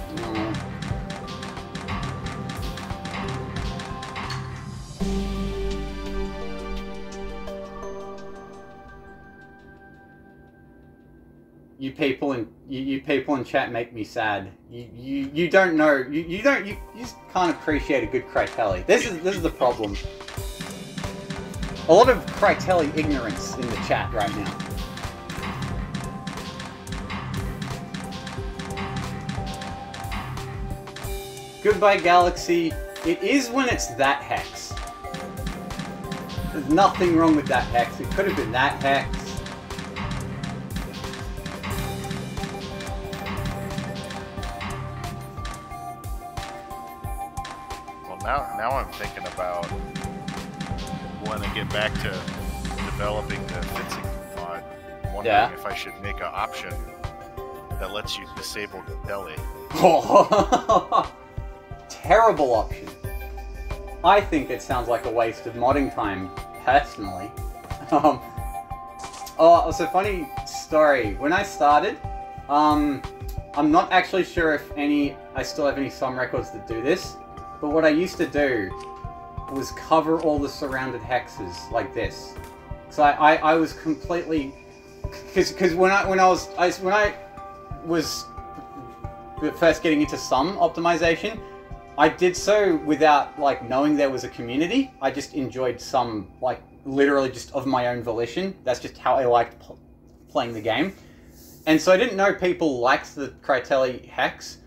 You people in chat make me sad. You don't know. You just can't appreciate a good Critelli. This is the problem. A lot of Critelli ignorance in the chat right now. Goodbye Galaxy. It is when it's that hex. There's nothing wrong with that hex. It could have been that hex. Well, now I'm thinking about when I get back to developing the fencing mod. I'm wondering if I should make an option that lets you disable the belly. Oh, terrible option. I think it sounds like a waste of modding time, personally. Oh, so funny story. When I started, I'm not actually sure if I still have any SOM records that do this, but what I used to do was cover all the surrounded hexes like this. So I was completely, because when I was first getting into SOM optimization, I did so without like knowing there was a community. I just enjoyed SOM like literally just of my own volition. That's just how I liked playing the game. And so I didn't know people liked the Critelli hex.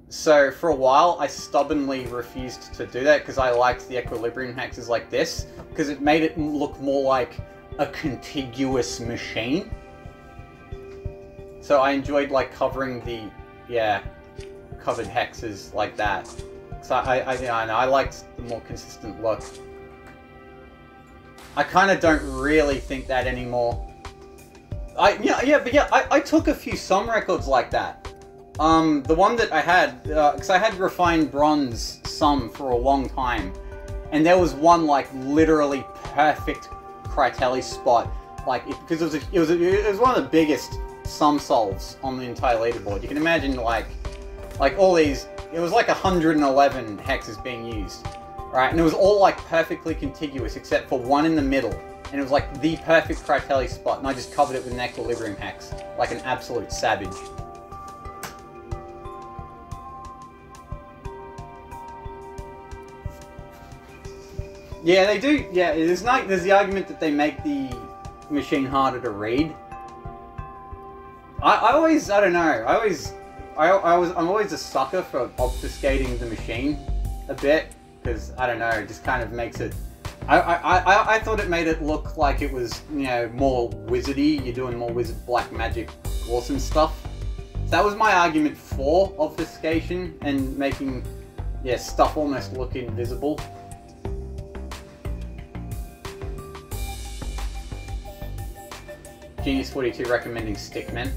So for a while I stubbornly refused to do that because I liked the equilibrium hexes like this because it made it look more like a contiguous machine. So I enjoyed like covering the covered hexes like that. So I liked the more consistent look. I kind of don't really think that anymore. I took a few SOM records like that. The one that I had, because I had refined bronze SOM for a long time, and there was one like literally perfect Critelli spot, like because it was one of the biggest SOM solves on the entire leaderboard. You can imagine like all these. It was like 111 hexes being used, right? And it was all like perfectly contiguous except for one in the middle. And it was like the perfect Critelli spot, and I just covered it with an equilibrium hex, like an absolute savage. Yeah, they do. Yeah, there's the argument that they make the machine harder to read. I don't know. I'm always a sucker for obfuscating the machine a bit, because I don't know, it just kind of makes it. I thought it made it look like it was, you know, more wizardy. You're doing more wizard black magic awesome stuff. So that was my argument for obfuscation and making stuff almost look invisible. Genius 42 recommending Stickmen.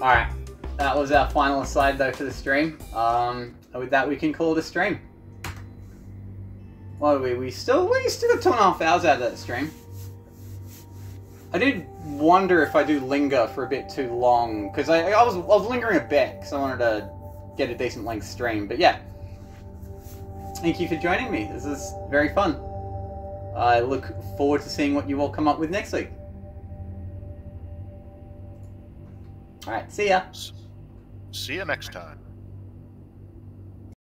Alright, that was our final aside though for the stream. With that we can call it a stream. What are we still got 2.5 hours out of that stream. I did wonder if I do linger for a bit too long, because I was lingering a bit because I wanted to get a decent length stream, but yeah. Thank you for joining me, this is very fun. I look forward to seeing what you all come up with next week. Alright, see ya. See you next time.